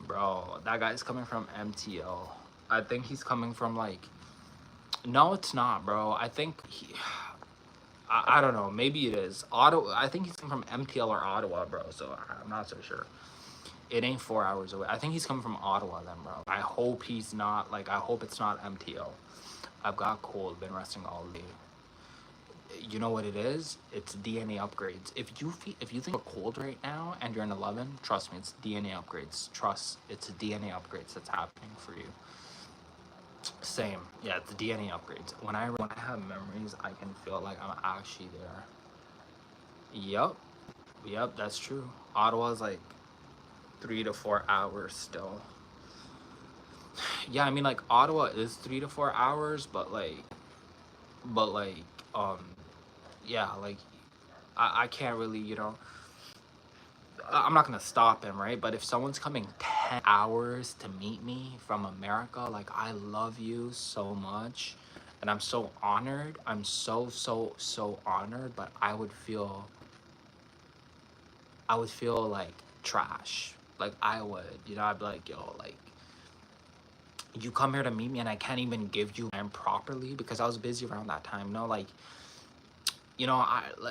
A: Bro, that guy's coming from MTL. I think he's coming from like, no, it's not, bro. I think I don't know. Maybe it is. Ottawa. I think he's coming from MTL or Ottawa, bro. So I'm not so sure. It ain't 4 hours away. I think he's coming from Ottawa then, bro. I hope he's not, like, I hope it's not MTL. I've got cold, been resting all day. You know what it is? It's DNA upgrades. If you think you're cold right now and you're in 11, trust me, it's DNA upgrades. Trust, it's DNA upgrades that's happening for you. Same, yeah, it's DNA upgrades. When I have memories, I can feel like I'm actually there. Yep, that's true. Ottawa's like 3 to 4 hours still. Yeah, I mean, like, Ottawa is 3 to 4 hours, but like, um, yeah, like, I can't really, you know, I'm not gonna stop him, right? But if someone's coming 10 hours to meet me from America, like, I love you so much, and I'm so honored. I'm so honored, but I would feel like trash. Like, I would, you know, I'd be like, yo, like, you come here to meet me and I can't even give you time properly because I was busy around that time, no, like, you know,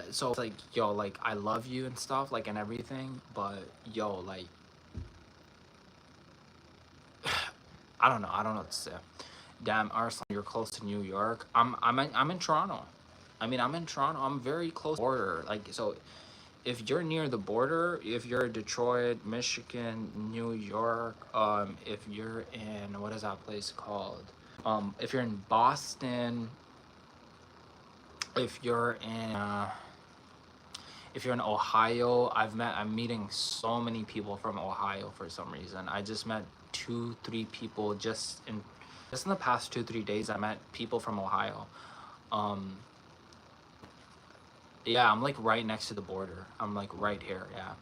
A: so it's like, yo, like, I love you and stuff, like, and everything, but yo, like, I don't know what to say. Damn, Arslan, you're close to New York. I'm in Toronto. I mean, I'm in Toronto. I'm very close to the border. Like, so if you're near the border, if you're Detroit, Michigan, New York, if you're in, what is that place called? If you're in Boston, if you're in Ohio, I'm meeting so many people from Ohio for some reason. I just met 2, 3 people just in the past 2, 3 days. I met people from Ohio. Yeah, I'm like right next to the border. I'm like right here. Yeah.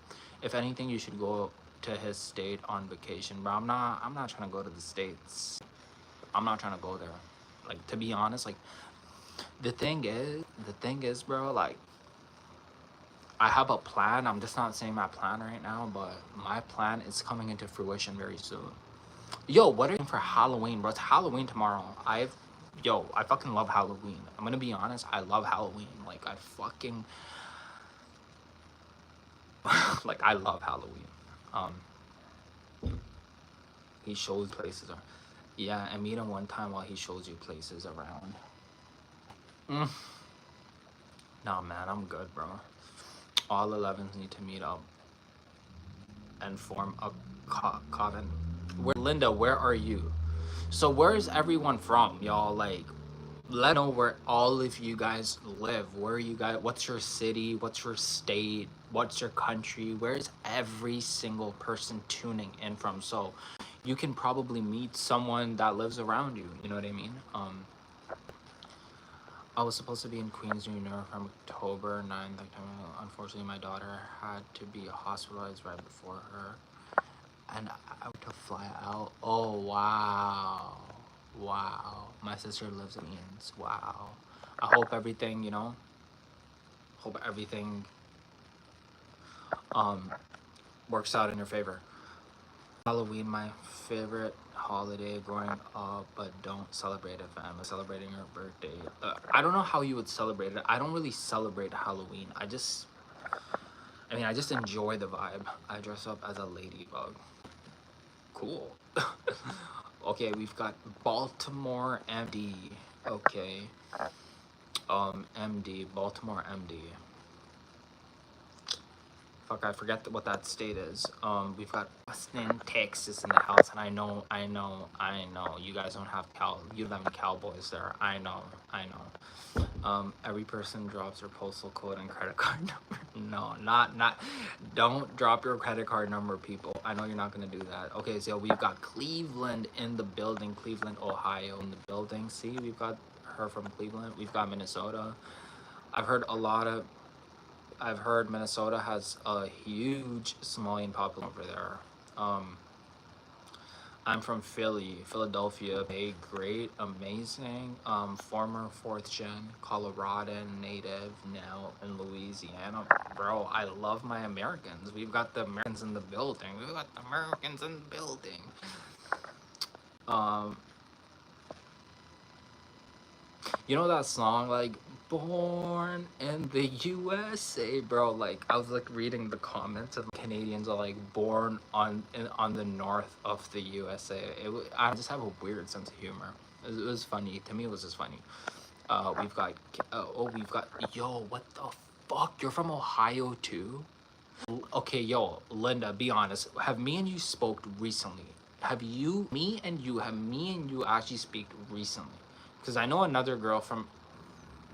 A: If anything, you should go to his state on vacation, bro. I'm not trying to go to the States. I'm not trying to go there. Like, to be honest, like, the thing is, bro, like, I have a plan. I'm just not saying my plan right now, but my plan is coming into fruition very soon. Yo, what are you doing for Halloween, bro? It's Halloween tomorrow. I fucking love Halloween. I'm gonna be honest, I love Halloween. Like, I fucking like, I love Halloween. He shows places. Yeah, and meet him one time while he shows you places around. Nah, man, I'm good, bro. All 11s need to meet up and form a coven. Linda, where are you? So where's everyone from, y'all? Like, let me know where all of you guys live. Where are you guys? What's your city? What's your state? What's your country? Where's every single person tuning in from? So you can probably meet someone that lives around you. You know what I mean? I was supposed to be in Queens, New York from October 9th. Unfortunately, my daughter had to be hospitalized right before her. And I had to fly out. Oh, wow. Wow. My sister lives in Queens. Wow. I hope everything, you know, works out in your favor. Halloween, my favorite holiday growing up, but don't celebrate it, fam. Celebrating your birthday. I don't know how you would celebrate it. I don't really celebrate Halloween. I just enjoy the vibe. I dress up as a ladybug. Cool. Okay, we've got Baltimore MD. Okay. MD, Baltimore MD. Fuck, I forget what that state is. We've got Austin, Texas in the house, and I know. You guys don't have you don't have any cowboys there. I know. Every person drops their postal code and credit card number. No, not. Don't drop your credit card number, people. I know you're not gonna do that. Okay, so we've got Cleveland in the building. Cleveland, Ohio in the building. See, we've got her from Cleveland. We've got Minnesota. I've heard Minnesota has a huge Somalian population over there. I'm from Philadelphia. Hey, great, amazing. Former 4th gen Coloradan native, now in Louisiana. Bro, I love my Americans. We've got the Americans in the building. You know that song, like, born in the USA, bro? Like, I was like reading the comments of Canadians are like born on the north of the USA. I just have a weird sense of humor. It was funny to me. It was just funny. We've got yo, what the fuck? You're from Ohio too? Okay, yo, Linda, be honest. Have me and you spoke recently? Have me and you actually speak recently? Because I know another girl from.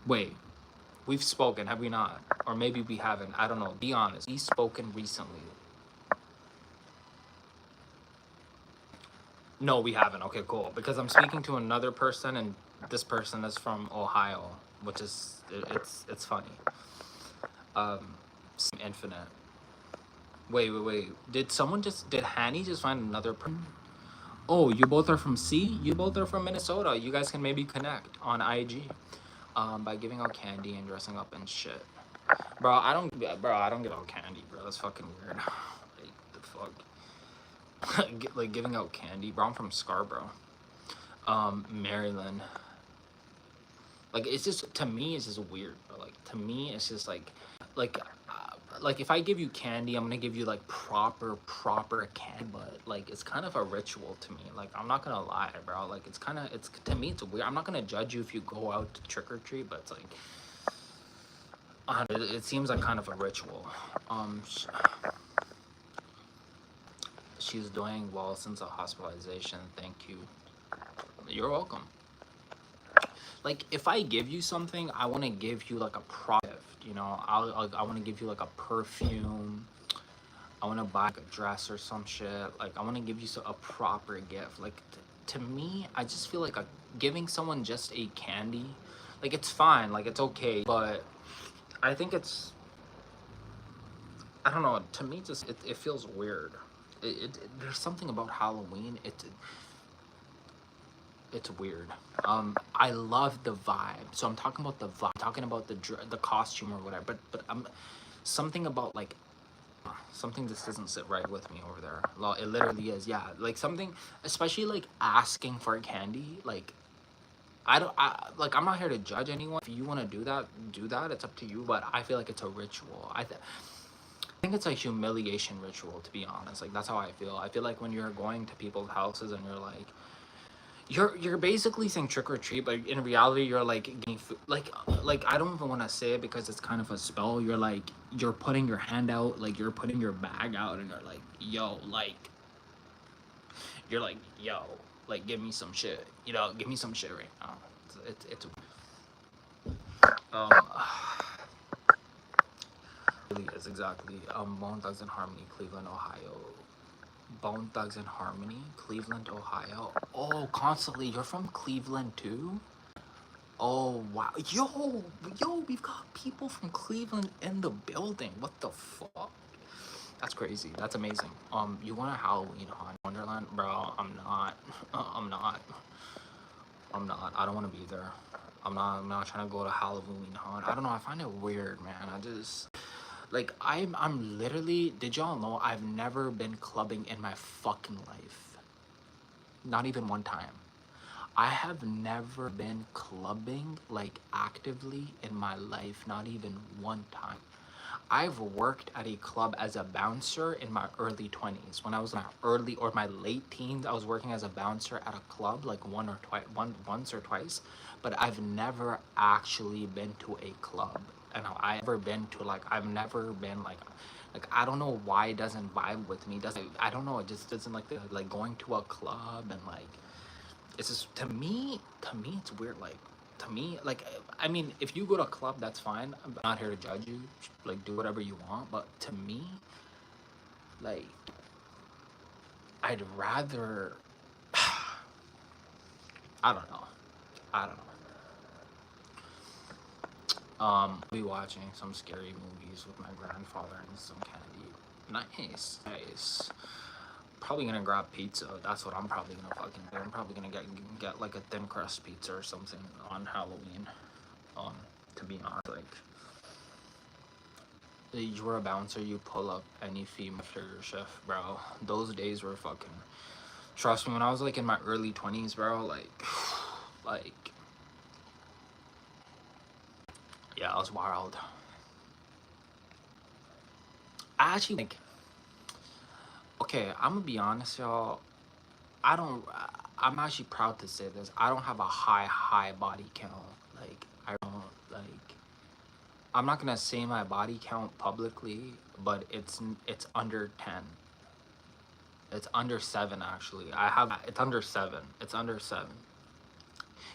A: Wait, we've spoken, have we not? Or maybe we haven't. I don't know. Be honest. We've spoken recently. No, we haven't. Okay, cool. Because I'm speaking to another person, and this person is from Ohio, which is it's funny. Um, Infinite. Wait. Did Hanny just find another person? Oh, you both are from C? You both are from Minnesota. You guys can maybe connect on IG. By giving out candy and dressing up and shit. I don't give out candy, bro. That's fucking weird. Like the fuck. Like giving out candy, bro. I'm from Scarborough. Maryland. Like it's just, to me it's just weird, bro. Like to me it's just like like if I give you candy, I'm gonna give you like proper candy, but like it's kind of a ritual to me. Like I'm not gonna lie, bro. Like it's kind of, it's, to me it's weird. I'm not gonna judge you if you go out to trick or treat, but it's like it seems like kind of a ritual. She's doing well since the hospitalization. Thank you. You're welcome. Like if I give you something, I want to give you like a product. You know, I want to give you like a perfume. I want to buy like a dress or some shit. Like I want to give you a proper gift. Like to me, I just feel like giving someone just a candy, like it's fine, like it's okay, but I think it's, I don't know. To me, just it feels weird. There's something about Halloween. It's weird. I love the vibe. So I'm talking about the vibe. I'm talking about the costume or whatever. But I'm something about like something just doesn't sit right with me over there. Well, it literally is. Yeah, like something, especially like asking for candy. Like like I'm not here to judge anyone. If you want to do that, do that. It's up to you. But I feel like it's a ritual. I think it's a humiliation ritual, to be honest. Like that's how I feel. I feel like when you're going to people's houses and you're like, you're basically saying trick or treat, but in reality you're like getting food. Like I don't even want to say it because it's kind of a spell. You're like, you're putting your hand out, like you're putting your bag out, and you're like, yo, like you're like, yo, like give me some shit, you know, give me some shit right now. It's um really is exactly Bone Thugs and Harmony, Cleveland, Ohio. Bone Thugs and Harmony, Cleveland, Ohio. Oh, constantly, you're from Cleveland too? Oh wow, yo, we've got people from Cleveland in the building. What the fuck? That's crazy. That's amazing. You want a Halloween haunt Wonderland, bro? I'm not. I'm not. I'm not. I don't want to be there. I'm not trying to go to Halloween haunt. I don't know. I find it weird, man. I just like I'm literally. Did y'all know I've never been clubbing in my fucking life? Not even one time. I have never been clubbing like actively in my life, not even one time. I've worked at a club as a bouncer in my early 20s. When I was in my early or my late teens, I was working as a bouncer at a club like once or twice, but I've never actually been to a club. And I've never been to like, I've never been like I don't know why it doesn't vibe with me. Doesn't, I don't know, it just doesn't like going to a club and like it's just, to me it's weird. Like to me, like I mean, if you go to a club, that's fine. I'm not here to judge you. Like do whatever you want. But to me, like I'd rather I don't know. I don't know. Be watching some scary movies with my grandfather and some candy. Nice. Probably gonna grab pizza. That's what I'm probably gonna fucking do. I'm probably gonna get like a thin crust pizza or something on Halloween. To be honest, like you were a bouncer, you pull up any female after your shift, bro. Those days were fucking. Trust me, when I was like in my early 20s, bro, like, like, yeah, I was wild. I actually like. Okay, I'm gonna be honest, y'all. I don't. I'm actually proud to say this. I don't have a high body count. Like I don't like. I'm not gonna say my body count publicly, but it's under 10. It's under 7 actually. It's under 7. It's under 7.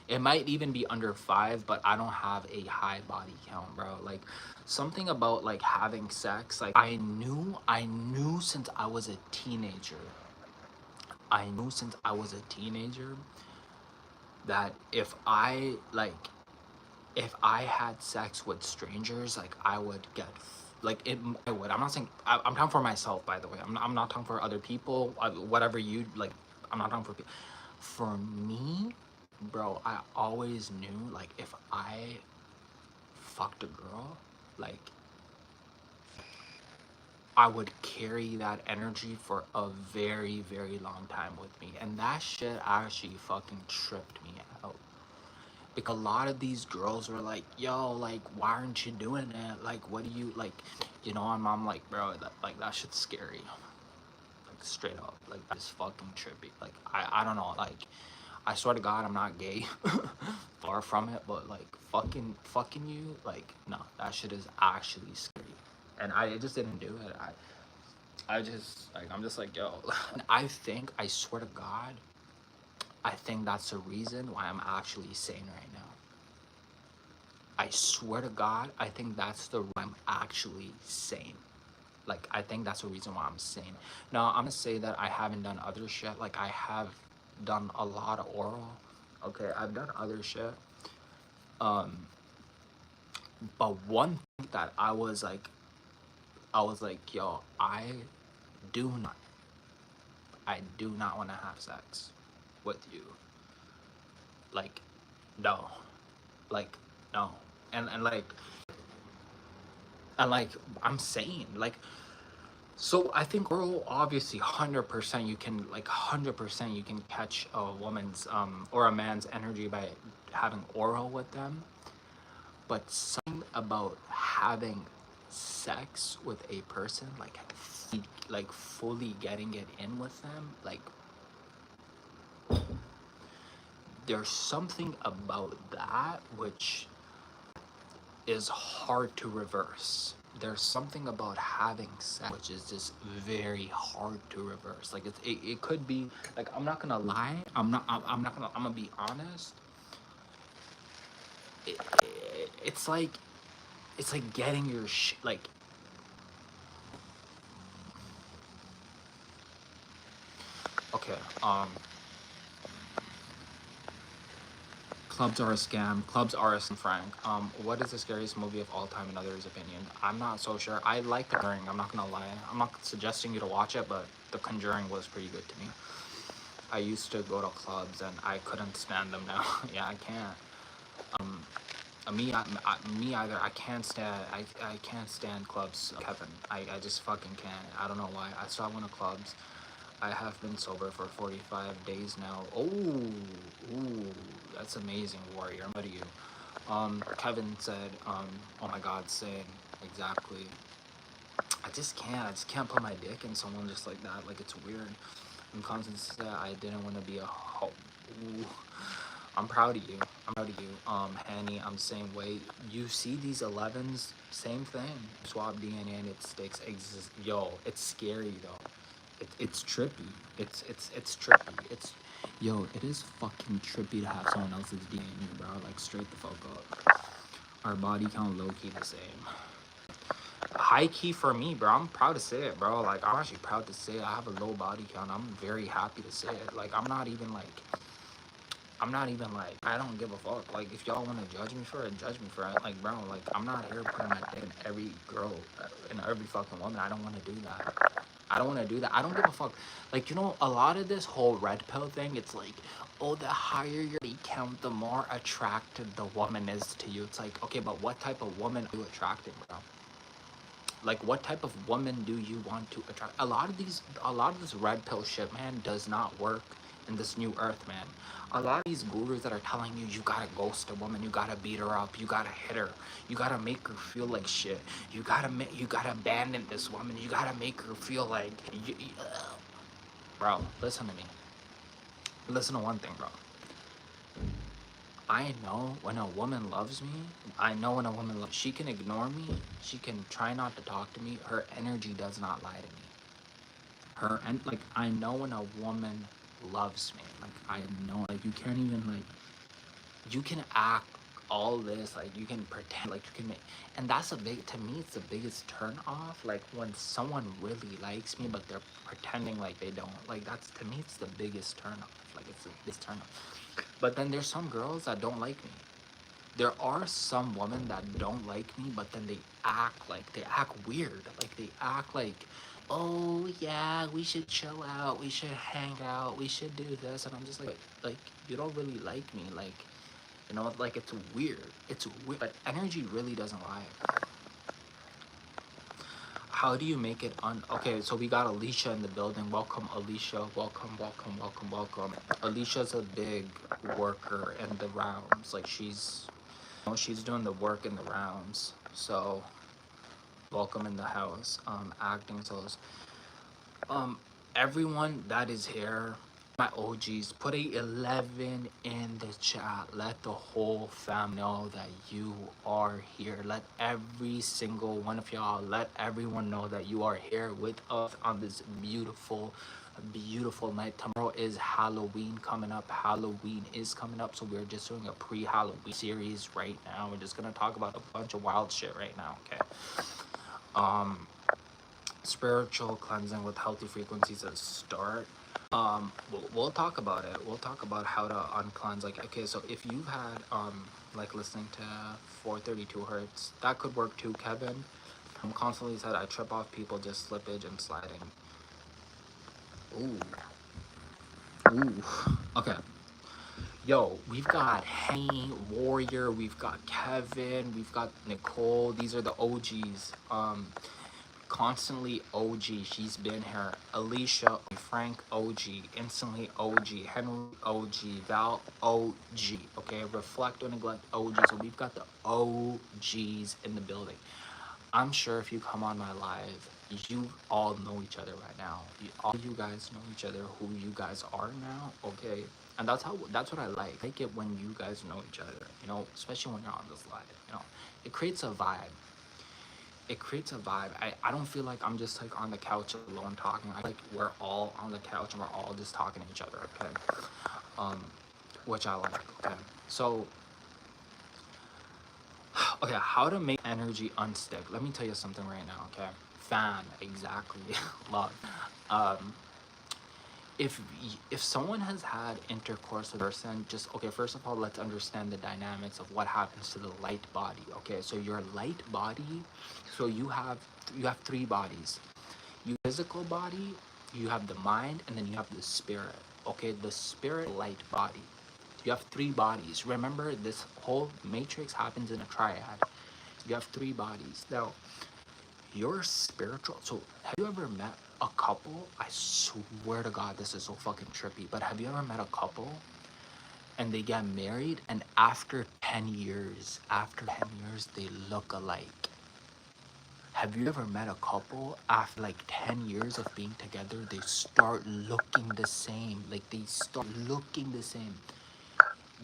A: It might even be under 5, but I don't have a high body count, bro. Like something about like having sex, like I knew since I was a teenager I knew since I was a teenager that if I had sex with strangers, like I would get like it. I would. I'm not saying I'm talking for myself, by the way. I'm not talking for other people. Whatever you like, I'm not talking for people. For me, bro, I always knew like if I fucked a girl, like I would carry that energy for a very, very long time with me. And that shit actually fucking tripped me out. Because a lot of these girls were like, yo, like, why aren't you doing that? Like, what do you, like, you know, and I'm like, bro, that shit's scary. Like, straight up. Like, that is fucking trippy. Like, I don't know, like, I swear to God, I'm not gay. Far from it, but, like, fucking you, like, no, that shit is actually scary. And I just didn't do it. I just, like, I'm just like, yo. I think, I swear to God, I think that's the reason why I'm actually sane right now. I swear to God, I think that's the I'm actually sane. Like, I think that's the reason why I'm sane. Now, I'm gonna say that I haven't done other shit. Like, I have done a lot of oral. Okay, I've done other shit. But one thing that I was like, yo, do not, I do not want to have sex with you. Like, no, like, no, and like, I'm saying, like, so I think oral, obviously, 100% you can, like, 100% you can catch a woman's or a man's energy by having oral with them. But something about having sex with a person, like fully getting it in with them, like there's something about that which is hard to reverse. There's something about having sex which is just very hard to reverse. Like it could be like, I'm not gonna lie. I'm gonna be honest. It's like getting your like. Okay. Clubs are a scam. Clubs are a scam, Frank. What is the scariest movie of all time in others' opinion? I'm not so sure. I like The Conjuring. I'm not gonna lie. I'm not suggesting you to watch it, but The Conjuring was pretty good to me. I used to go to clubs and I couldn't stand them now. Yeah, I can't. Me either. I can't stand. I can't stand clubs, Kevin. I just fucking can't. I don't know why. I stopped going to clubs. I have been sober for 45 days now. Oh, ooh, that's amazing, warrior. I'm proud of you. Kevin said, oh my God, same, exactly. I just can't put my dick in someone just like that. Like, it's weird. And Constance said, I didn't want to be a hoe. Ooh. I'm proud of you. I'm proud of you. Hanny, I'm the same way. You see these 11s, same thing. Swap DNA and it sticks. Yo, it's scary though. It's trippy. It's trippy. Yo, it is fucking trippy to have someone else's DNA in you, bro. Like, straight the fuck up. Our body count low key the same. High key for me, bro. I'm proud to say it, bro. Like, I'm actually proud to say it. I have a low body count. I'm very happy to say it. Like, I'm not even like, I don't give a fuck. Like, if y'all want to judge me for it, judge me for it. Like, bro, like, I'm not here putting my dick in every girl, in every fucking woman. I don't want to do that. I don't want to do that. I don't give a fuck. Like, you know, a lot of this whole red pill thing, it's like, oh, the higher your body count, the more attracted the woman is to you. It's like, okay, but what type of woman are you attracting, bro? Like, what type of woman do you want to attract? A lot of this red pill shit, man, does not work in this new earth, man. A lot of these gurus that are telling you, you gotta ghost a woman, you gotta beat her up, you gotta hit her, you gotta make her feel like shit, you gotta abandon this woman, you gotta make her feel like, bro, listen to me. Listen to one thing, bro. I know when a woman loves me. I know when a woman loves. She can ignore me. She can try not to talk to me. Her energy does not lie to me. Like, I know when a woman loves me. Like, I know, like, you can't even, like, you can act all this, like you can pretend like you can make, and that's a big, to me it's the biggest turn off, like when someone really likes me but they're pretending like they don't. Like that's, to me it's the biggest turn off. Like it's the biggest turn off. But then there's some girls that don't like me. There are some women that don't like me, but then they act like, they act weird. Like they act like, oh yeah, we should chill out, we should hang out, we should do this, and I'm just like you don't really like me, like, you know, like it's weird. It's weird, but energy really doesn't lie. How do you make it okay, so we got Alicia in the building. Welcome, Alicia. Welcome, welcome, welcome, welcome. Alicia's a big worker in the rounds. Like she's, you know, she's doing the work in the rounds. So welcome in the house. Acting souls. Everyone that is here, my OGs, put a 11 in the chat. Let the whole fam know that you are here. Let every single one of y'all, let everyone know that you are here with us on this beautiful, beautiful night. Tomorrow is Halloween coming up. Halloween is coming up, so we're just doing a pre-Halloween series right now. We're just gonna talk about a bunch of wild shit right now, okay? Spiritual cleansing with healthy frequencies at start. We'll talk about it. We'll talk about how to uncleanse. Like, okay, so if you've had like listening to 432 hertz, that could work too, Kevin. I'm constantly said I trip off people, just slippage and sliding. Ooh. Okay. Yo, we've got Henny, Warrior, we've got Kevin, we've got Nicole. These are the OGs. Constantly OG, she's been here. Alicia, Frank OG, Instantly OG, Henry OG, Val OG, okay? Reflect or Neglect OG. So we've got the OGs in the building. I'm sure if you come on my live, you all know each other right now. All you guys know each other, who you guys are now, okay? And that's what I like. I like it when you guys know each other, you know, especially when you're on this live, you know. It creates a vibe. It creates a vibe. I don't feel like I'm just like on the couch alone talking. I like we're all on the couch and we're all just talking to each other, okay? Which I like, okay? So, okay, how to make energy unstick. Let me tell you something right now, okay? Fan, exactly. Love. If someone has had intercourse with a person, just, okay, first of all, let's understand the dynamics of what happens to the light body, okay? So your light body, so you have three bodies. You physical body, you have the mind, and then you have the spirit, okay? The spirit, light body. You have three bodies. Remember, this whole matrix happens in a triad. You have three bodies. Now, your spiritual, so have you ever met a couple? I swear to God, this is so fucking trippy, but have you ever met a couple and they get married, and after 10 years, they look alike? Have you ever met a couple after like 10 years of being together, they start looking the same? Like they start looking the same.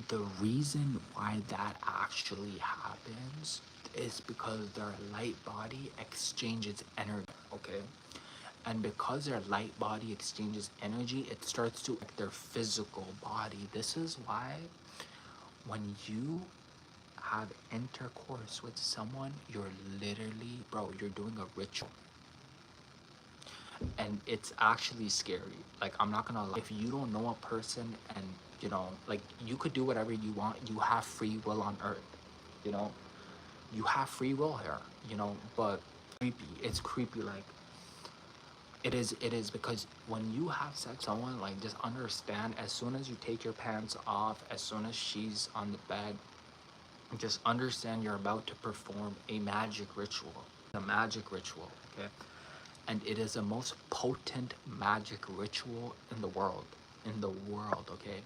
A: The reason why that actually happens is because their light body exchanges energy, okay? And because their light body exchanges energy, it starts to affect their physical body. This is why when you have intercourse with someone, you're literally, bro, you're doing a ritual. And it's actually scary. Like, I'm not gonna lie. If you don't know a person and, you know, like, you could do whatever you want. You have free will on earth, you know? You have free will here, you know? But creepy. It's creepy, like, it is because when you have sex with someone, like, just understand, as soon as you take your pants off, as soon as she's on the bed, just understand you're about to perform a magic ritual. A magic ritual, okay? And it is the most potent magic ritual in the world. Okay?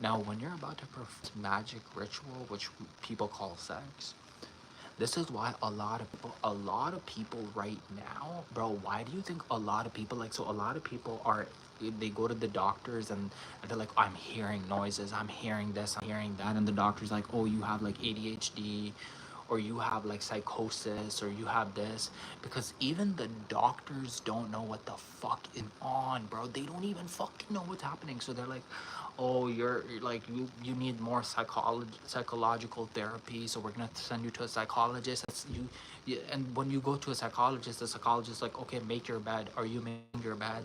A: Now, when you're about to perform magic ritual, which people call sex, this is why a lot of people right now, bro, why do you think a lot of people, like, so a lot of people are, they go to the doctors and they're like, I'm hearing noises, I'm hearing this, I'm hearing that, and the doctor's like, oh, you have like ADHD,
B: or you have like psychosis, or you have this, because even the doctors don't know what the fuck is on, bro. They don't even fucking know what's happening. So they're like, oh, you're like, you need more psychological therapy, so we're gonna send you to a psychologist. That's you. And when you go to a psychologist, the psychologist is like, okay, make your bed. Are you making your bed?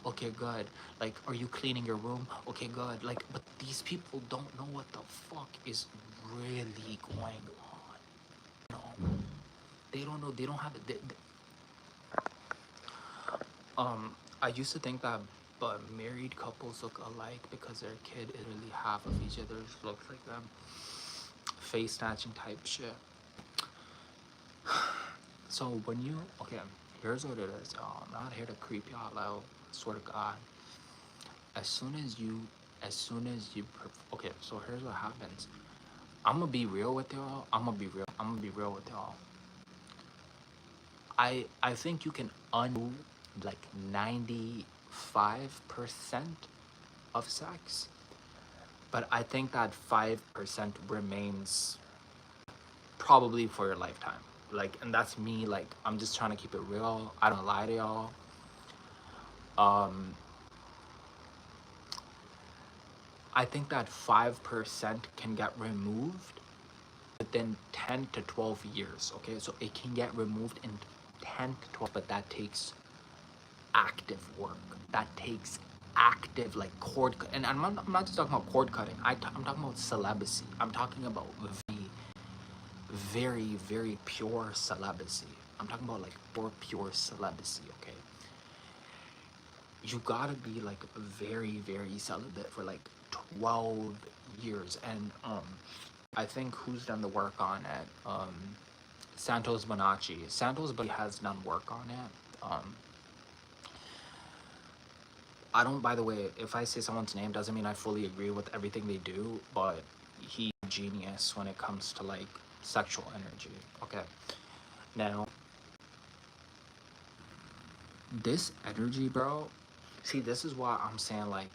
B: Okay, good. Like, are you cleaning your room? Okay, good. Like, but these people don't know what the fuck is really going on. No, they don't know. They don't have it. I used to think that, but married couples look alike because their kid is really half of each other's looks like them. Face snatching type shit. So when you, okay, here's what it is. I'm not here to creep y'all out. Swear to God. As soon as you, okay. So here's what happens. I'm gonna be real with y'all. I'm gonna be real with y'all. I think you can undo like 95% of sex, but I think that 5% remains probably for your lifetime. Like, and that's me. Like, I'm just trying to keep it real. I don't lie to y'all. Um, I think that 5% can get removed within 10 to 12 years. Okay, so it can get removed in 10 to 12, but that takes active work. That takes active, like, and I'm not just talking about cord cutting. I'm talking about celibacy. I'm talking about very, very pure celibacy. I'm talking about like pure celibacy. Okay, you gotta be like very, very celibate for like 12 years. And I think who's done the work on it? Santos Bonacci. Santos Bonacci has done work on it. I don't, by the way, if I say someone's name doesn't mean I fully agree with everything they do, but he's a genius when it comes to like sexual energy. Okay, now this energy, bro. See, this is why I'm saying like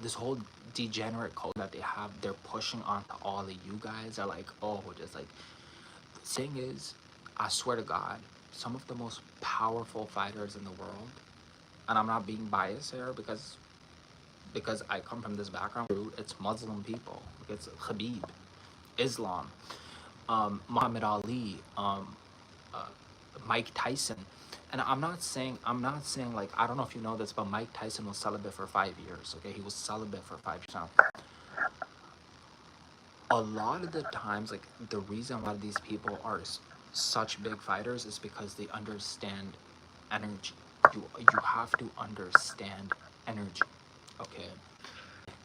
B: this whole degenerate code that they have, they're pushing onto all of you guys. Are like, oh, just like, the thing is, I swear to God, some of the most powerful fighters in the world, and I'm not being biased here because I come from this background. It's Muslim people. It's Khabib, Islam, Muhammad Ali, uh, Mike Tyson. And I'm not saying like, I don't know if you know this, but Mike Tyson was celibate for 5 years. Okay, he was celibate for 5 years. Now, a lot of the times, like, the reason why these people are such big fighters is because they understand energy. You have to understand energy. Okay,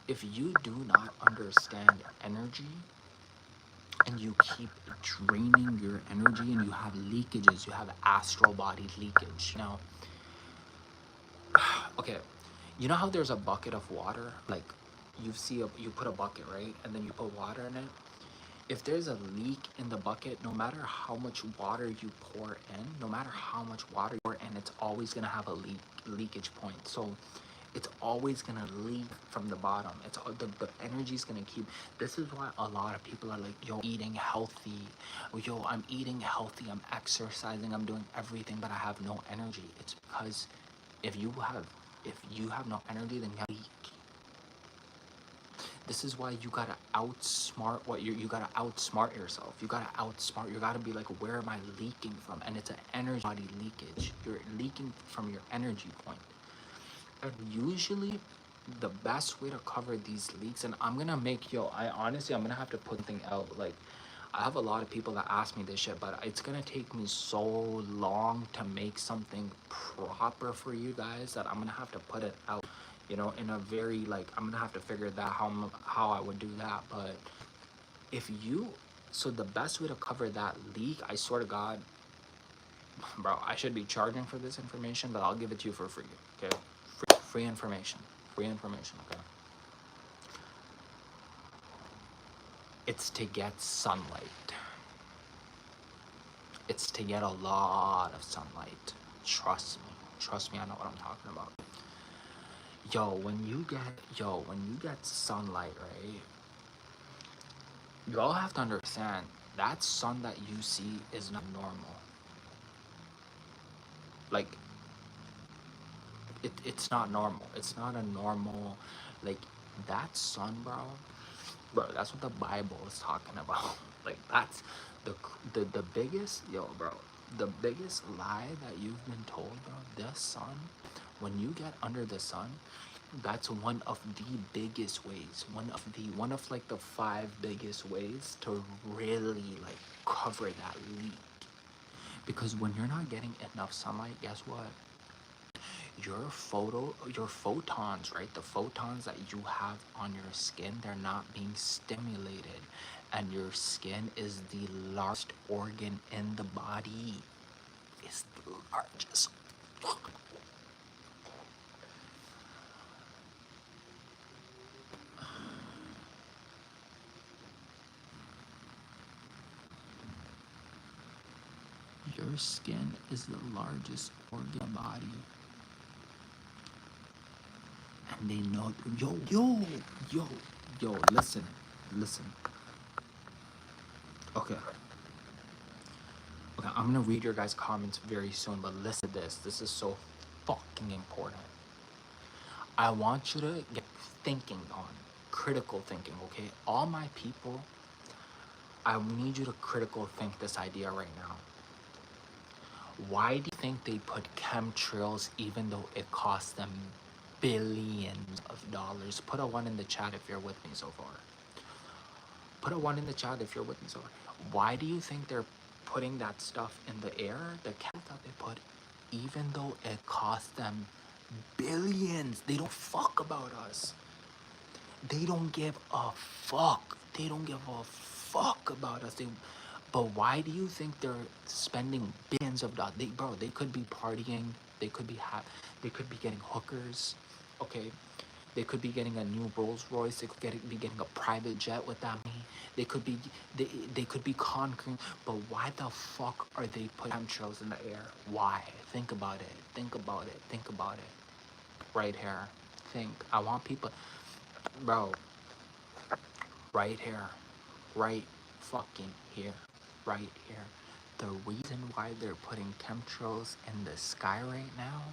B: if you do not understand energy, and you keep draining your energy, and you have leakages, you have astral body leakage. Now, okay, you know how there's a bucket of water? Like, you put a bucket, right? And then you put water in it. If there's a leak in the bucket, no matter how much water you pour in, no matter how much water you pour in, it's always gonna have a leakage point. So it's always gonna leak from the bottom. It's the energy's gonna keep. This is why a lot of people are like, yo, eating healthy. Yo, I'm eating healthy, I'm exercising, I'm doing everything, but I have no energy. It's because if you have no energy, then you have leak. This is why you gotta outsmart you gotta outsmart yourself. You gotta be like, where am I leaking from? And it's an energy body leakage. You're leaking from your energy point. And usually the best way to cover these leaks, and I'm gonna make, I'm gonna have to put something out. Like, I have a lot of people that ask me this shit, but it's gonna take me so long to make something proper for you guys that I'm gonna have to put it out, in a very, like, I'm gonna have to figure that how I would do that. But if you, so the best way to cover that leak, I swear to God, bro, I should be charging for this information, but I'll give it to you for free. Okay, free information, okay. It's to get sunlight. It's to get a lot of sunlight. Trust me, I know what I'm talking about. When you get sunlight, right, you all have to understand, that sun that you see is not normal. Like, it's not normal. It's not a normal, like, that sun, bro, that's what the Bible is talking about. Like, that's the biggest, yo, bro, the biggest lie that you've been told, bro. The sun, when you get under the sun, that's one of the biggest ways, one of like the 5 biggest ways to really like cover that leak. Because when you're not getting enough sunlight, guess what? Your photons, right? The photons that you have on your skin, they're not being stimulated. And your skin is the largest organ in the body. It's the largest. Your skin is the largest organ in the body. And they know, yo, listen. Okay, I'm gonna read your guys' comments very soon, but listen to this. This is so fucking important. I want you to get thinking on critical thinking, okay? All my people, I need you to critical think this idea right now. Why do you think they put chemtrails even though it costs them billions of dollars? Put a 1 in the chat if you're with me so far. Put a 1 in the chat if you're with me so far. Why do you think they're putting that stuff in the air? The chemicals that they put, even though it costs them billions, they don't fuck about us. They don't give a fuck. They don't give a fuck about us. But why do you think they're spending billions of dollars? They could be partying. They could be they could be getting hookers. Okay, they could be getting a new Rolls Royce. They could be getting a private jet with that money. They could be they could be conquering. But why the fuck are they putting chemtrails in the air? Why? Think about it. Think about it. Think about it. Right here. Think. I want people, bro. Right here. Right fucking here. Right here. The reason why they're putting chemtrails in the sky right now,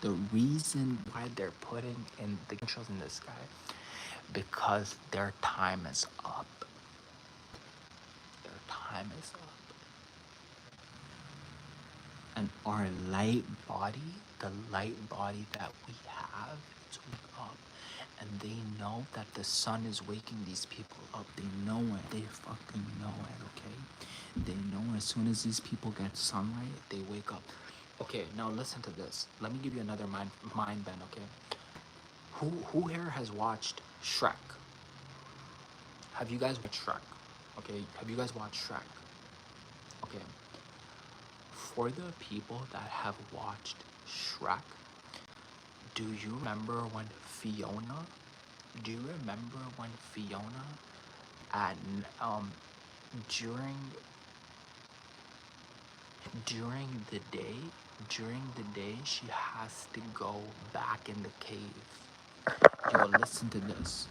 B: the reason why they're putting in the chemtrails in the sky, because their time is up. Their time is up. And our light body, the light body that we have, it's up. And they know that the sun is waking these people up. They know it. They fucking know it, okay? They know as soon as these people get sunlight, they wake up. Okay, now listen to this. Let me give you another mind bend, okay? Who here has watched Shrek? Have you guys watched Shrek? Okay, have you guys watched Shrek? Okay. For the people that have watched Shrek, do you remember when Fiona? Do you remember when Fiona, at during during the day, she has to go back in the cave. Yo, listen to this.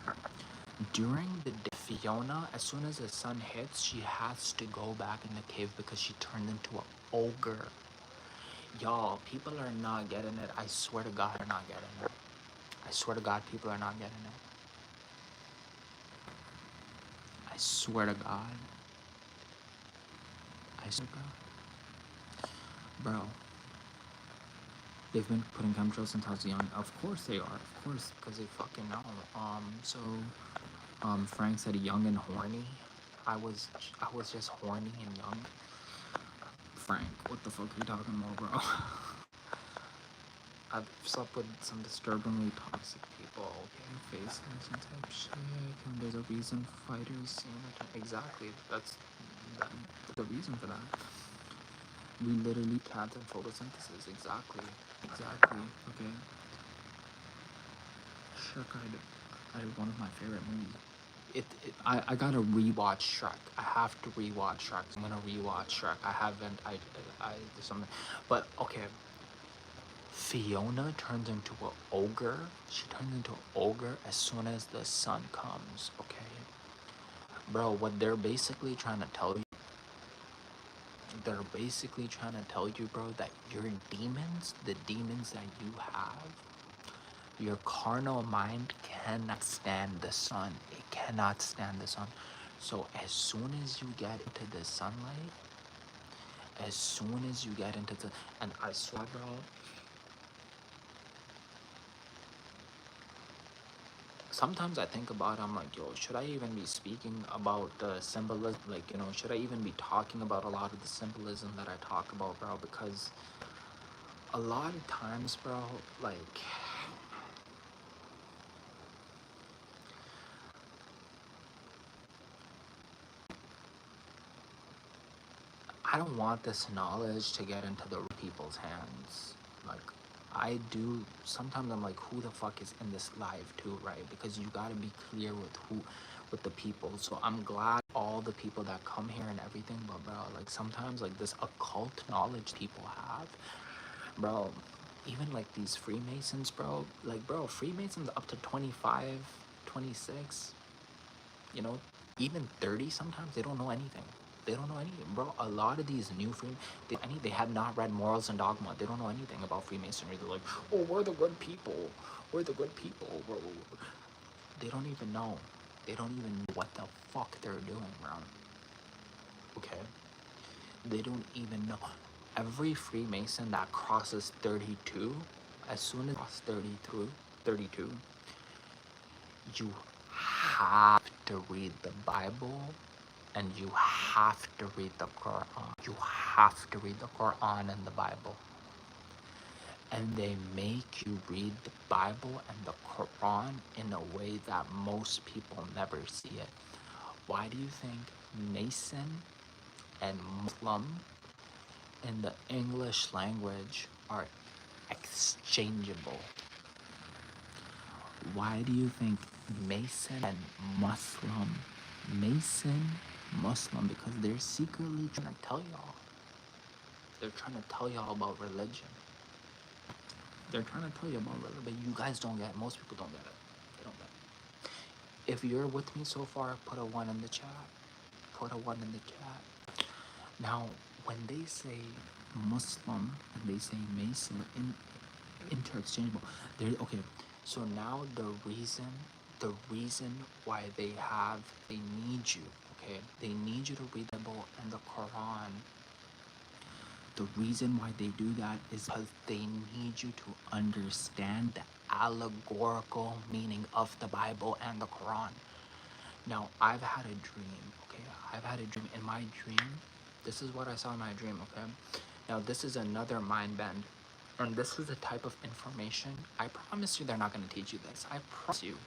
B: During the day, Fiona, as soon as the sun hits, she has to go back in the cave because she turned into an ogre. Y'all, people are not getting it. I swear to God, they're not getting it. I swear to God, people are not getting it. I swear to God. I swear to God. Bro, they've been putting chemtrails since I was young. Of course they are. Of course, because they fucking know. Frank said young and horny. I was just horny and young. Frank, what the fuck are you talking about, bro? I've slept with some disturbingly toxic people, okay? Faces and type shit. And there's a reason fighters seem exactly. That's the reason for that. We literally can't in photosynthesis. Exactly. Okay. Shrek, I one of my favorite movies. I gotta rewatch Shrek. I have to rewatch Shrek. I'm gonna rewatch Shrek. I haven't. I there's something. But okay. Fiona turns into an ogre. She turns into an ogre as soon as the sun comes. Okay. Bro, what they're basically trying to tell you, bro, that your demons, the demons that you have, your carnal mind cannot stand the sun. It cannot stand the sun. So as soon as you get into the sunlight, as soon as you get into the, and I swear, bro, sometimes I think about it, I'm like, yo, should I even be speaking about the symbolism? Like, you know, should I even be talking about a lot of the symbolism that I talk about, bro? Because a lot of times, bro, like, I don't want this knowledge to get into the people's hands. Like, I do, sometimes I'm like, who the fuck is in this live too, right? Because you gotta be clear with the people. So I'm glad all the people that come here and everything, but bro, like sometimes like this occult knowledge people have, bro, even like these Freemasons, bro, like bro, Freemasons up to 25, 26, you know, even 30 sometimes, they don't know anything. They don't know anything, bro. A lot of these new they have not read Morals and Dogma. They don't know anything about Freemasonry. They're like, oh, we're the good people. We're the good people, bro. They don't even know. They don't even know what the fuck they're doing, bro. Okay? They don't even know. Every Freemason that crosses 32, as soon as cross 32, you have to read the Bible and you have to read the Quran. You have to read the Quran and the Bible. And they make you read the Bible and the Quran in a way that most people never see it. Why do you think Mason and Muslim in the English language are exchangeable? Why do you think Mason and Muslim, because they're secretly trying to tell y'all. They're trying to tell y'all about religion. They're trying to tell you about religion, but you guys don't get it. Most people don't get it. They don't get it. If you're with me so far, put a 1 in the chat. Put a 1 in the chat. Now, when they say Muslim and they say Mason, interchangeable, they're okay. So now the reason why they need you, okay? They need you to read the Bible and the Quran. The reason why they do that is because they need you to understand the allegorical meaning of the Bible and the Quran. Now, I've had a dream, okay? I've had a dream. In my dream, this is what I saw in my dream, okay? Now, this is another mind bend. And this is the type of information, I promise you they're not going to teach you this. I promise you.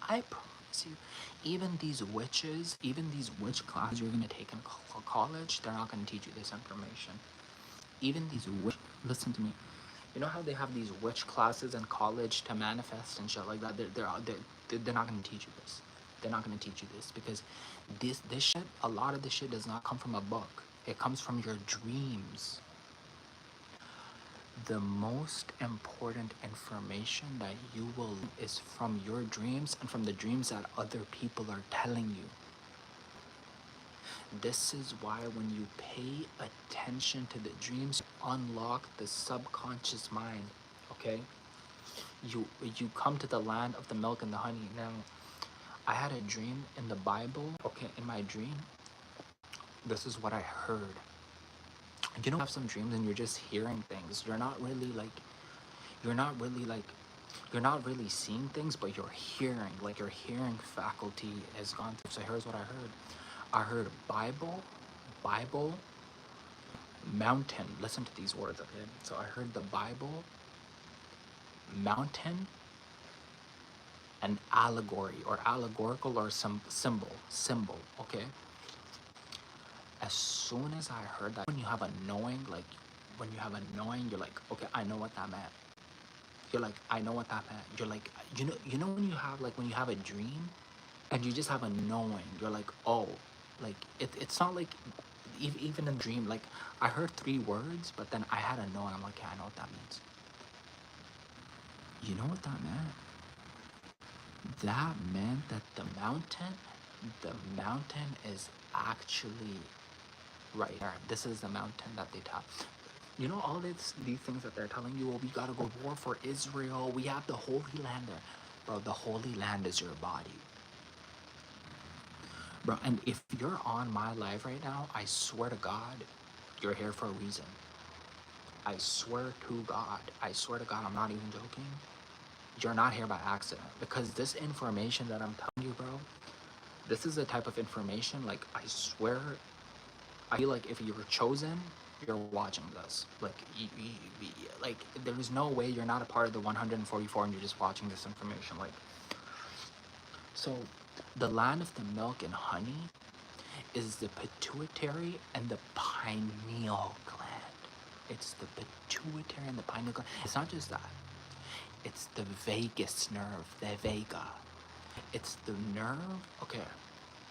B: I promise you. Even these witches, even these witch classes you're going to take in college, they're not going to teach you this information. Even these witch, listen to me. You know how they have these witch classes in college to manifest and shit like that? They're not going to teach you this. They're not going to teach you this because this shit, a lot of this shit does not come from a book. It comes from your dreams. The most important information that you will is from your dreams and from the dreams that other people are telling you. This is why when you pay attention to the dreams, unlock the subconscious mind, okay? You come to the land of the milk and the honey. Now, I had a dream in the Bible, okay? In my dream, this is what I heard. You know, have some dreams and you're just hearing things. You're not really seeing things, but you're hearing, like your hearing faculty has gone through. So here's what I heard. I heard Bible, mountain. Listen to these words, okay? So I heard the Bible, mountain, and allegory or allegorical or some symbol, okay? As soon as I heard that, when you have a knowing, you're like, okay, I know what that meant. You're like, I know what that meant. You're like, you know when you have a dream and you just have a knowing. You're like, oh, like it's not like even in the dream, like I heard 3 words, but then I had a knowing. I'm like, yeah, I know what that means. You know what that meant? That meant that the mountain The mountain is actually right there. This is the mountain that they tap. You know, all these things that they're telling you, well, we gotta go to war for Israel. We have the Holy Land there. Bro, the Holy Land is your body. Bro, and if you're on my live right now, I swear to God, you're here for a reason. I swear to God. I swear to God, I'm not even joking. You're not here by accident. Because this information that I'm telling you, bro, this is the type of information, like, I swear, I feel like if you were chosen, you're watching this. Like, like, there's no way you're not a part of the 144 and you're just watching this information. Like, so the land of the milk and honey is the pituitary and the pineal gland. It's the pituitary and the pineal gland. It's not just that. It's the vagus nerve, the vega. It's the nerve. Okay,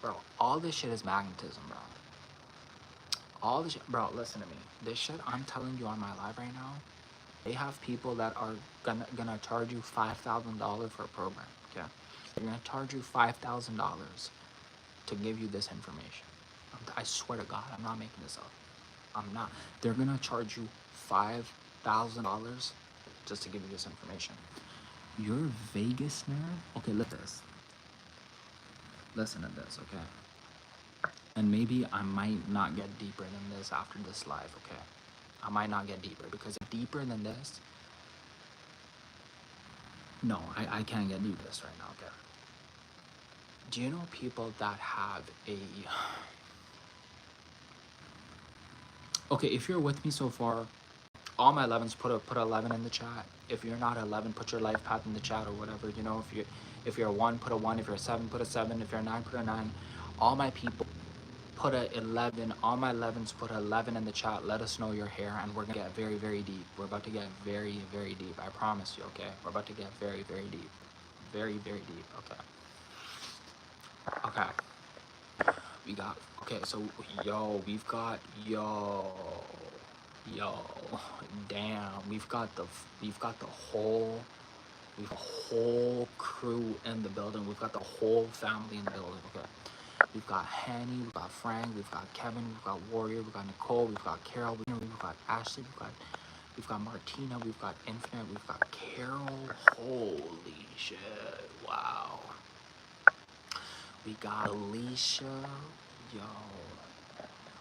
B: bro, all this shit is magnetism, bro. All this shit, bro, listen to me. This shit I'm telling you on my live right now, they have people that are gonna charge you $5,000 for a program, okay? They're gonna charge you $5,000 to give you this information. I swear to God, I'm not making this up. I'm not. They're gonna charge you $5,000 just to give you this information. Your vagus nerve. Okay, look at this. Listen to this, okay? And maybe I might not get deeper than this after this live, okay? I might not get deeper because deeper than this. No, I can't get deeper this right now, okay? Do you know people that have a. Okay, if you're with me so far, all my 11s, put 11 in the chat. If you're not 11, put your life path in the chat or whatever. You know, if you're a 1, put a 1. If you're a 7, put a 7. If you're a 9, put a 9. All my people, put a 11. All my 11s, put a 11 in the chat. Let us know you're here, and we're gonna get very, very deep. We're about to get very, very deep. I promise you. Okay, we're about to get very, very deep. Very, very deep. Okay. Okay. We got. Okay. So we've got yo, damn. We've got the whole. We've got a whole crew in the building. We've got the whole family in the building. Okay. We've got Hanny, we've got Frank, we've got Kevin, we've got Warrior, we've got Nicole, we've got Carol, we've got Ashley, we've got Martina, we've got Infinite, we've got Carol. Holy shit! Wow. We got Alicia. Yo.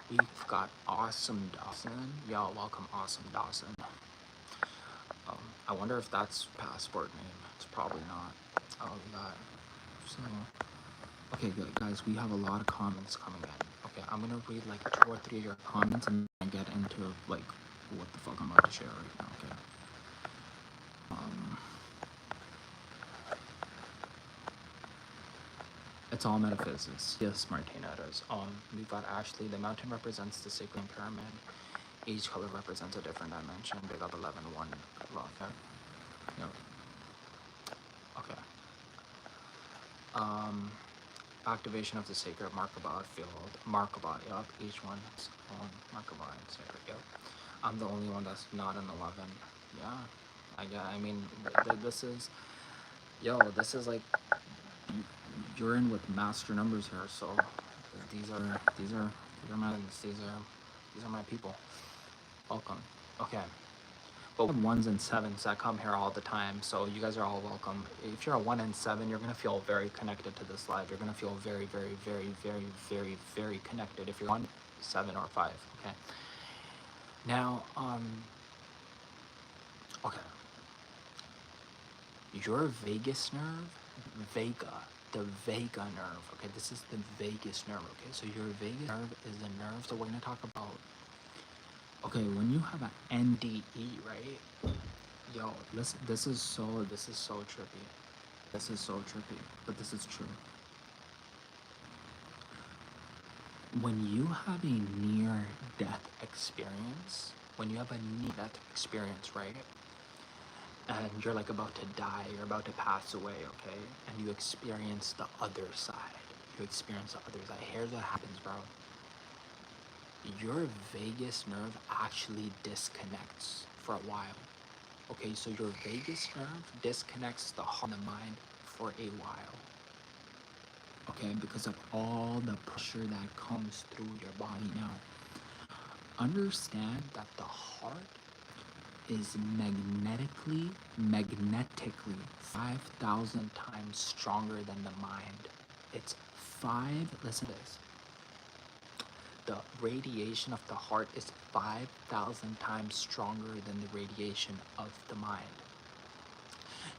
B: We've got Awesome Dawson. Yo, welcome Awesome Dawson. I wonder if that's passport name. It's probably not. Oh, we got. So. Okay, good guys, we have a lot of comments coming in. Okay, I'm gonna read like 2 or 3 of your comments and get into like what the fuck I'm about to share right now. Okay. It's all metaphysics. Yes, Martina, it is. We've got Ashley. The mountain represents the sacred pyramid. Each color represents a different dimension. Big up 11, 1. Okay. Yep. Okay. Activation of the sacred Markabah field. Markabah, yup. Each one its own Markabah and sacred, yup. I'm the only one that's not an 11. Yeah. I mean, this is, this is like, you're in with master numbers here, so these are my these are my people. Welcome. Okay. But we have 1s and 7s that come here all the time, so you guys are all welcome. If you're a 1 and 7, you're gonna feel very connected to this live. You're gonna feel very, very, very, very, very, very connected. If you're 1, 7, or 5, okay. Now, okay. Your vagus nerve, the vega nerve. Okay, this is the vagus nerve. Okay, so your vagus nerve is the nerve that we're gonna talk about. Okay, when you have an NDE, right? Yo, listen, this is so trippy. This is so trippy, but this is true. When you have a near-death experience, right? And you're like about to die, you're about to pass away, okay? And you experience the other side. Here's what happens, bro. Your vagus nerve actually disconnects for a while. Okay, so your vagus nerve disconnects the heart and the mind for a while. okay, because of all the pressure that comes through your body. Now, understand that the heart is magnetically 5,000 times stronger than the mind. It's listen to this. The radiation of the heart is 5,000 times stronger than the radiation of the mind.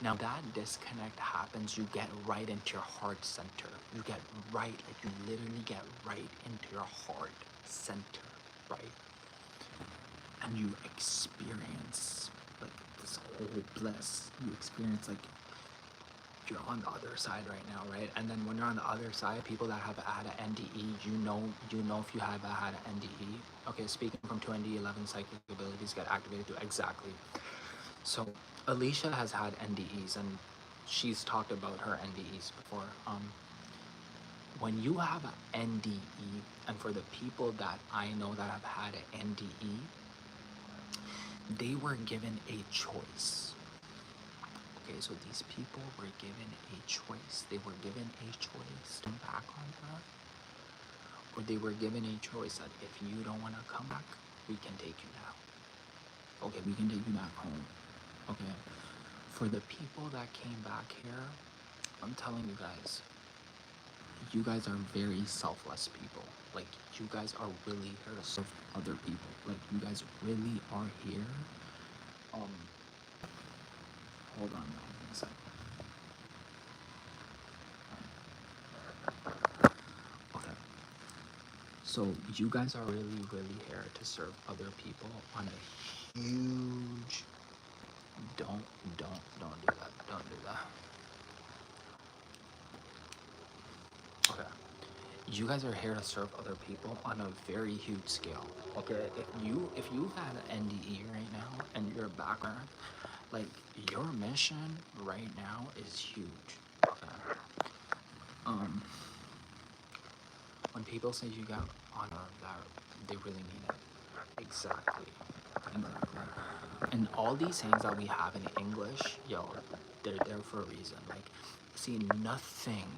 B: Now that disconnect happens, you get right into your heart center. You get right, like you literally get right into your heart center, right? And you experience like this whole bliss. You experience like you're on the other side right now, right? And then when you're on the other side, people that have had an NDE, you know if you have had an NDE. Okay, speaking from 2ND11, psychic abilities get activated to exactly. So Alicia has had NDEs, and she's talked about her NDEs before. When you have an NDE, and for the people that I know that have had an NDE, they were given a choice. Okay, so these people were given a choice. They were given a choice to come back on Earth, or they were given a choice that if you don't want to come back, we can take you now. Okay, we can take you back home. Okay, for the people that came back here, I'm telling you guys are very selfless people. Like, you guys are really here to serve other people. Like, you guys really are here. Hold on a second. Okay. So you guys are really here to serve other people on a huge. Don't do that. Don't do that. Okay. You guys are here to serve other people on a very huge scale. Okay. If you've had an NDE right now and you're background, like your mission right now is huge. Okay. When people say you got honor, that they really mean it. Exactly. And all these things that we have in English, yo, they're there for a reason. Like, see, nothing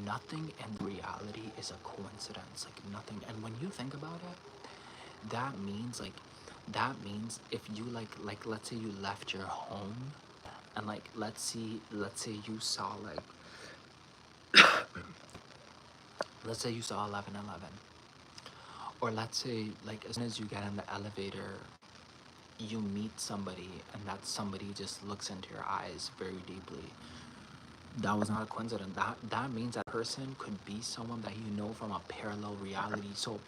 B: nothing in reality is a coincidence. Like, nothing. And when you think about it, that means if you let's say you left your home, and like let's say you saw let's say you saw 11:11, or let's say like as soon as you get in the elevator, you meet somebody and that somebody just looks into your eyes very deeply. That was not a coincidence. That means that person could be someone that you know from a parallel reality. So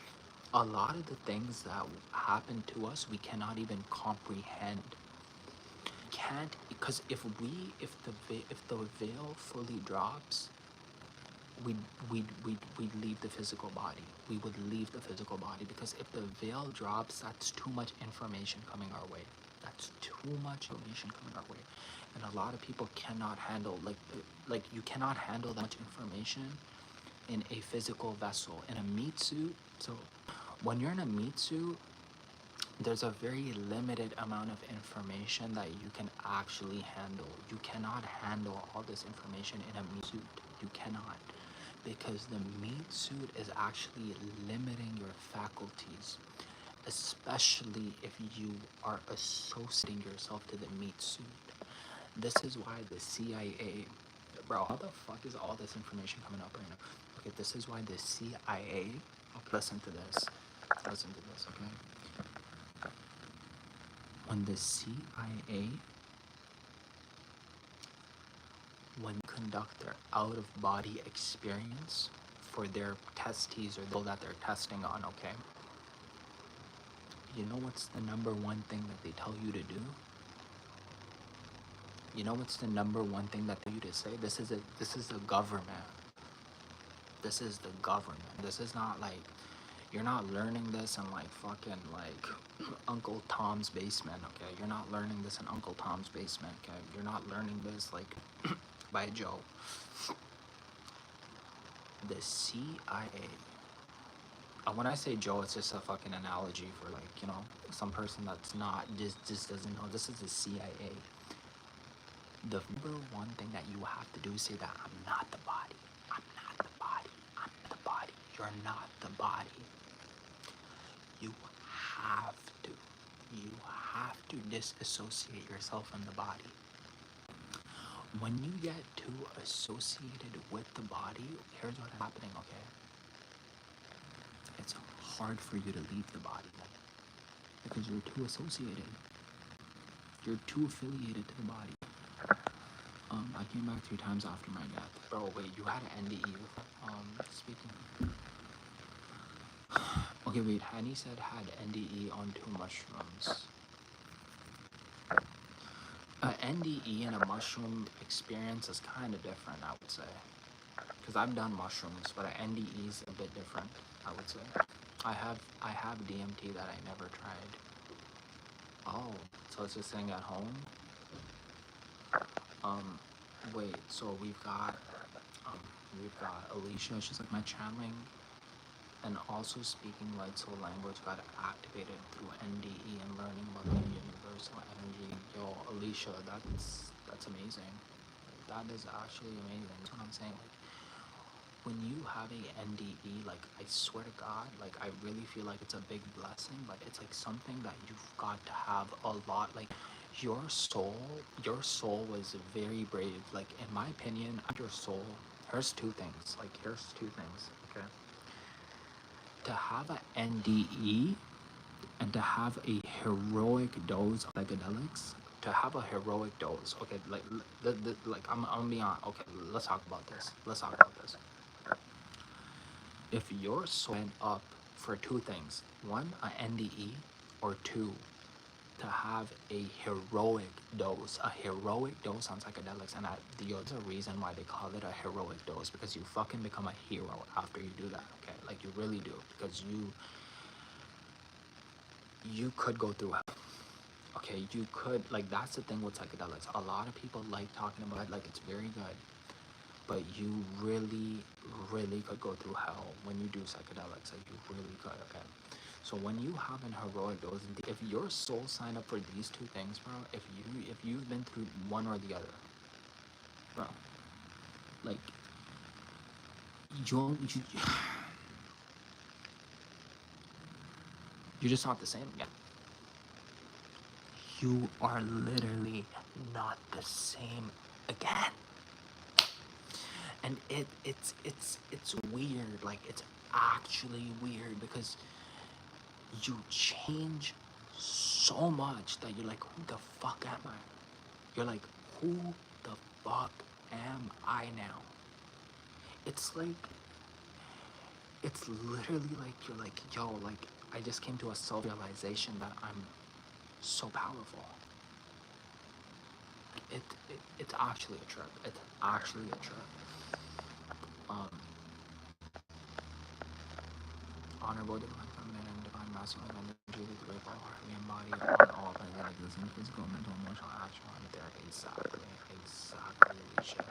B: a lot of the things that happen to us, we cannot even comprehend. Can't, because if the veil fully drops, we'd leave the physical body. We would leave the physical body, because if the veil drops, that's too much information coming our way. That's too much information coming our way. And a lot of people cannot handle, like you cannot handle that much information in a physical vessel, in a meat suit. So when you're in a meat suit, there's a very limited amount of information that you can actually handle. You cannot handle all this information in a meat suit. You cannot. Because the meat suit is actually limiting your faculties, especially if you are associating yourself to the meat suit. This is why the CIA, bro, how the fuck is all this information coming up right now? Okay, this is why the CIA, okay, listen to this, okay? When the CIA, when conduct their out-of-body experience for their testees or those that they're testing on, okay? You know what's the number one thing that they tell you to do? You know what's the number one thing that they tell you to say? This is the government. This is the government. This is not like, you're not learning this in like fucking like Uncle Tom's basement, okay? You're not learning this in Uncle Tom's basement, okay? You're not learning this like by Joe. The CIA. And when I say Joe, it's just a fucking analogy for like, you know, some person that's not, just doesn't know. This is the CIA. The number one thing that you have to do is say that I'm not the body. I'm not the body. I'm not the body. You're not the body. You have to. You have to disassociate yourself from the body. When you get too associated with the body, here's what's happening, okay? It's hard for you to leave the body because you're too associated. You're too affiliated to the body. I came back 3 times after my death. Bro, wait, you had an NDE. Speaking. Okay, wait, Hani said had NDE on 2 mushrooms. An NDE and a mushroom experience is kind of different, I would say. Because I've done mushrooms, but an NDE is a bit different, I would say. I have DMT that I never tried. Oh, so it's just sitting at home? Wait, so we've got Alicia, she's like my channeling and also speaking light soul language got activated through NDE and learning about the universal energy. Yo, Alicia, that's amazing. That is actually amazing. That's what I'm saying. Like, when you have a NDE, like I swear to God, like I really feel like it's a big blessing, but it's like something that you've got to have a lot. Like your soul was very brave. Like in my opinion, your soul. Here's 2 things. Okay. To have an NDE and to have a heroic dose of psychedelics, to have a heroic dose, okay, like I'm gonna be on. Okay, let's talk about this. If your soul went up for 2 things, 1, an NDE, or 2, to have a heroic dose on psychedelics, and there's a reason why they call it a heroic dose, because you fucking become a hero after you do that, okay? Like you really do, because you could go through hell. Okay, you could, like that's the thing with psychedelics. A lot of people like talking about it, like it's very good, but you really, really could go through hell when you do psychedelics. Like you really could, okay? So when you have an heroic dose, if your soul signed up for these 2 things, bro, if you've been through one or the other, bro, like you're just not the same again. You are literally not the same again. And it's weird. Like it's actually weird because you change so much that you're like, who the fuck am I? You're like, who the fuck am I now? It's like, it's literally like you're like, yo, like I just came to a self-realization that I'm so powerful. It's actually a trip. It's actually a trip. Honorable divine feminine and divine masculine energy with great power, we embody on all planets that exist in physical, mental, emotional, actual, and etheric. Exactly, Alicia.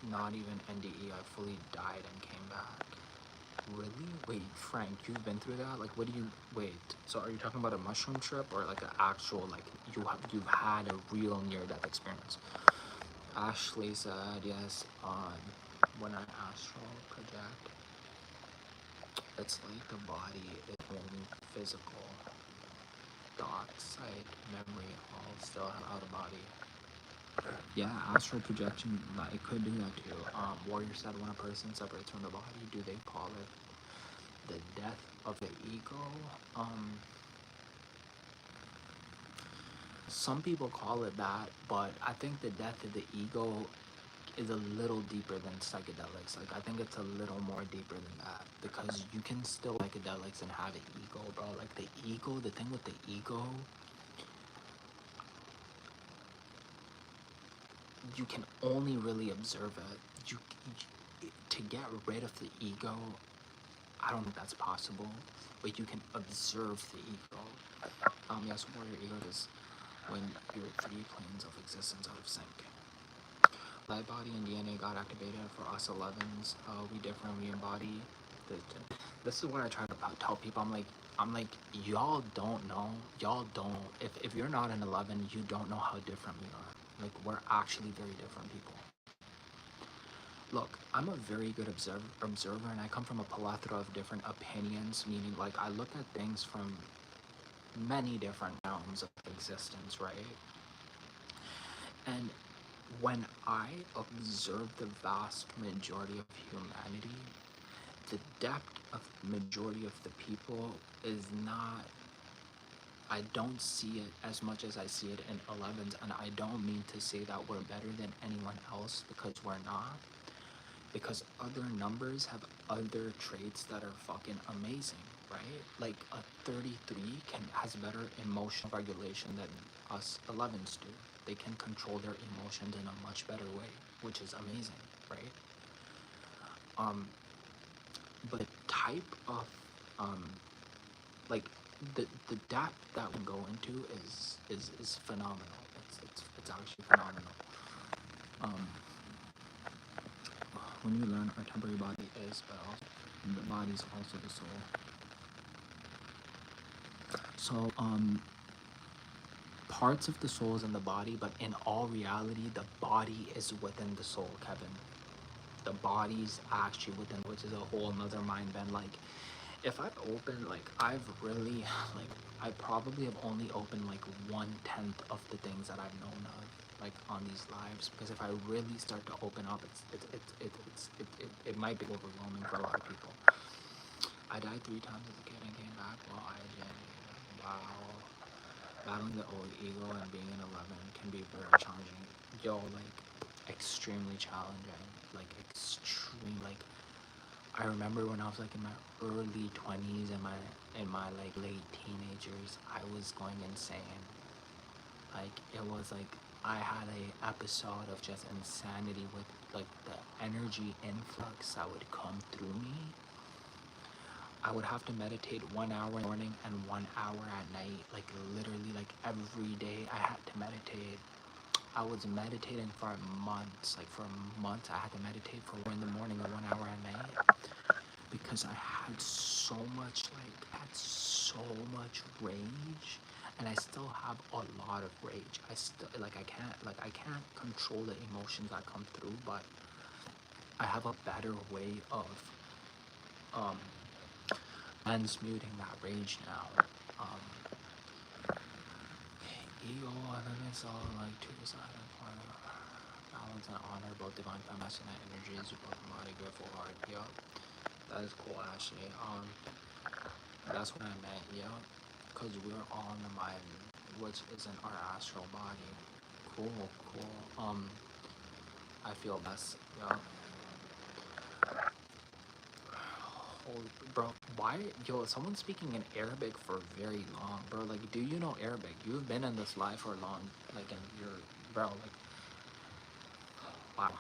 B: Not even NDE. I fully died and came back. Really? Wait, Frank, you've been through that? Like, what do you? Wait. So, are you talking about a mushroom trip or like an actual like you've had a real near-death experience? Ashley said yes. When I astral project, it's like the body is only physical. Thought, sight, memory, all still out of body. Yeah, astral projection, it could do that too. Warrior said when a person separates from the body, do they call it the death of the ego? Some people call it that, but I think the death of the ego is a little deeper than psychedelics. Like I think it's a little more deeper than that because you can still psychedelics and have an ego, bro. Like the ego, the thing with the ego, you can only really observe it. To get rid of the ego, I don't think that's possible, but you can observe the ego. Yes, warrior ego is when your 3 planes of existence out of sync. Light body and DNA got activated for us 11s. We different, we embody. This is what I try to tell people. I'm like, y'all don't know. If you're not an 11, you don't know how different we are. Like, we're actually very different people. Look, I'm a very good observer, and I come from a plethora of different opinions, meaning, like, I look at things from many different realms of existence, right? And when I observe the vast majority of humanity, the depth of the majority of the people is not, I don't see it as much as I see it in 11s, and I don't mean to say that we're better than anyone else, because we're not. Because other numbers have other traits that are fucking amazing, right? Like a 33 has better emotional regulation than us 11s do. They can control their emotions in a much better way, which is amazing, right? But the type of like the depth that we go into is phenomenal. It's actually phenomenal. When you learn our temporary body is, but also the body is also the soul. So parts of the soul is in the body, but in all reality, the body is within the soul, Kevin. The body's actually within, which is a whole another mind bend. Like, if I've opened, like, I've really, like, I probably have only opened like 1/10 of the things that I've known of, like, on these lives. Because if I really start to open up, it might be overwhelming for a lot of people. I died 3 times as a kid and came back. Well, I did. Wow. Battling the old ego and being an 11 can be very challenging. Yo, like, extremely challenging. Like, extreme. Like, I remember when I was like in my early 20s and my like late teenagers, I was going insane. Like, it was like I had a episode of just insanity with like the energy influx that would come through me. I would have to meditate 1 hour in the morning and 1 hour at night. Like, literally, like, every day I had to meditate. I was meditating for months. Like, for months I had to meditate for 1 in the morning and 1 hour at night, because I had so much rage, and I still have a lot of rage. I still, like, I can't control the emotions that come through, but I have a better way of transmuting that rage now. Ego, and then it's all like two-sided balance and honor, both divine feminine energies, both body, good, full heart. Yup, that is cool, actually. That's what I meant. Yup, because we're all in the mind, which isn't our astral body. Cool. I feel best. Yup. Holy, bro, why, yo, someone's speaking in Arabic for very long, bro. Like, do you know Arabic? You've been in this life for long, like, and you're, bro, like, wow.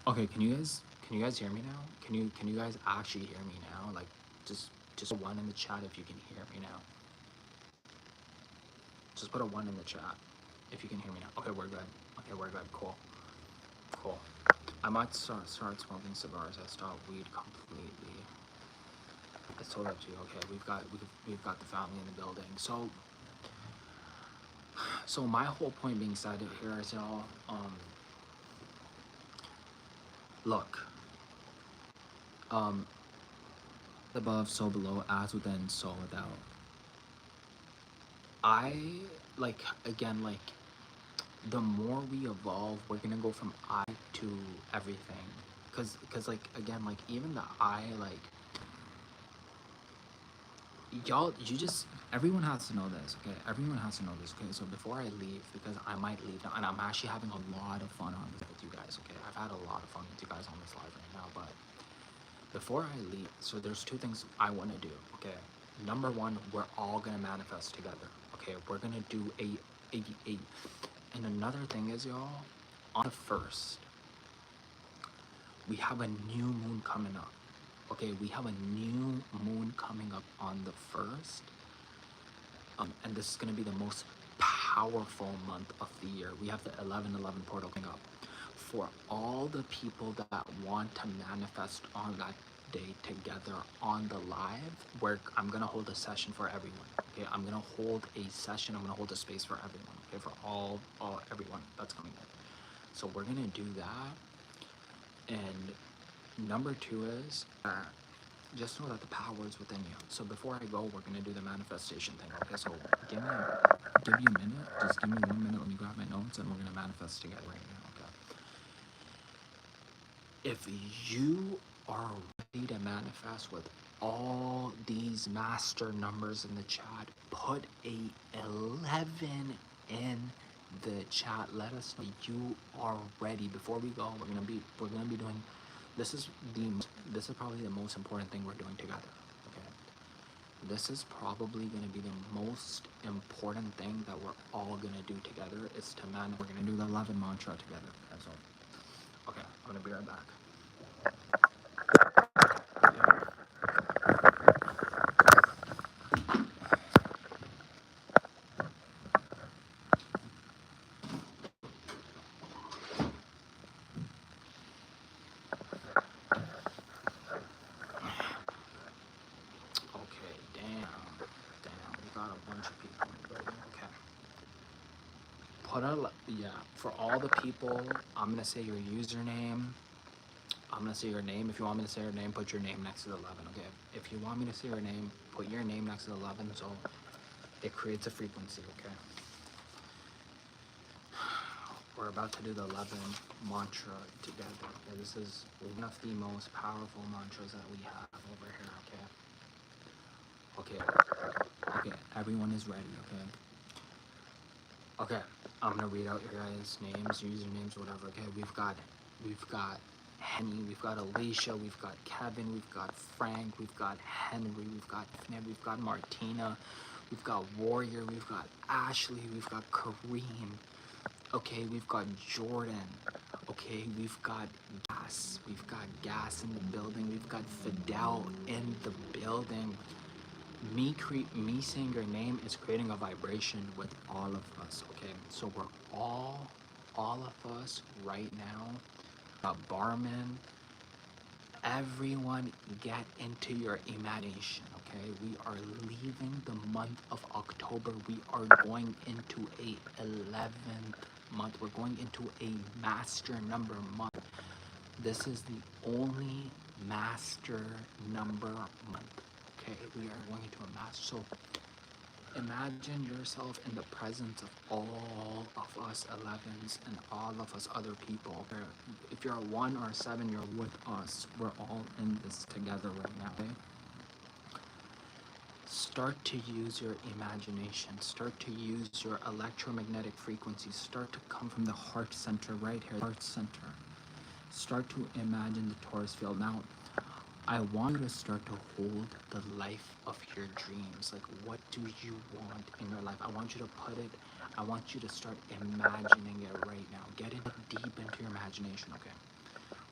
B: Okay, can you guys hear me now? Can you guys actually hear me now? Like, just a one in the chat if you can hear me now. Just put a one in the chat if you can hear me now. Okay, we're good. Okay, we're good. Cool. I might start smoking cigars. I stopped weed completely. It's totally up to you. Okay, we've got the family in the building. So my whole point being said here is, you know, Look, above, so below, as within, so without. I, like, again, like, the more we evolve, we're gonna go from I to everything. Cause like, again, like, even the I, like, y'all, everyone has to know this, okay? Everyone has to know this, okay? So before I leave, because I might leave now, and I'm actually having a lot of fun on this with you guys, okay? I've had a lot of fun with you guys on this live right now, but before I leave, so there's two things I want to do, okay? Number one, we're all gonna manifest together, okay? We're gonna do a. And another thing is, y'all, on the 1st, we have a new moon coming up. Okay, we have a new moon coming up on the 1st. And this is going to be the most powerful month of the year. We have the 11/11 portal coming up. For all the people that want to manifest on that day together on the live, where I'm going to hold a session for everyone. Okay, I'm going to hold a session. I'm going to hold a space for everyone. Okay, for everyone that's coming in. So we're going to do that. And number two is just know that the power is within you. So before I go, we're gonna do the manifestation thing. Okay, so give me a minute. Just give me 1 minute. Let me grab my notes, and we're gonna manifest together right now. Okay. If you are ready to manifest with all these master numbers in the chat, put a 11 in the chat. Let us know you are ready. Before we go, we're gonna be doing. This is probably the most important thing we're doing together. Okay. This is probably gonna be the most important thing that we're all gonna do together. Is to we're gonna do the 11 mantra together. That's all. Okay, I'm gonna be right back. Okay, damn, we got a bunch of people in the building. Okay. For all the people, I'm gonna say your username. I'm gonna say your name. If you want me to say your name, put your name next to the 11. Okay. If you want me to say your name, put your name next to the 11. So it creates a frequency. Okay. We're about to do the 11 mantra together. Okay? This is one of the most powerful mantras that we have over here. Okay. Okay. Everyone is ready. Okay. Okay. I'm gonna read out your guys' names, usernames, whatever. Okay. We've got Henny, we've got Alicia, we've got Kevin, we've got Frank, we've got Henry, we've got Ned, we've got Martina, we've got Warrior, we've got Ashley, we've got Kareem. Okay, we've got Jordan. Okay, we've got Gas in the building. We've got Fidel in the building. Me saying your name is creating a vibration with all of us. Okay, so we're all of us right now. Barman, everyone get into your imagination. Okay, we are leaving the month of October. We are going into a 11th month. We're going into a master number month. This is the only master number month. Okay, we are going into a master. So imagine yourself in the presence of all of us 11s and all of us other people. If you're a 1 or a 7, you're with us. We're all in this together right now. Okay? Start to use your imagination. Start to use your electromagnetic frequencies. Start to come from the heart center right here. Heart center. Start to imagine the Taurus field. Now, I want you to start to hold the life of your dreams. Like, what do you want in your life? I want you to I want you to start imagining it right now. Get deep into your imagination, okay?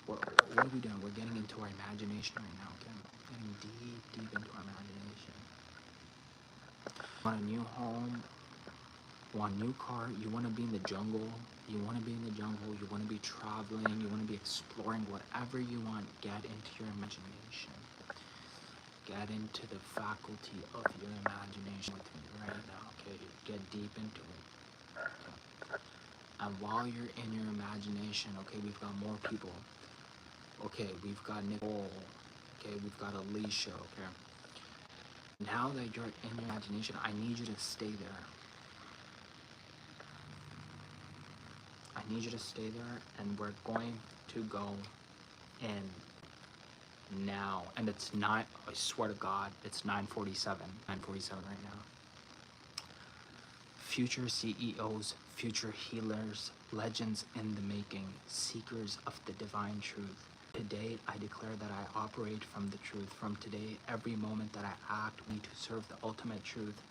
B: What are we doing? We're getting into our imagination right now, okay? Getting deep into our imagination. Want a new home? Want a new car? You want to be in the jungle? You want to be in the jungle? You want to be traveling? You want to be exploring? Whatever you want, get into your imagination. Get into the faculty of your imagination with me right now, okay? Get deep into it. Okay. And while you're in your imagination, okay, we've got more people. Okay, we've got Nicole. Okay, we've got Alicia. Okay. Now that you're in your imagination, I need you to stay there. I need you to stay there, and we're going to go in now. And it's not, I swear to God, it's 9:47. 9:47 right now. Future CEOs, future healers, legends in the making, seekers of the divine truth. Today, I declare that I operate from the truth. From today, every moment that I act, we to serve the ultimate truth.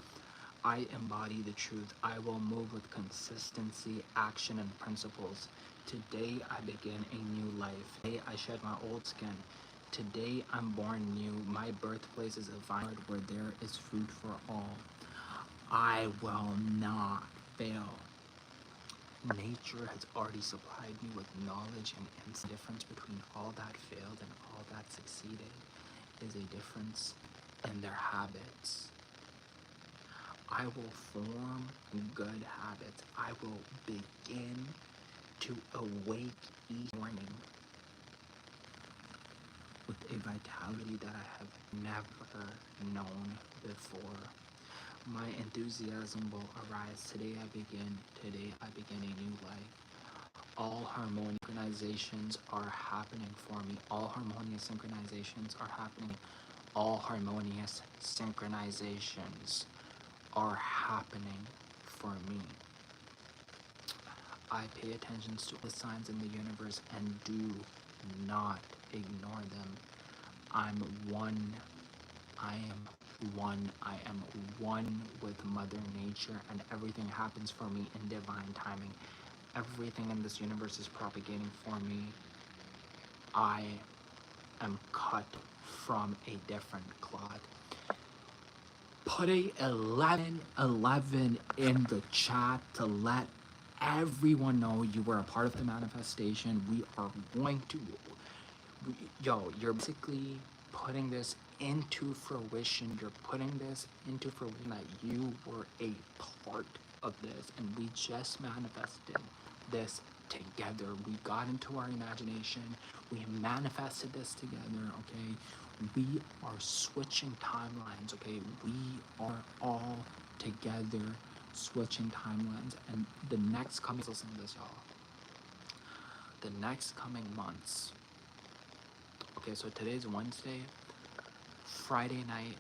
B: I embody the truth. I will move with consistency, action, and principles. Today, I begin a new life. Today, I shed my old skin. Today, I'm born new. My birthplace is a vineyard where there is food for all. I will not fail. Nature has already supplied me with knowledge and insight. The difference between all that failed and all that succeeded is a difference in their habits. I will form good habits. I will begin to awake each morning with a vitality that I have never known before. My enthusiasm will arise. Today I begin a new life. All harmonious synchronizations are happening for me. All harmonious synchronizations are happening. All harmonious synchronizations are happening for me. I pay attention to the signs in the universe and do not ignore them. I'm one. I am one. I am one with Mother Nature, and everything happens for me in divine timing. Everything in this universe is propagating for me. I am cut from a different cloth. Put a 11 in the chat to let everyone know you were a part of the manifestation. We are going to, you're basically putting this into fruition. You're putting this into fruition that you were a part of this, and we just manifested this together. We got into our imagination. We manifested this together, okay? We are switching timelines, okay? We are all together switching timelines. And the next coming, listen to this, y'all. The next coming months, okay, so today's Wednesday. Friday night,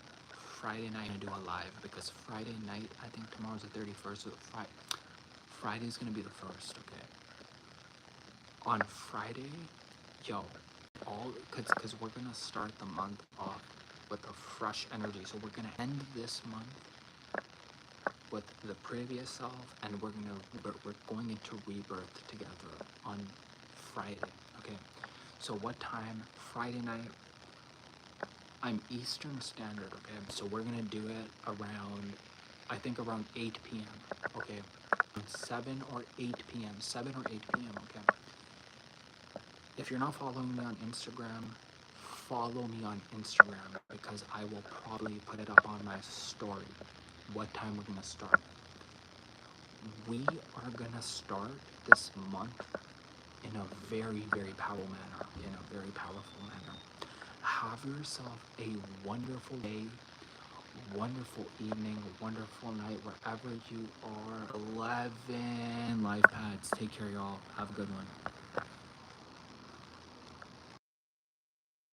B: I'm gonna do a live, because Friday night, I think tomorrow's the 31st, so Friday's gonna be the 1st, okay? On Friday, because we're gonna start the month off with a fresh energy. So we're gonna end this month with the previous self, and we're going into rebirth together on Friday. Okay. So what time? Friday night. I'm Eastern Standard. Okay. So we're gonna do it around, I think around 8 p.m. Okay. 7 or 8 p.m. 7 or 8 p.m. Okay. If you're not following me on Instagram, follow me on Instagram, because I will probably put it up on my story what time we're gonna start. We are gonna start this month in a very, very powerful manner. Have yourself a wonderful day, wonderful evening, wonderful night, wherever you are. 11 life pads. Take care, y'all. Have a good one.